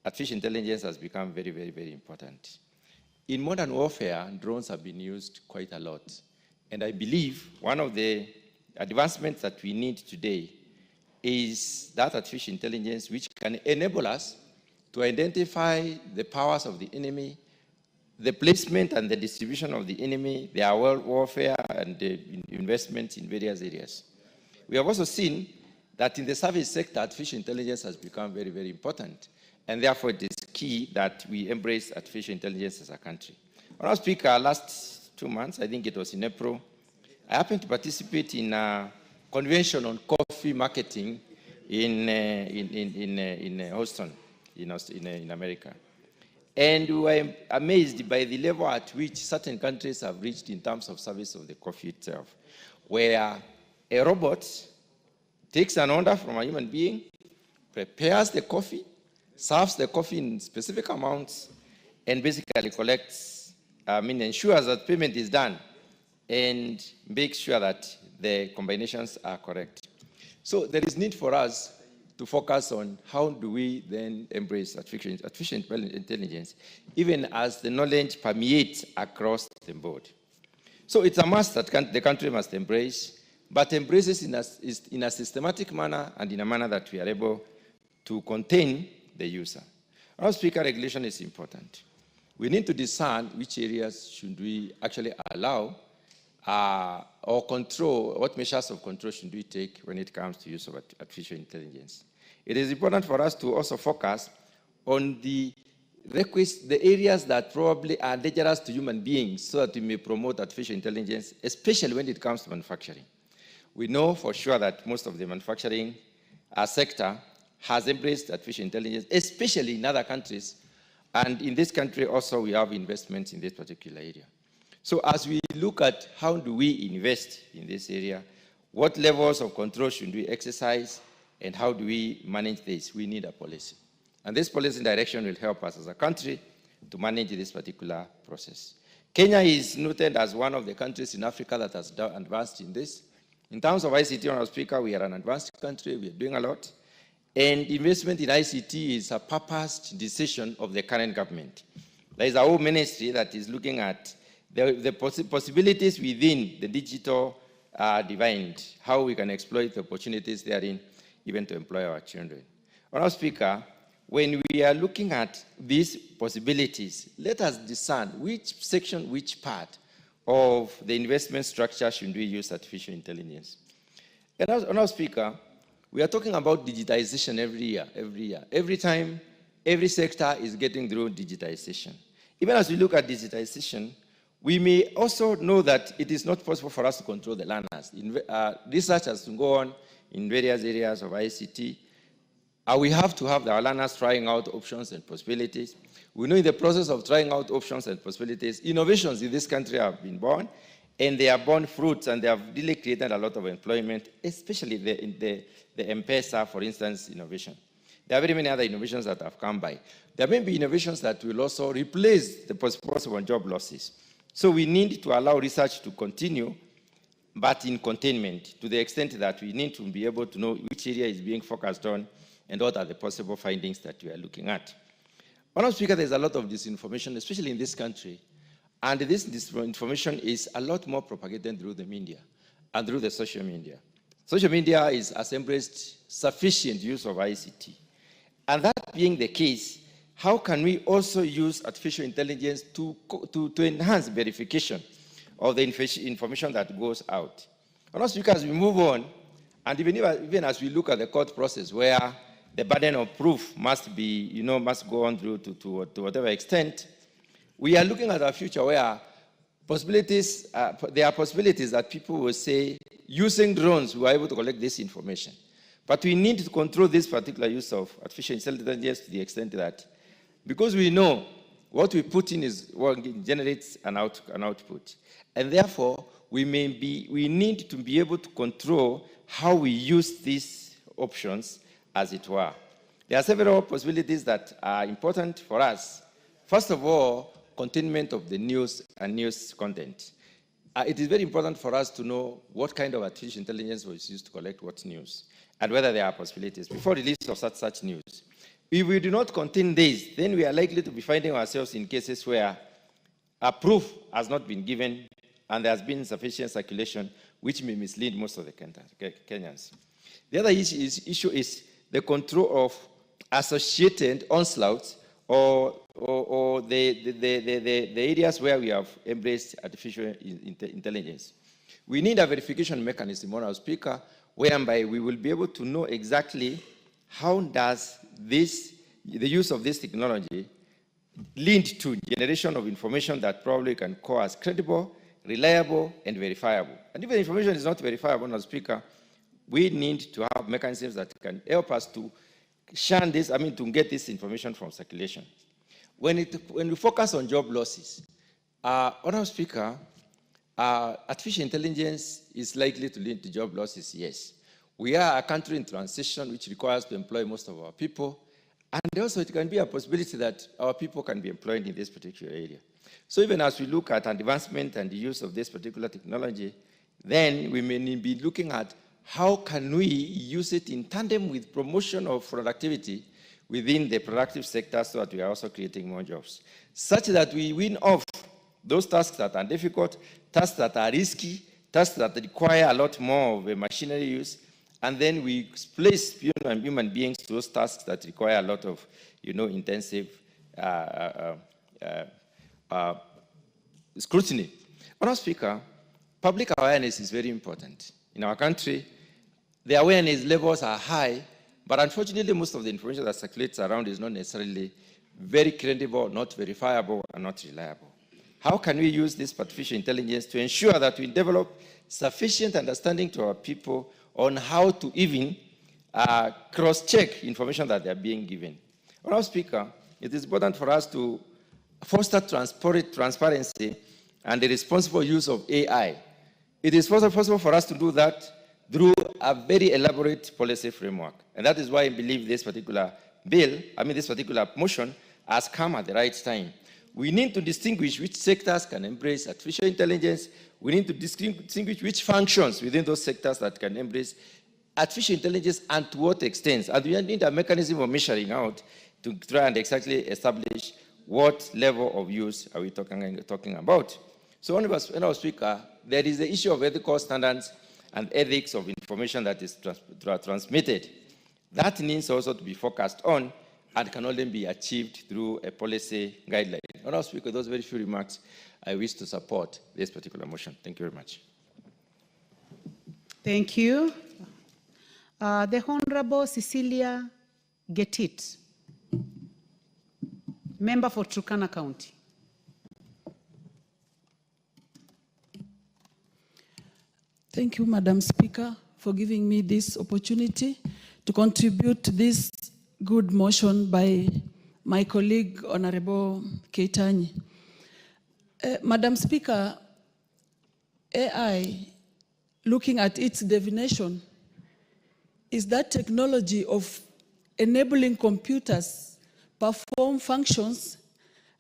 Artificial intelligence has become very, very, very important. In modern warfare, drones have been used quite a lot. And I believe one of the advancements that we need today is that artificial intelligence which can enable us to identify the powers of the enemy, the placement and the distribution of the enemy, their warfare and the investments in various areas. We have also seen that in the service sector, artificial intelligence has become very, very important. And therefore, it is key that we embrace artificial intelligence as a country. Honorable Speaker, last 2 months, I think it was in April, I happened to participate in a convention on coffee marketing in Houston, in America. And we were amazed by the level at which certain countries have reached in terms of service of the coffee itself, where a robot takes an order from a human being, prepares the coffee, serves the coffee in specific amounts, and basically ensures that payment is done, and makes sure that the combinations are correct. So there is need for us to focus on how do we then embrace artificial intelligence, even as the knowledge permeates across the board. So it's a must that the country must embrace, but embraces in a systematic manner and in a manner that we are able to contain the user. Our Speaker, regulation is important. We need to discern which areas should we actually allow or control, what measures of control should we take when it comes to use of artificial intelligence. It is important for us to also focus on the areas that probably are dangerous to human beings so that we may promote artificial intelligence, especially when it comes to manufacturing. We know for sure that most of the manufacturing sector has embraced artificial intelligence, especially in other countries. And in this country also, we have investments in this particular area. So as we look at how do we invest in this area, what levels of control should we exercise, and how do we manage this? We need a policy. And this policy direction will help us as a country to manage this particular process. Kenya is noted as one of the countries in Africa that has advanced in this. In terms of ICT, Honorable Speaker, we are an advanced country. We are doing a lot. And investment in ICT is a purposed decision of the current government. There is a whole ministry that is looking at the possibilities within the digital divide, how we can exploit the opportunities therein, even to employ our children. Honorable Speaker, when we are looking at these possibilities, let us discern which section, which part of the investment structure should we use artificial intelligence. And as Honourable Speaker, we are talking about digitization every year. Every time, every sector is getting through digitization. Even as we look at digitization, we may also know that it is not possible for us to control the learners. Research has to go on in various areas of ICT. We have to have our learners trying out options and possibilities. We know in the process of trying out options and possibilities, innovations in this country have been born, and they are born fruits, and they have really created a lot of employment, especially the M-Pesa, for instance, innovation. There are very many other innovations that have come by. There may be innovations that will also replace the possible job losses. So we need to allow research to continue, but in containment, to the extent that we need to be able to know which area is being focused on and what are the possible findings that we are looking at. Honourable Speaker, there's a lot of disinformation, especially in this country, and this disinformation is a lot more propagated through the media and through the social media. Social media has embraced sufficient use of ICT. And that being the case, how can we also use artificial intelligence to enhance verification of the information that goes out? Honourable Speaker, as we move on, and even as we look at the court process where the burden of proof must be, must go on through to whatever extent, we are looking at a future where possibilities, there are possibilities that people will say, using drones, we are able to collect this information. But we need to control this particular use of artificial intelligence to the extent that, because we know what we put in is what generates an output. And therefore, we need to be able to control how we use these options, as it were. There are several possibilities that are important for us. First of all, containment of the news and news content. It is very important for us to know what kind of artificial intelligence was used to collect what news, and whether there are possibilities before release of such news. If we do not contain this, then we are likely to be finding ourselves in cases where a proof has not been given and there has been sufficient circulation, which may mislead most of the Kenyans. The other issue is the control of associated onslaughts or the areas where we have embraced artificial intelligence. We need a verification mechanism, Honourable Speaker, whereby we will be able to know exactly how does the use of this technology lead to generation of information that probably can call as credible, reliable, and verifiable. And if the information is not verifiable, Honourable Speaker, we need to have mechanisms that can help us to shun this, to get this information from circulation. When we focus on job losses, Honourable Speaker, artificial intelligence is likely to lead to job losses, yes. We are a country in transition which requires to employ most of our people, and also it can be a possibility that our people can be employed in this particular area. So even as we look at advancement and the use of this particular technology, then we may be looking at how can we use it in tandem with promotion of productivity within the productive sector so that we are also creating more jobs, such that we win off those tasks that are difficult, tasks that are risky, tasks that require a lot more of a machinery use, and then we place human beings to those tasks that require a lot of, intensive scrutiny. Honourable Speaker, public awareness is very important. In our country, the awareness levels are high, but unfortunately, most of the information that circulates around is not necessarily very credible, not verifiable, and not reliable. How can we use this artificial intelligence to ensure that we develop sufficient understanding to our people on how to even cross-check information that they are being given? Honourable Speaker, it is important for us to foster transparency and the responsible use of AI. It is possible for us to do that through a very elaborate policy framework. And that is why I believe this particular bill, this particular motion, has come at the right time. We need to distinguish which sectors can embrace artificial intelligence. We need to distinguish which functions within those sectors that can embrace artificial intelligence and to what extent. And we need a mechanism of measuring out to try and exactly establish what level of use are we talking about. So, Honourable Speaker, there is the issue of ethical standards and ethics of information that is transmitted. That needs also to be focused on, and can only be achieved through a policy guideline. Honorable Speaker, with those very few remarks, I wish to support this particular motion. Thank you very much. Thank you. The Honorable Cecilia Getit, member for Turkana County. Thank you, Madam Speaker, for giving me this opportunity to contribute to this good motion by my colleague, Honorable Keitany. Madam Speaker, AI, looking at its definition, is that technology of enabling computers perform functions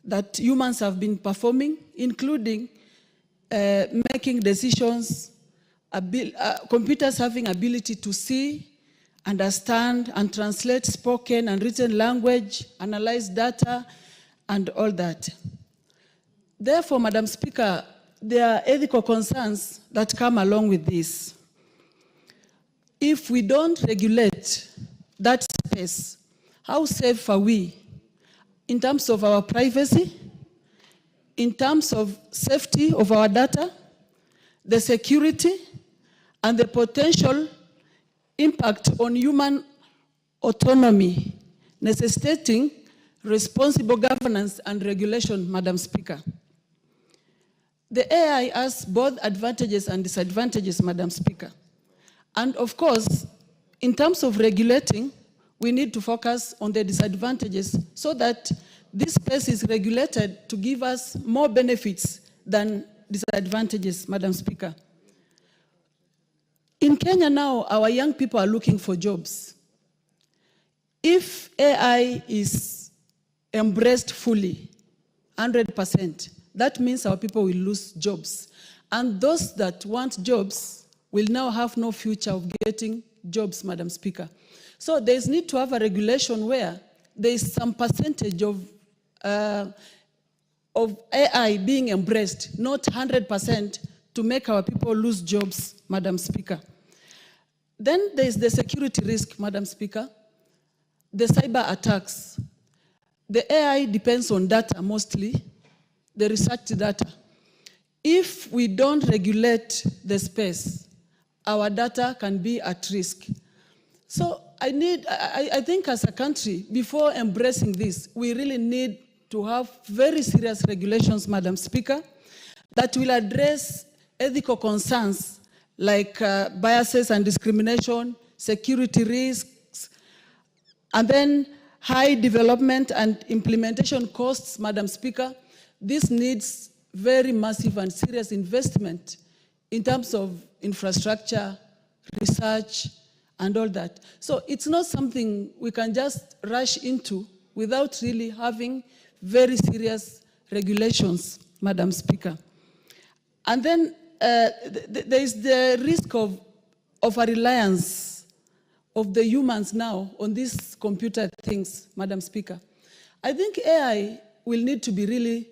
that humans have been performing, including making decisions, computers having ability to see, understand, and translate spoken and written language, analyze data, and all that. Therefore, Madam Speaker, there are ethical concerns that come along with this. If we don't regulate that space, how safe are we in terms of our privacy, in terms of safety of our data, the security, and the potential impact on human autonomy, necessitating responsible governance and regulation, Madam Speaker? The AI has both advantages and disadvantages, Madam Speaker. And of course, in terms of regulating, we need to focus on the disadvantages so that this space is regulated to give us more benefits than disadvantages, Madam Speaker. In Kenya now, our young people are looking for jobs. If AI is embraced fully, 100%, that means our people will lose jobs. And those that want jobs will now have no future of getting jobs, Madam Speaker. So there's need to have a regulation where there is some percentage of AI being embraced, not 100%, to make our people lose jobs, Madam Speaker. Then there's the security risk, Madam Speaker, the cyber attacks. The AI depends on data mostly, the research data. If we don't regulate the space, our data can be at risk. So I think as a country, before embracing this, we really need to have very serious regulations, Madam Speaker, that will address ethical concerns like biases and discrimination, security risks, and then high development and implementation costs, Madam Speaker. This needs very massive and serious investment in terms of infrastructure, research, and all that. So it's not something we can just rush into without really having very serious regulations, Madam Speaker. And then there is the risk of a reliance of the humans now on these computer things, Madam Speaker. I think AI will need to be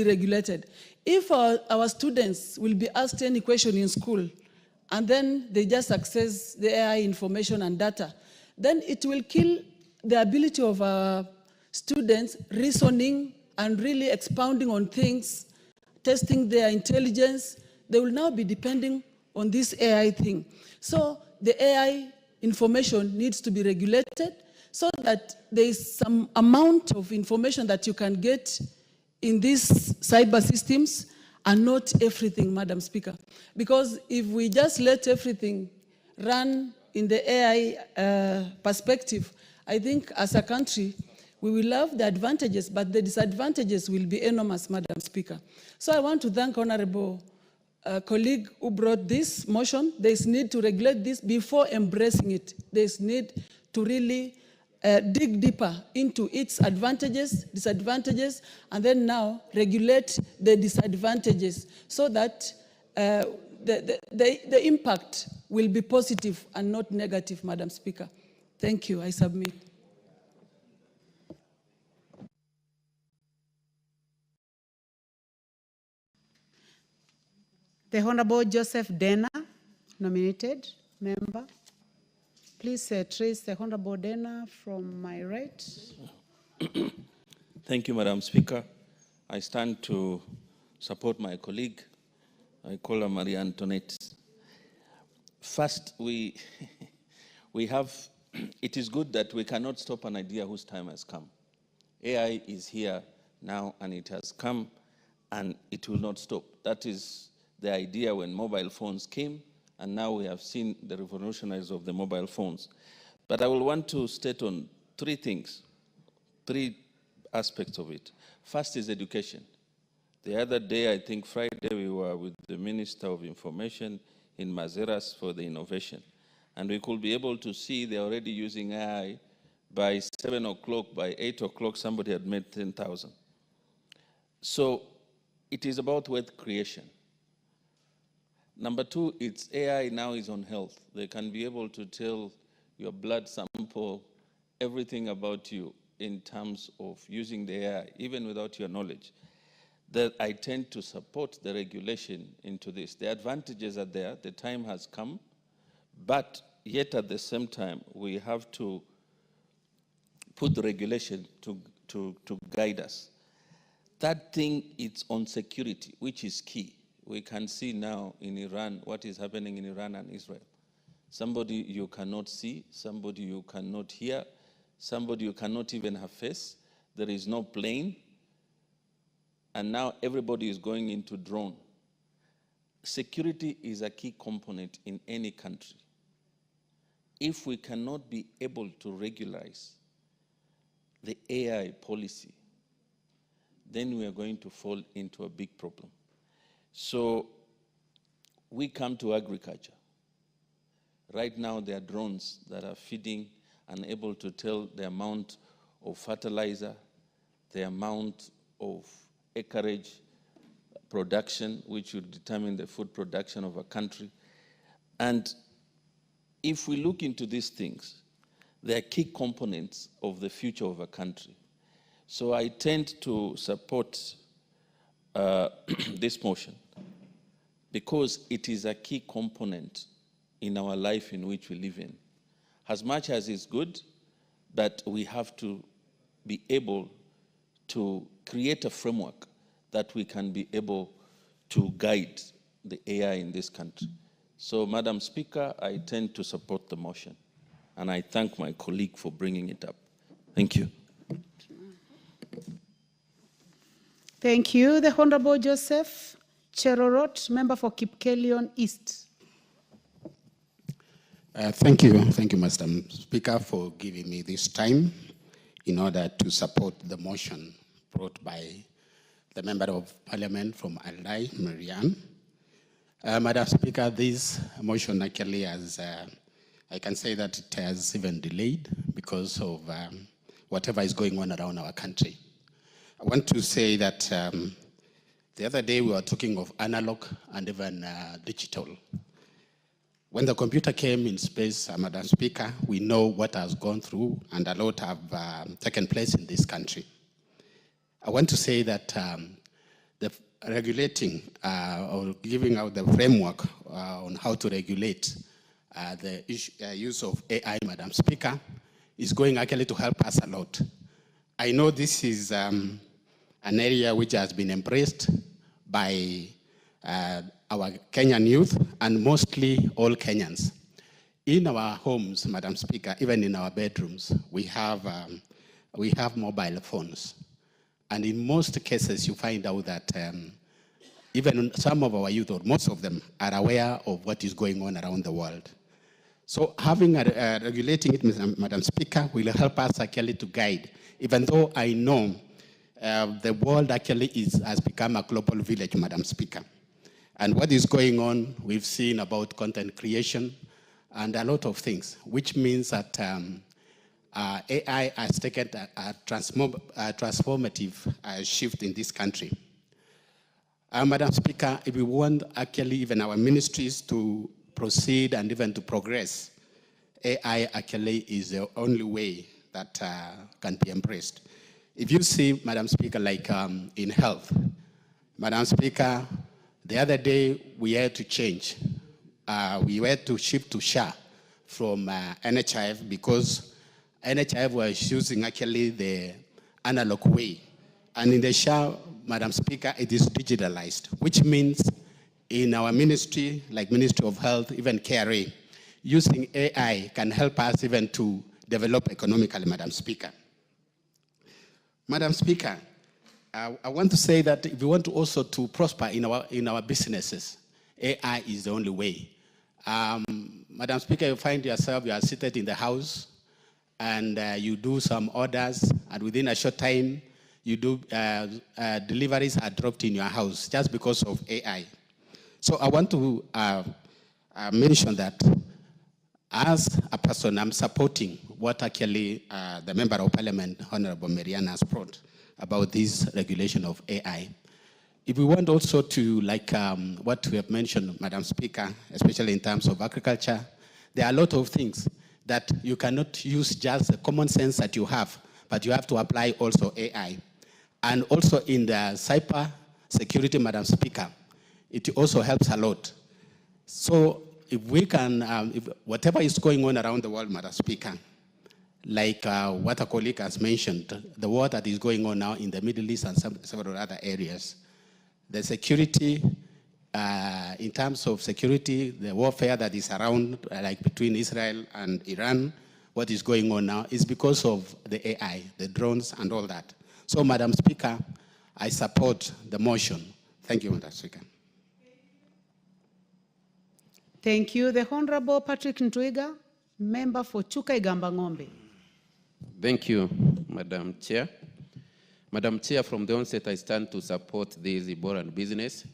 regulated. If our students will be asked any question in school and then they just access the AI information and data, then it will kill the ability of our students reasoning and really expounding on things, testing their intelligence. They will now be depending on this AI thing. So the AI information needs to be regulated so that there is some amount of information that you can get in these cyber systems and not everything, Madam Speaker. Because if we just let everything run in the AI perspective, I think as a country, we will have the advantages, but the disadvantages will be enormous, Madam Speaker. So I want to thank Honorable colleague who brought this motion. There's need to regulate this before embracing it. There's need to really dig deeper into its advantages, disadvantages, and then now regulate the disadvantages so that the impact will be positive and not negative, Madam Speaker. Thank you. I submit. The Honorable Joseph Dena, nominated member. Please trace the Honorable Dena from my right. Thank you, Madam Speaker. I stand to support my colleague. I call her Maria Antoinette. First, we have, it is good that we cannot stop an idea whose time has come. AI is here now and it has come and it will not stop. That is the idea when mobile phones came, and now we have seen the revolutionaries of the mobile phones. But I will want to state on three things, three aspects of it. First is education. The other day, I think Friday, we were with the Minister of Information in Mazeras for the innovation. And we could be able to see they're already using AI. By 7 o'clock, by 8 o'clock, somebody had made 10,000. So it is about wealth creation. Number two, it's AI now is on health. They can be able to tell your blood sample, everything about you in terms of using the AI, even without your knowledge. That I tend to support the regulation into this. The advantages are there, the time has come, but yet at the same time, we have to put the regulation to guide us. Third thing, it's on security, which is key. We can see now in Iran what is happening in Iran and Israel. Somebody you cannot see, somebody you cannot hear, somebody you cannot even have face. There is no plane. And now everybody is going into drone. Security is a key component in any country. If we cannot be able to regularize the AI policy, then we are going to fall into a big problem. So we come to agriculture. Right now there are drones that are feeding and able to tell the amount of fertilizer, the amount of acreage production, which would determine the food production of a country. And if we look into these things, they are key components of the future of a country. So I tend to support this motion because it is a key component in our life in which we live in. As much as it's good, but we have to be able to create a framework that we can be able to guide the AI in this country. So, Madam Speaker, I tend to support the motion, and I thank my colleague for bringing it up. Thank you. Thank you. The Honorable Joseph Cherorot, member for Kipkelion East. Thank you, Mr. Speaker, for giving me this time in order to support the motion brought by the Member of Parliament from Aldai, Marianne. Madam Speaker, this motion actually has, I can say that it has even delayed because of whatever is going on around our country. I want to say that the other day we were talking of analog and even digital. When the computer came in space, Madam Speaker, we know what has gone through and a lot have taken place in this country. I want to say that the regulating or giving out the framework on how to regulate the use of AI, Madam Speaker, is going actually to help us a lot. I know this is an area which has been embraced by our Kenyan youth and mostly all Kenyans. In our homes, Madam Speaker, even in our bedrooms, we have mobile phones. And in most cases, you find out that even some of our youth, or most of them, are aware of what is going on around the world. So having regulating it, Madam Speaker, will help us actually to guide, even though I know the world actually has become a global village, Madam Speaker. And what is going on, we've seen about content creation and a lot of things, which means that AI has taken a transformative shift in this country. Madam Speaker, if we want actually even our ministries to proceed and even to progress, AI actually is the only way that can be embraced. If you see, Madam Speaker, like in health, Madam Speaker, the other day we had to change. We had to shift to SHA from NHIF because NHIF was using actually the analog way. And in the SHA, Madam Speaker, it is digitalized, which means in our ministry, like Ministry of Health, even KRA, using AI can help us even to develop economically, Madam Speaker. Madam Speaker, I want to say that if we want to also to prosper in our businesses, AI is the only way. Madam Speaker, you find yourself, you are seated in the house, and you do some orders, and within a short time, you do deliveries are dropped in your house just because of AI. So I want to mention that as a person, I'm supporting what actually the Member of Parliament, Honorable Mariana, has brought about this regulation of AI. If we want also to, like what we have mentioned, Madam Speaker, especially in terms of agriculture, there are a lot of things that you cannot use just the common sense that you have, but you have to apply also AI. And also in the cyber security, Madam Speaker, it also helps a lot. So if we can, if whatever is going on around the world, Madam Speaker, like what a colleague has mentioned, the war that is going on now in the Middle East and several other areas, the security, in terms of security, the warfare that is around, like between Israel and Iran, what is going on now is because of the AI, the drones and all that. So, Madam Speaker, I support the motion. Thank you, Madam Speaker. Thank you. The Honorable Patrick Ntwiga, member for Chuka Igamba Ng'ombe. Thank you, Madam Chair. Madam Chair, from the onset, I stand to support this Ebola business.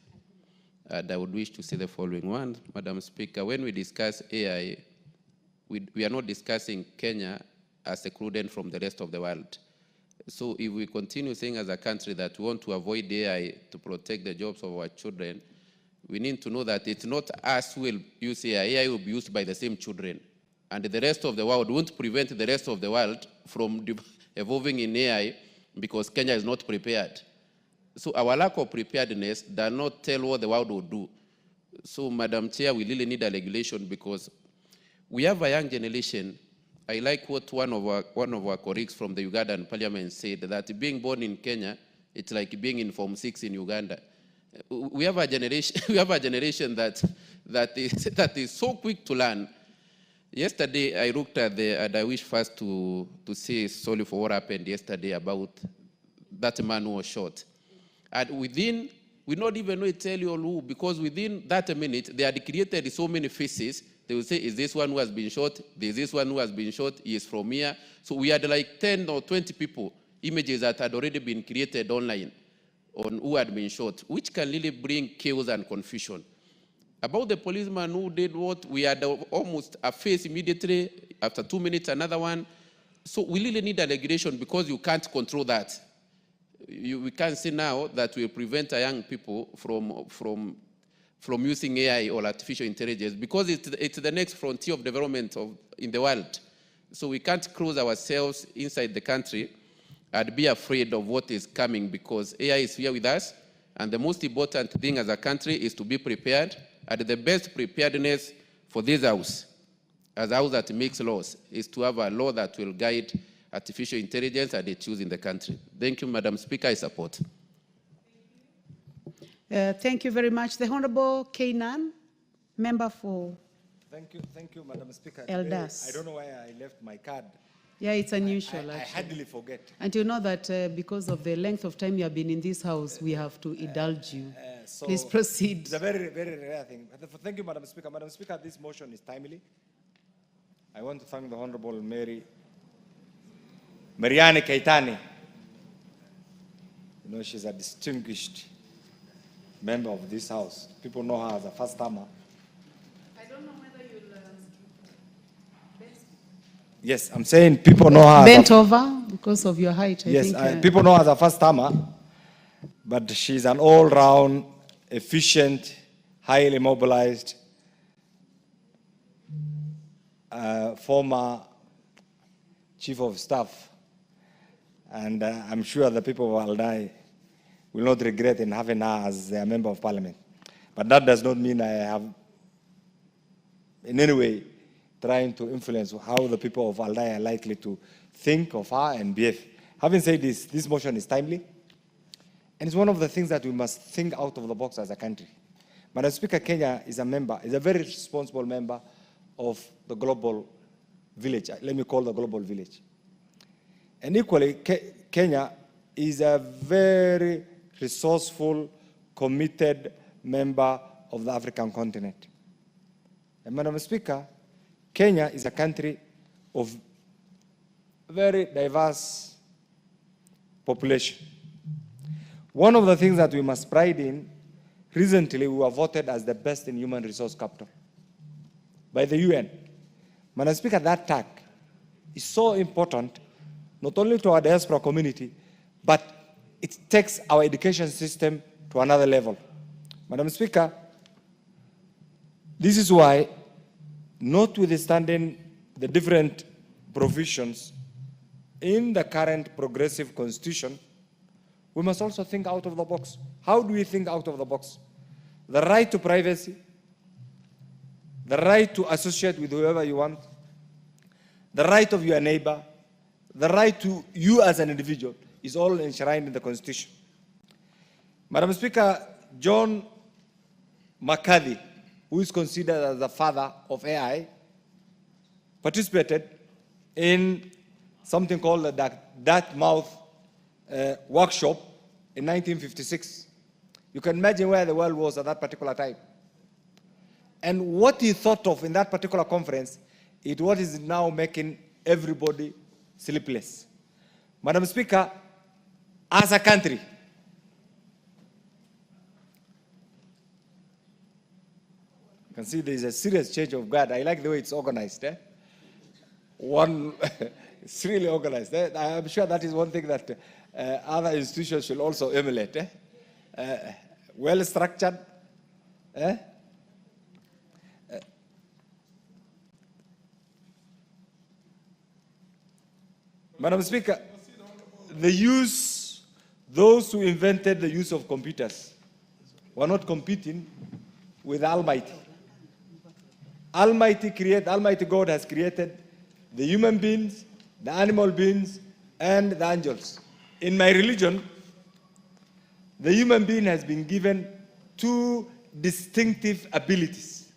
And I would wish to say the following one. Madam Speaker, when we discuss AI, we are not discussing Kenya as excluded from the rest of the world. So if we continue saying as a country that we want to avoid AI to protect the jobs of our children, we need to know that it's not us who will use AI. AI will be used by the same children. And the rest of the world won't prevent the rest of the world from evolving in AI because Kenya is not prepared. So our lack of preparedness does not tell what the world will do. So, Madam Chair, we really need a regulation because we have a young generation. I like what one of our colleagues from the Ugandan parliament said, that being born in Kenya, it's like being in Form 6 in Uganda. We have a generation that is so quick to learn. Yesterday, I looked at and I wish first to say sorry for what happened yesterday about that man who was shot. And we not even know tell you who, because within that minute, they had created so many faces. They will say, is this one who has been shot? There's this one who has been shot. He is from here. So we had like 10 or 20 people, images that had already been created online on who had been shot, which can really bring chaos and confusion. About the policeman who did what, we had almost a face immediately, after 2 minutes, another one. So we really need a regulation because you can't control that. We can't say now that will prevent young people from using AI or artificial intelligence because it's the next frontier of development in the world. So we can't close ourselves inside the country and be afraid of what is coming because AI is here with us. And the most important thing as a country is to be prepared. And the best preparedness for this house, as a house that makes laws, is to have a law that will guide artificial intelligence and its use in the country. Thank you, Madam Speaker. I support. Thank you very much. The Honorable Kainan, member for Thank you, Madam Speaker. Elders. Today, I don't know why I left my card. Yeah, it's unusual. I hardly forget. And you know that because of the length of time you have been in this house, we have to indulge you. So Please proceed. It's a very, very rare thing. Thank you, Madam Speaker. Madam Speaker, this motion is timely. I want to thank the Honorable Mariane Keitany. You know, she's a distinguished member of this house. People know her as a first-timer. I don't know whether you'll... Yes, I'm saying people know her Bent over because of your height, I think. People know her as a first-timer, but she's an all-round, efficient, highly mobilized, former chief of staff. And I'm sure the people of Aldai will not regret in having her as a member of parliament. But that does not mean I have in any way trying to influence how the people of Aldai are likely to think of her and behave. Having said this motion is timely, and it's one of the things that we must think out of the box as a country. Madam Speaker, Kenya is a very responsible member of the global village. Let me call the global village. And equally, Kenya is a very resourceful, committed member of the African continent. And Madam Speaker, Kenya is a country of very diverse population. One of the things that we must pride in, recently we were voted as the best in human resource capital by the UN. Madam Speaker, that tag is so important, not only to our diaspora community, but it takes our education system to another level. Madam Speaker, this is why, notwithstanding the different provisions in the current progressive constitution, we must also think out of the box. How do we think out of the box? The right to privacy, the right to associate with whoever you want, the right of your neighbor, the right to you as an individual is all enshrined in the Constitution. Madam Speaker, John McCarthy, who is considered as the father of AI, participated in something called the Dartmouth workshop in 1956. You can imagine where the world was at that particular time. And what he thought of in that particular conference is what is now making everybody sleepless. Madam Speaker, as a country, you can see there is a serious change of guard. I like the way it's organized. It's really organized. I'm sure that is one thing that other institutions should also emulate. Well structured. Madam Speaker, those who invented the use of computers were not competing with Almighty. Almighty God has created the human beings, the animal beings, and the angels. In my religion, the human being has been given two distinctive abilities.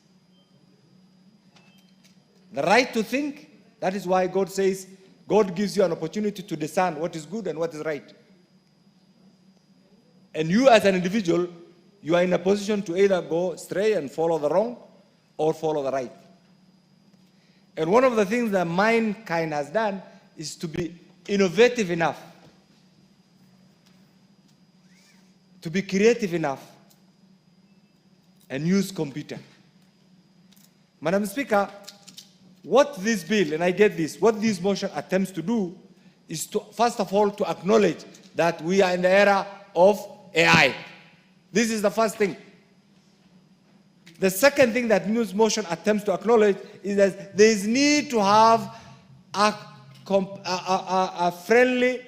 The right to think, that is why God says, God gives you an opportunity to discern what is good and what is right. And you as an individual, you are in a position to either go astray and follow the wrong or follow the right. And one of the things that mankind has done is to be innovative enough, to be creative enough, and use computer. Madam Speaker, what this bill, and I get this, what this motion attempts to do is to, first of all, to acknowledge that we are in the era of AI. This is the first thing. The second thing that this motion attempts to acknowledge is that there is need to have a friendly,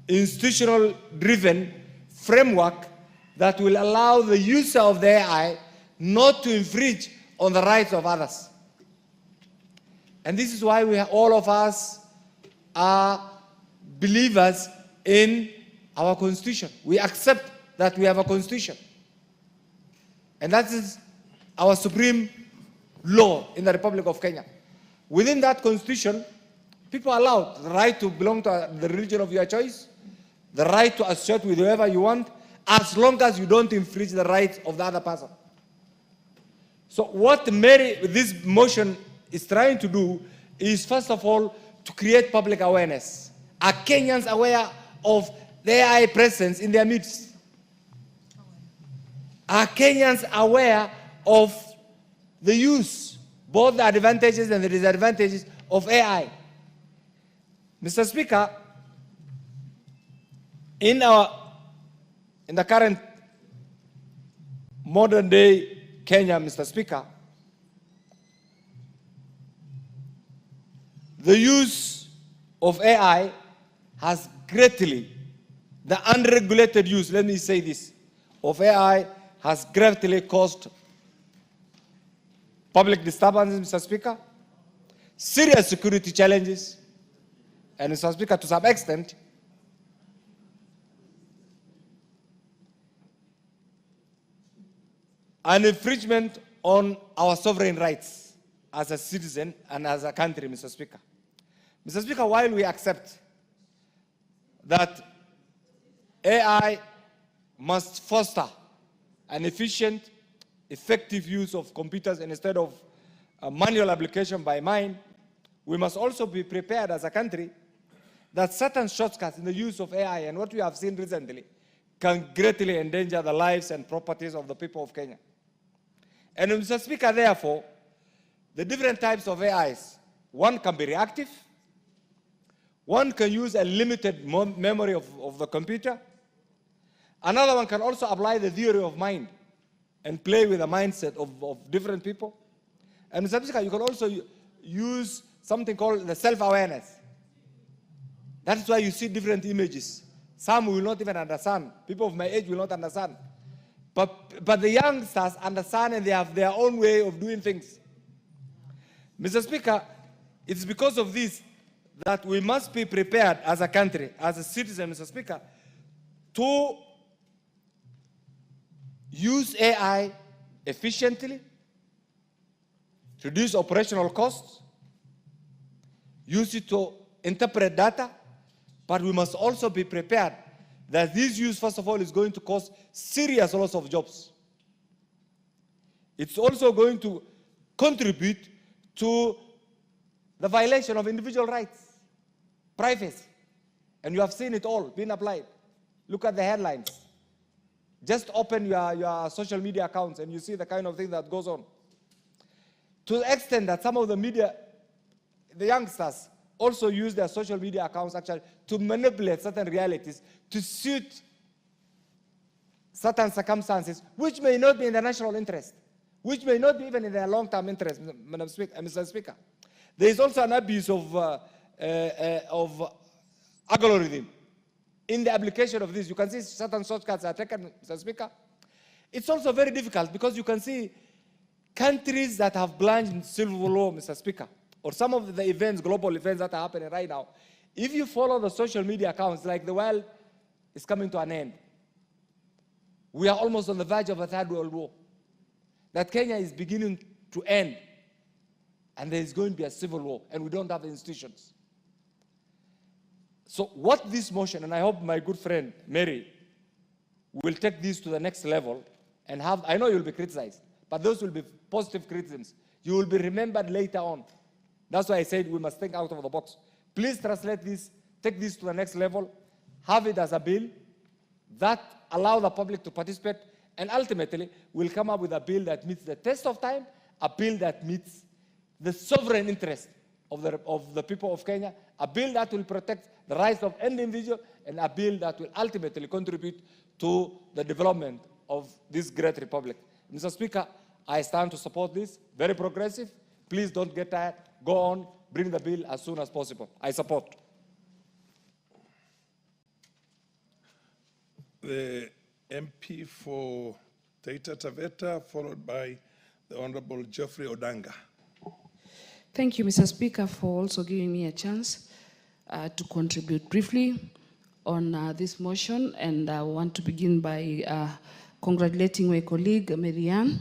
institutional-driven framework that will allow the user of the AI not to infringe on the rights of others. And this is why all of us are believers in our Constitution. We accept that we have a Constitution. And that is our supreme law in the Republic of Kenya. Within that Constitution, people are allowed the right to belong to the religion of your choice, the right to associate with whoever you want, as long as you don't infringe the rights of the other person. So what this motion is trying to do is, first of all, to create public awareness. Are Kenyans aware of the AI presence in their midst? Are Kenyans aware of the use, both the advantages and the disadvantages of AI? Mr. Speaker, in the current modern day Kenya, Mr. Speaker, the use of AI has greatly, the unregulated use, let me say this, of AI has greatly caused public disturbances, Mr. Speaker, serious security challenges, and Mr. Speaker, to some extent, an infringement on our sovereign rights as a citizen and as a country, Mr. Speaker. Mr. Speaker, while we accept that AI must foster an efficient, effective use of computers instead of manual application by mind, we must also be prepared as a country that certain shortcuts in the use of AI and what we have seen recently can greatly endanger the lives and properties of the people of Kenya. And Mr. Speaker, therefore, the different types of AIs, one can be reactive, one can use a limited memory of the computer, another one can also apply the theory of mind and play with the mindset of different people. And Mr. Speaker, you can also use something called the self-awareness. That's why you see different images. Some will not even understand. People of my age will not understand. But the youngsters understand and they have their own way of doing things. Mr. Speaker, it's because of this that we must be prepared as a country, as a citizen, Mr. Speaker, to use AI efficiently, reduce operational costs, use it to interpret data, but we must also be prepared that this use, first of all, is going to cause serious loss of jobs. It's also going to contribute to the violation of individual rights, privacy. And you have seen it all being applied. Look at the headlines. Just open your social media accounts and you see the kind of thing that goes on. To the extent that some of the media, the youngsters, also use their social media accounts actually to manipulate certain realities, to suit certain circumstances, which may not be in the national interest, which may not be even in their long-term interest, Mr. Speaker. There is also an abuse of algorithm in the application of this. You can see certain shortcuts are taken, Mr. Speaker. It's also very difficult because you can see countries that have plunged in civil war, Mr. Speaker, or some of the events, global events that are happening right now. If you follow the social media accounts, like the world is coming to an end. We are almost on the verge of a third world war. That Kenya is beginning to end. And there is going to be a civil war, and we don't have the institutions. So what this motion, and I hope my good friend Mary will take this to the next level and have, I know you'll be criticized, but those will be positive criticisms. You will be remembered later on. That's why I said we must think out of the box. Please translate this, take this to the next level, have it as a bill that allow the public to participate, and ultimately we'll come up with a bill that meets the test of time, a bill that meets the sovereign interest of the people of Kenya, a bill that will protect the rights of any individual, and a bill that will ultimately contribute to the development of this great republic. Mr. Speaker, I stand to support this, very progressive. Please don't get tired. Go on, bring the bill as soon as possible. I support. The MP for Taita Taveta, followed by the Honorable Geoffrey Odanga. Thank you, Mr. Speaker, for also giving me a chance to contribute briefly on this motion. And I want to begin by congratulating my colleague, Marianne,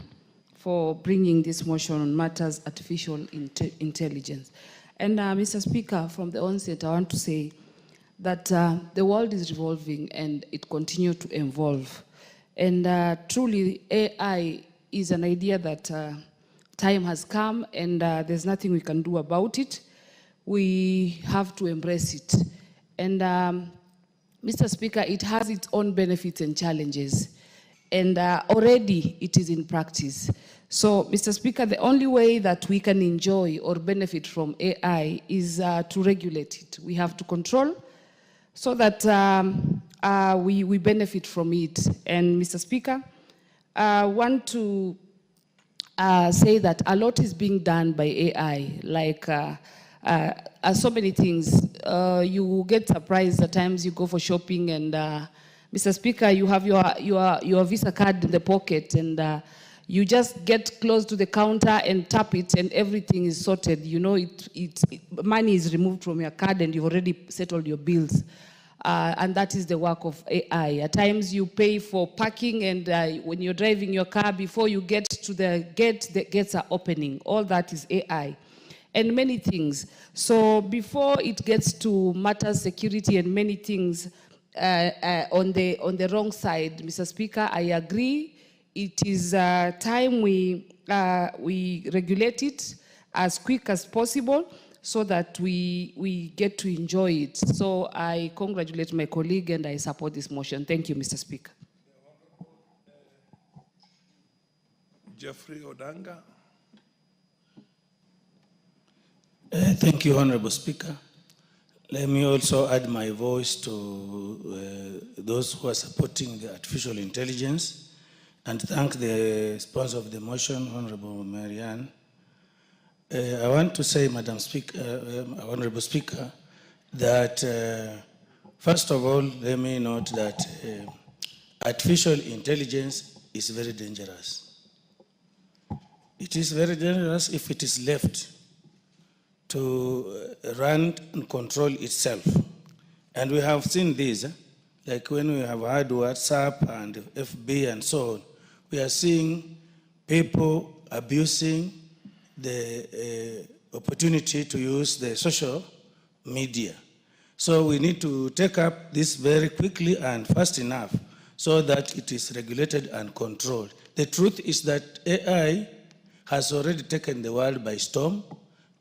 for bringing this motion on matters artificial intelligence. And Mr. Speaker, from the onset, I want to say that the world is revolving and it continues to evolve. And truly, AI is an idea that time has come and there's nothing we can do about it. We have to embrace it. And Mr. Speaker, it has its own benefits and challenges. And already it is in practice. So, Mr. Speaker, the only way that we can enjoy or benefit from AI is to regulate it. We have to control so that we benefit from it. And Mr. Speaker, I want to say that a lot is being done by AI, like so many things. You get surprised at times you go for shopping and Mr. Speaker, you have your Visa card in the pocket and You just get close to the counter and tap it and everything is sorted. You know, money is removed from your card and you've already settled your bills. And that is the work of AI. At times you pay for parking and when you're driving your car, before you get to the gates are opening. All that is AI. And many things. So before it gets to matters security and many things on the wrong side, Mr. Speaker, I agree. It is time we regulate it as quick as possible so that we get to enjoy it. So I congratulate my colleague and I support this motion. Thank you, Mr. Speaker. Jeffrey Odanga. Thank you, Honorable Speaker. Let me also add my voice to those who are supporting the artificial intelligence and thank the sponsor of the motion, Honorable Marianne. I want to say, Madam Speaker, Honorable Speaker, that first of all, let me note that artificial intelligence is very dangerous. It is very dangerous if it is left to run and control itself. And we have seen this, like when we have had WhatsApp and FB and so on, we are seeing people abusing the opportunity to use the social media. So we need to take up this very quickly and fast enough so that it is regulated and controlled. The truth is that AI has already taken the world by storm.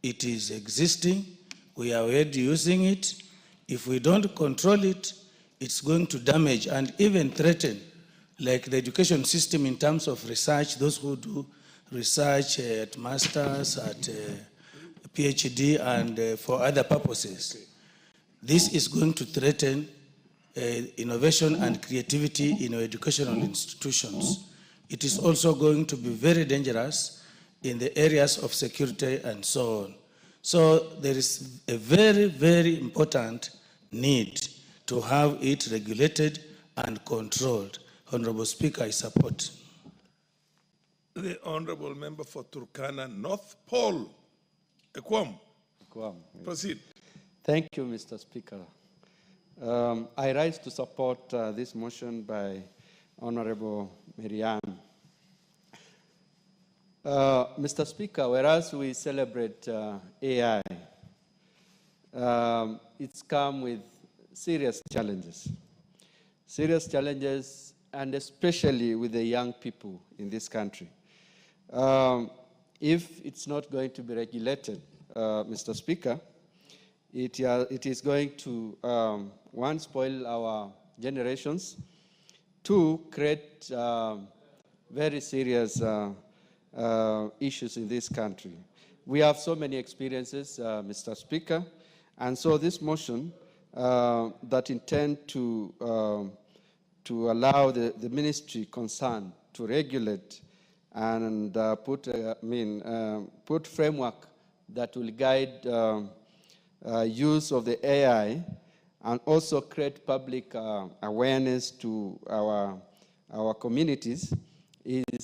It is existing. We are already using it. If we don't control it, it's going to damage and even threaten, like the education system in terms of research, those who do research at masters, at PhD, and for other purposes. This is going to threaten innovation and creativity in our educational institutions. It is also going to be very dangerous in the areas of security and so on. So there is a very, very important need to have it regulated and controlled. Honorable Speaker, I support. The Honorable Member for Turkana North, Paul Ekwam. Proceed. Thank you, Mr. Speaker. I rise to support this motion by Honorable Marianne. Mr. Speaker, whereas we celebrate AI, it's come with serious challenges. Serious challenges, and especially with the young people in this country. If it's not going to be regulated, Mr. Speaker, it is going to, one, spoil our generations, two, create very serious issues in this country. We have so many experiences, Mr. Speaker, and so this motion that intend to allow the ministry concerned to regulate and put framework that will guide use of the AI and also create public awareness to our communities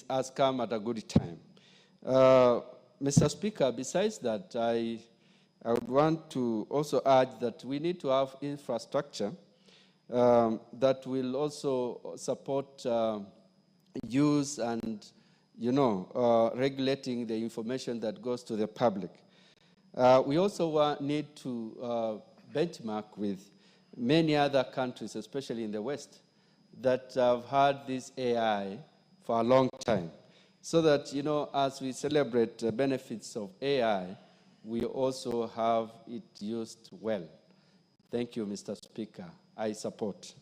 has come at a good time. Mr. Speaker, besides that, I would want to also urge that we need to have infrastructure that will also support use and, regulating the information that goes to the public. We also need to benchmark with many other countries, especially in the West, that have had this AI for a long time, so that, as we celebrate the benefits of AI, we also have it used well. Thank you, Mr. Speaker. I support.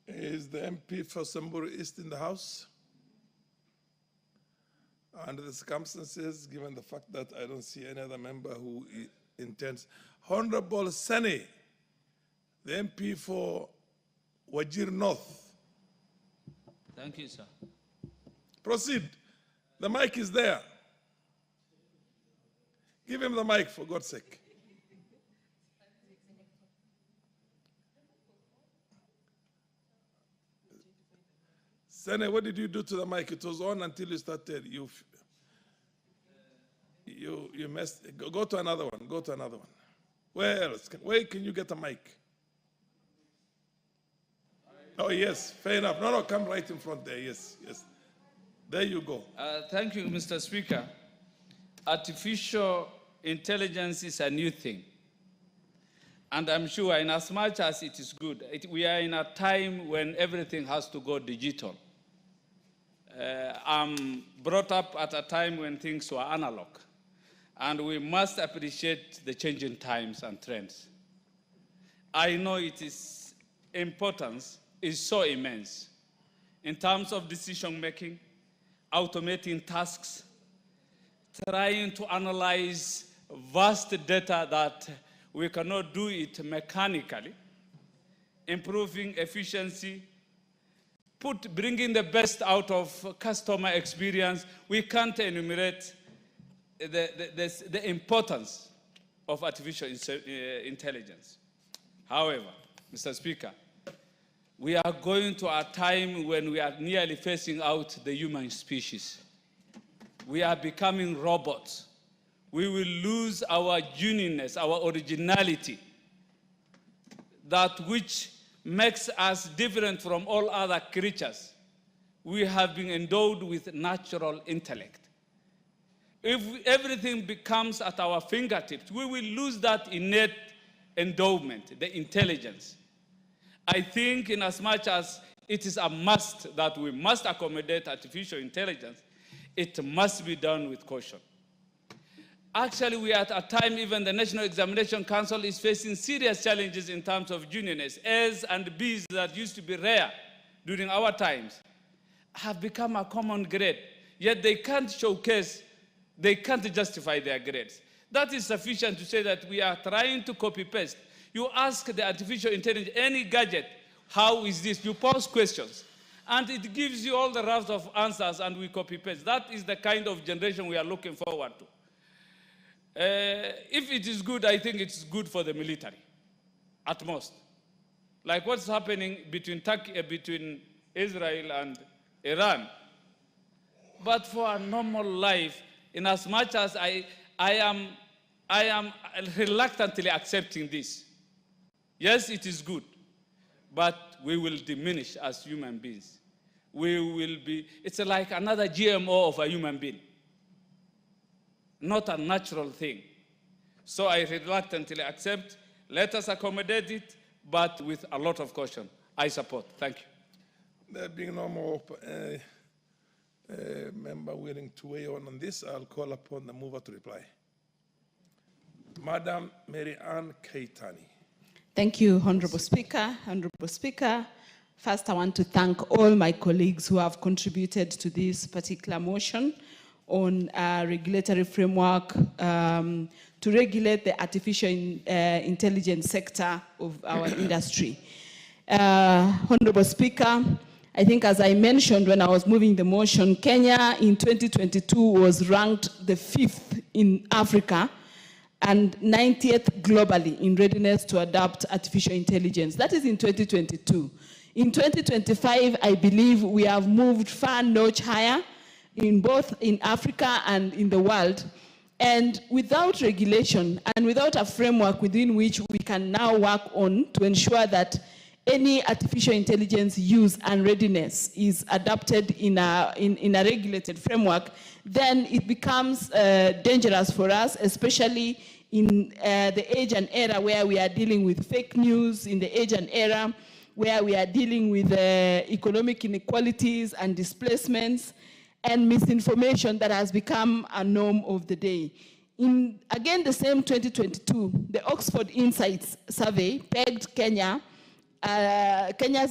Is the MP for Samburu East in the House? Under the circumstances, given the fact that I don't see any other member who intends. Honorable Sani, the MP for Wajir North. Thank you, sir. Proceed. The mic is there. Give him the mic, for God's sake. Sene, what did you do to the mic? It was on until you started. You messed. Go to another one. Go to another one. Where else? Where can you get a mic? Oh, yes. Fair enough. No, come right in front there. Yes, yes. There you go. Thank you, Mr. Speaker. Artificial intelligence is a new thing. And I'm sure in as much as it is good, we are in a time when everything has to go digital. I'm brought up at a time when things were analog. And we must appreciate the changing times and trends. I know its importance is so immense in terms of decision making, automating tasks, trying to analyze vast data that we cannot do it mechanically, improving efficiency, bringing the best out of customer experience. We can't enumerate the importance of artificial intelligence. However, Mr. Speaker, we are going to a time when we are nearly phasing out the human species. We are becoming robots. We will lose our uniqueness, our originality, that which makes us different from all other creatures. We have been endowed with natural intellect. If everything becomes at our fingertips, we will lose that innate endowment, the intelligence. I think in as much as it is a must that we must accommodate artificial intelligence, it must be done with caution. Actually, we are at a time even the National Examination Council is facing serious challenges in terms of juniorness. A's and B's that used to be rare during our times have become a common grade, yet they can't showcase, they can't justify their grades. That is sufficient to say that we are trying to copy-paste. You ask the artificial intelligence, any gadget, how is this? You pose questions, and it gives you all the raft of answers, and we copy-paste. That is the kind of generation we are looking forward to. If it is good, I think it's good for the military, at most. Like what's happening between Israel and Iran. But for a normal life, in as much as I am reluctantly accepting this. Yes, it is good, but we will diminish as human beings. We will be, it's like another GMO of a human being, not a natural thing. So I reluctantly accept, let us accommodate it, but with a lot of caution. I support. Thank you. There being no more member willing to weigh on this, I'll call upon the mover to reply. Madam Mary Ann Keitani. Thank you, Honorable Speaker. Honorable Speaker, first I want to thank all my colleagues who have contributed to this particular motion on a regulatory framework to regulate the artificial intelligence sector of our industry. Honorable Speaker, I think as I mentioned when I was moving the motion, Kenya in 2022 was ranked the 5th in Africa and 90th globally in readiness to adopt artificial intelligence. That is in 2022. In 2025, I believe we have moved far notch higher in both in Africa and in the world. And without regulation and without a framework within which we can now work on to ensure that any artificial intelligence use and readiness is adopted in a regulated framework, then it becomes dangerous for us, especially in the age and era where we are dealing with fake news, in the age and era where we are dealing with economic inequalities and displacements and misinformation that has become a norm of the day. In, again, the same 2022, the Oxford Insights survey pegged Kenya's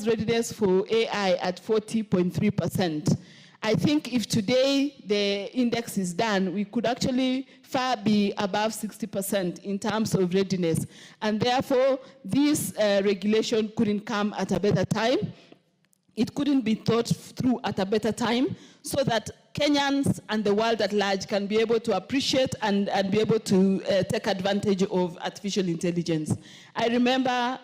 readiness for AI at 40.3%. I think if today the index is done, we could actually far be above 60% in terms of readiness. And therefore, this regulation couldn't come at a better time. It couldn't be thought through at a better time so that Kenyans and the world at large can be able to appreciate and be able to take advantage of artificial intelligence. I remember,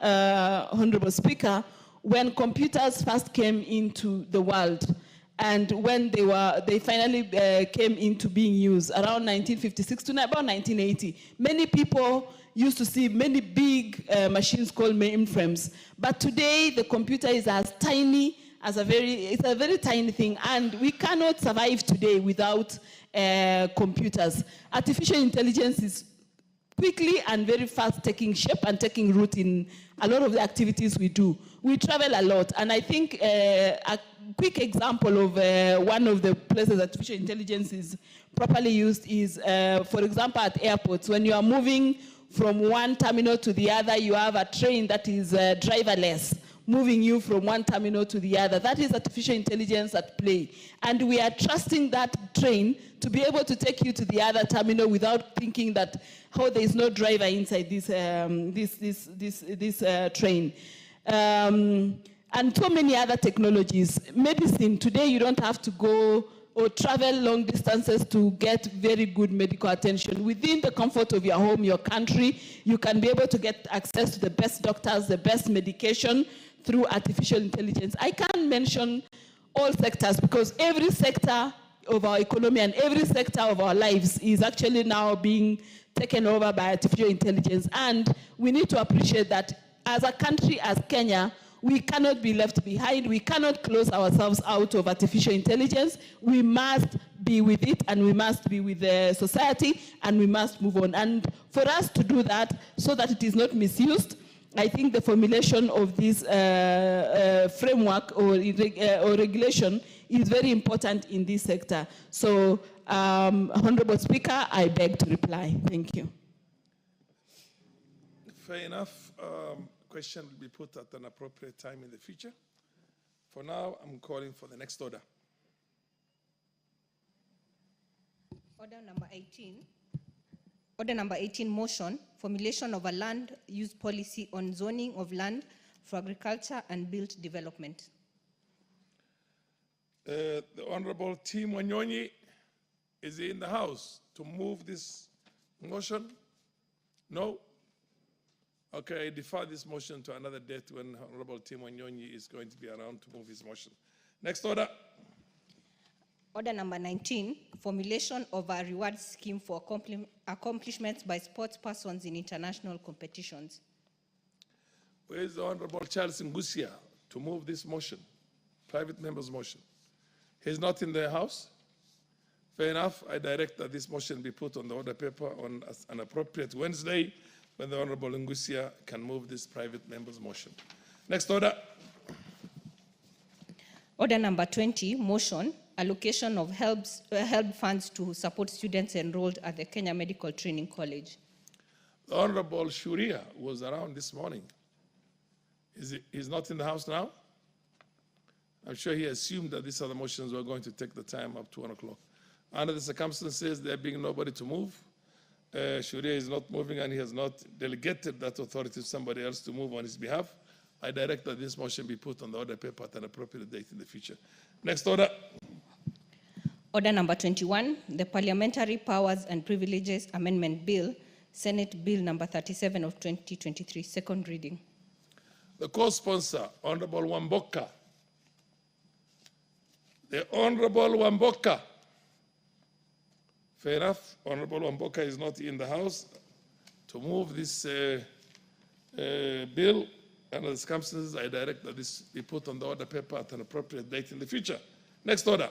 Honorable Speaker, when computers first came into the world and when they finally came into being used around 1956 to about 1980. Many people used to see many big machines called mainframes, but today the computer is as tiny as it's a very tiny thing, and we cannot survive today without computers. Artificial intelligence is quickly and very fast taking shape and taking root in a lot of the activities we do. We travel a lot, and I think a quick example of one of the places artificial intelligence is properly used is, for example, at airports. When you are moving from one terminal to the other, you have a train that is driverless, moving you from one terminal to the other. That is artificial intelligence at play. And we are trusting that train to be able to take you to the other terminal without thinking that, oh, there is no driver inside this train. And so many other technologies. Medicine, today you don't have to go or travel long distances to get very good medical attention. Within the comfort of your home, your country, you can be able to get access to the best doctors, the best medication through artificial intelligence. I can't mention all sectors because every sector of our economy and every sector of our lives is actually now being taken over by artificial intelligence. And we need to appreciate that as a country, as Kenya, we cannot be left behind. We cannot close ourselves out of artificial intelligence. We must be with it, and we must be with the society, and we must move on. And for us to do that, so that it is not misused, I think the formulation of this framework or regulation is very important in this sector. So, Honorable Speaker, I beg to reply. Thank you. Fair enough. Question will be put at an appropriate time in the future. For now, I'm calling for the next order. Order number 18. Order number 18, motion, formulation of a land use policy on zoning of land for agriculture and built development. The Honorable Tim Wanyonyi, is he in the House to move this motion? No? Okay, I defer this motion to another date when Honorable Tim Wanyonyi is going to be around to move his motion. Next order. Order number 19, formulation of a reward scheme for accomplishments by sports persons in international competitions. Where is the Honorable Charles Ngusia to move this motion, private member's motion? He's not in the House? Fair enough. I direct that this motion be put on the order paper on an appropriate Wednesday when the Honorable Ngusia can move this private member's motion. Next order. Order number 20, motion, allocation of help funds to support students enrolled at the Kenya Medical Training College. The Honorable Shuria was around this morning. He's not in the House now? I'm sure he assumed that these other motions were going to take the time up to 1 o'clock. Under the circumstances, there being nobody to move, Shuria is not moving and he has not delegated that authority to somebody else to move on his behalf. I direct that this motion be put on the order paper at an appropriate date in the future. Next order. Order number 21, the Parliamentary Powers and Privileges Amendment Bill, Senate Bill number 37 of 2023, second reading. The co-sponsor, Honorable Wamboka. The Honorable Wamboka. Fair enough. Honorable Wamboka is not in the House to move this bill. Under the circumstances, I direct that this be put on the order paper at an appropriate date in the future. Next order.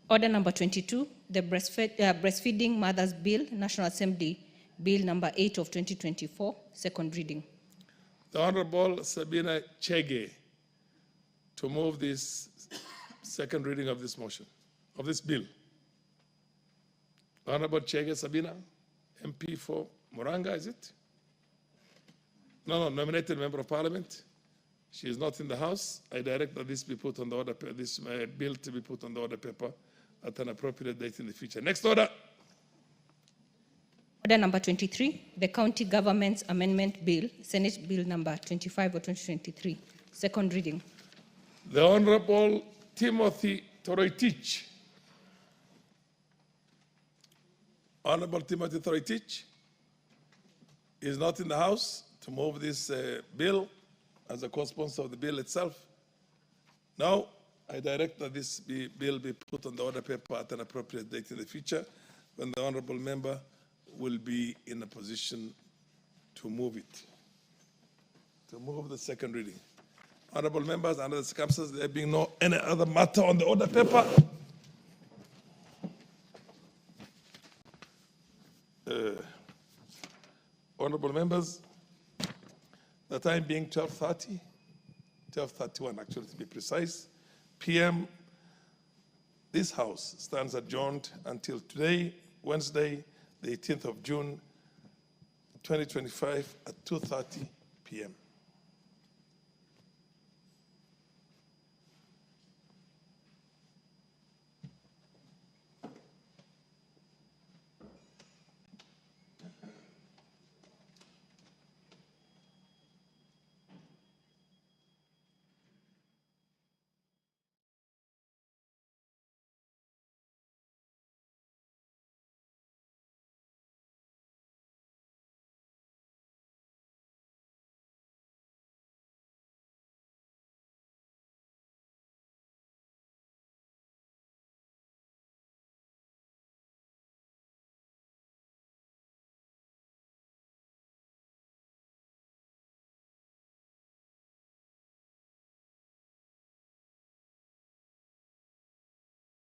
Order number 22, the Breastfeeding Mothers Bill, National Assembly Bill number 8 of 2024, second reading. The Honorable Sabina Chege to move this second reading of this motion, of this bill. Honorable Chege Sabina, MP for Muranga, is it? No, nominated member of parliament. She is not in the House. I direct that this be put on the order, this bill to be put on the order paper at an appropriate date in the future. Next order. Order number 23, the County Government's Amendment Bill, Senate Bill number 25 of 2023, second reading. The Honorable Timothy Toroitich. Honorable Timothy Toroitich is not in the House to move this bill as a co-sponsor of the bill itself. Now, I direct that this bill be put on the order paper at an appropriate date in the future when the honorable member will be in a position to move it, to move the second reading. Honorable members, under the circumstances, there being no any other matter on the order paper, honorable members, the time being 12:30, 12:31 actually to be precise, p.m., this House stands adjourned until today, Wednesday, the 18th of June, 2025 at 2:30 p.m.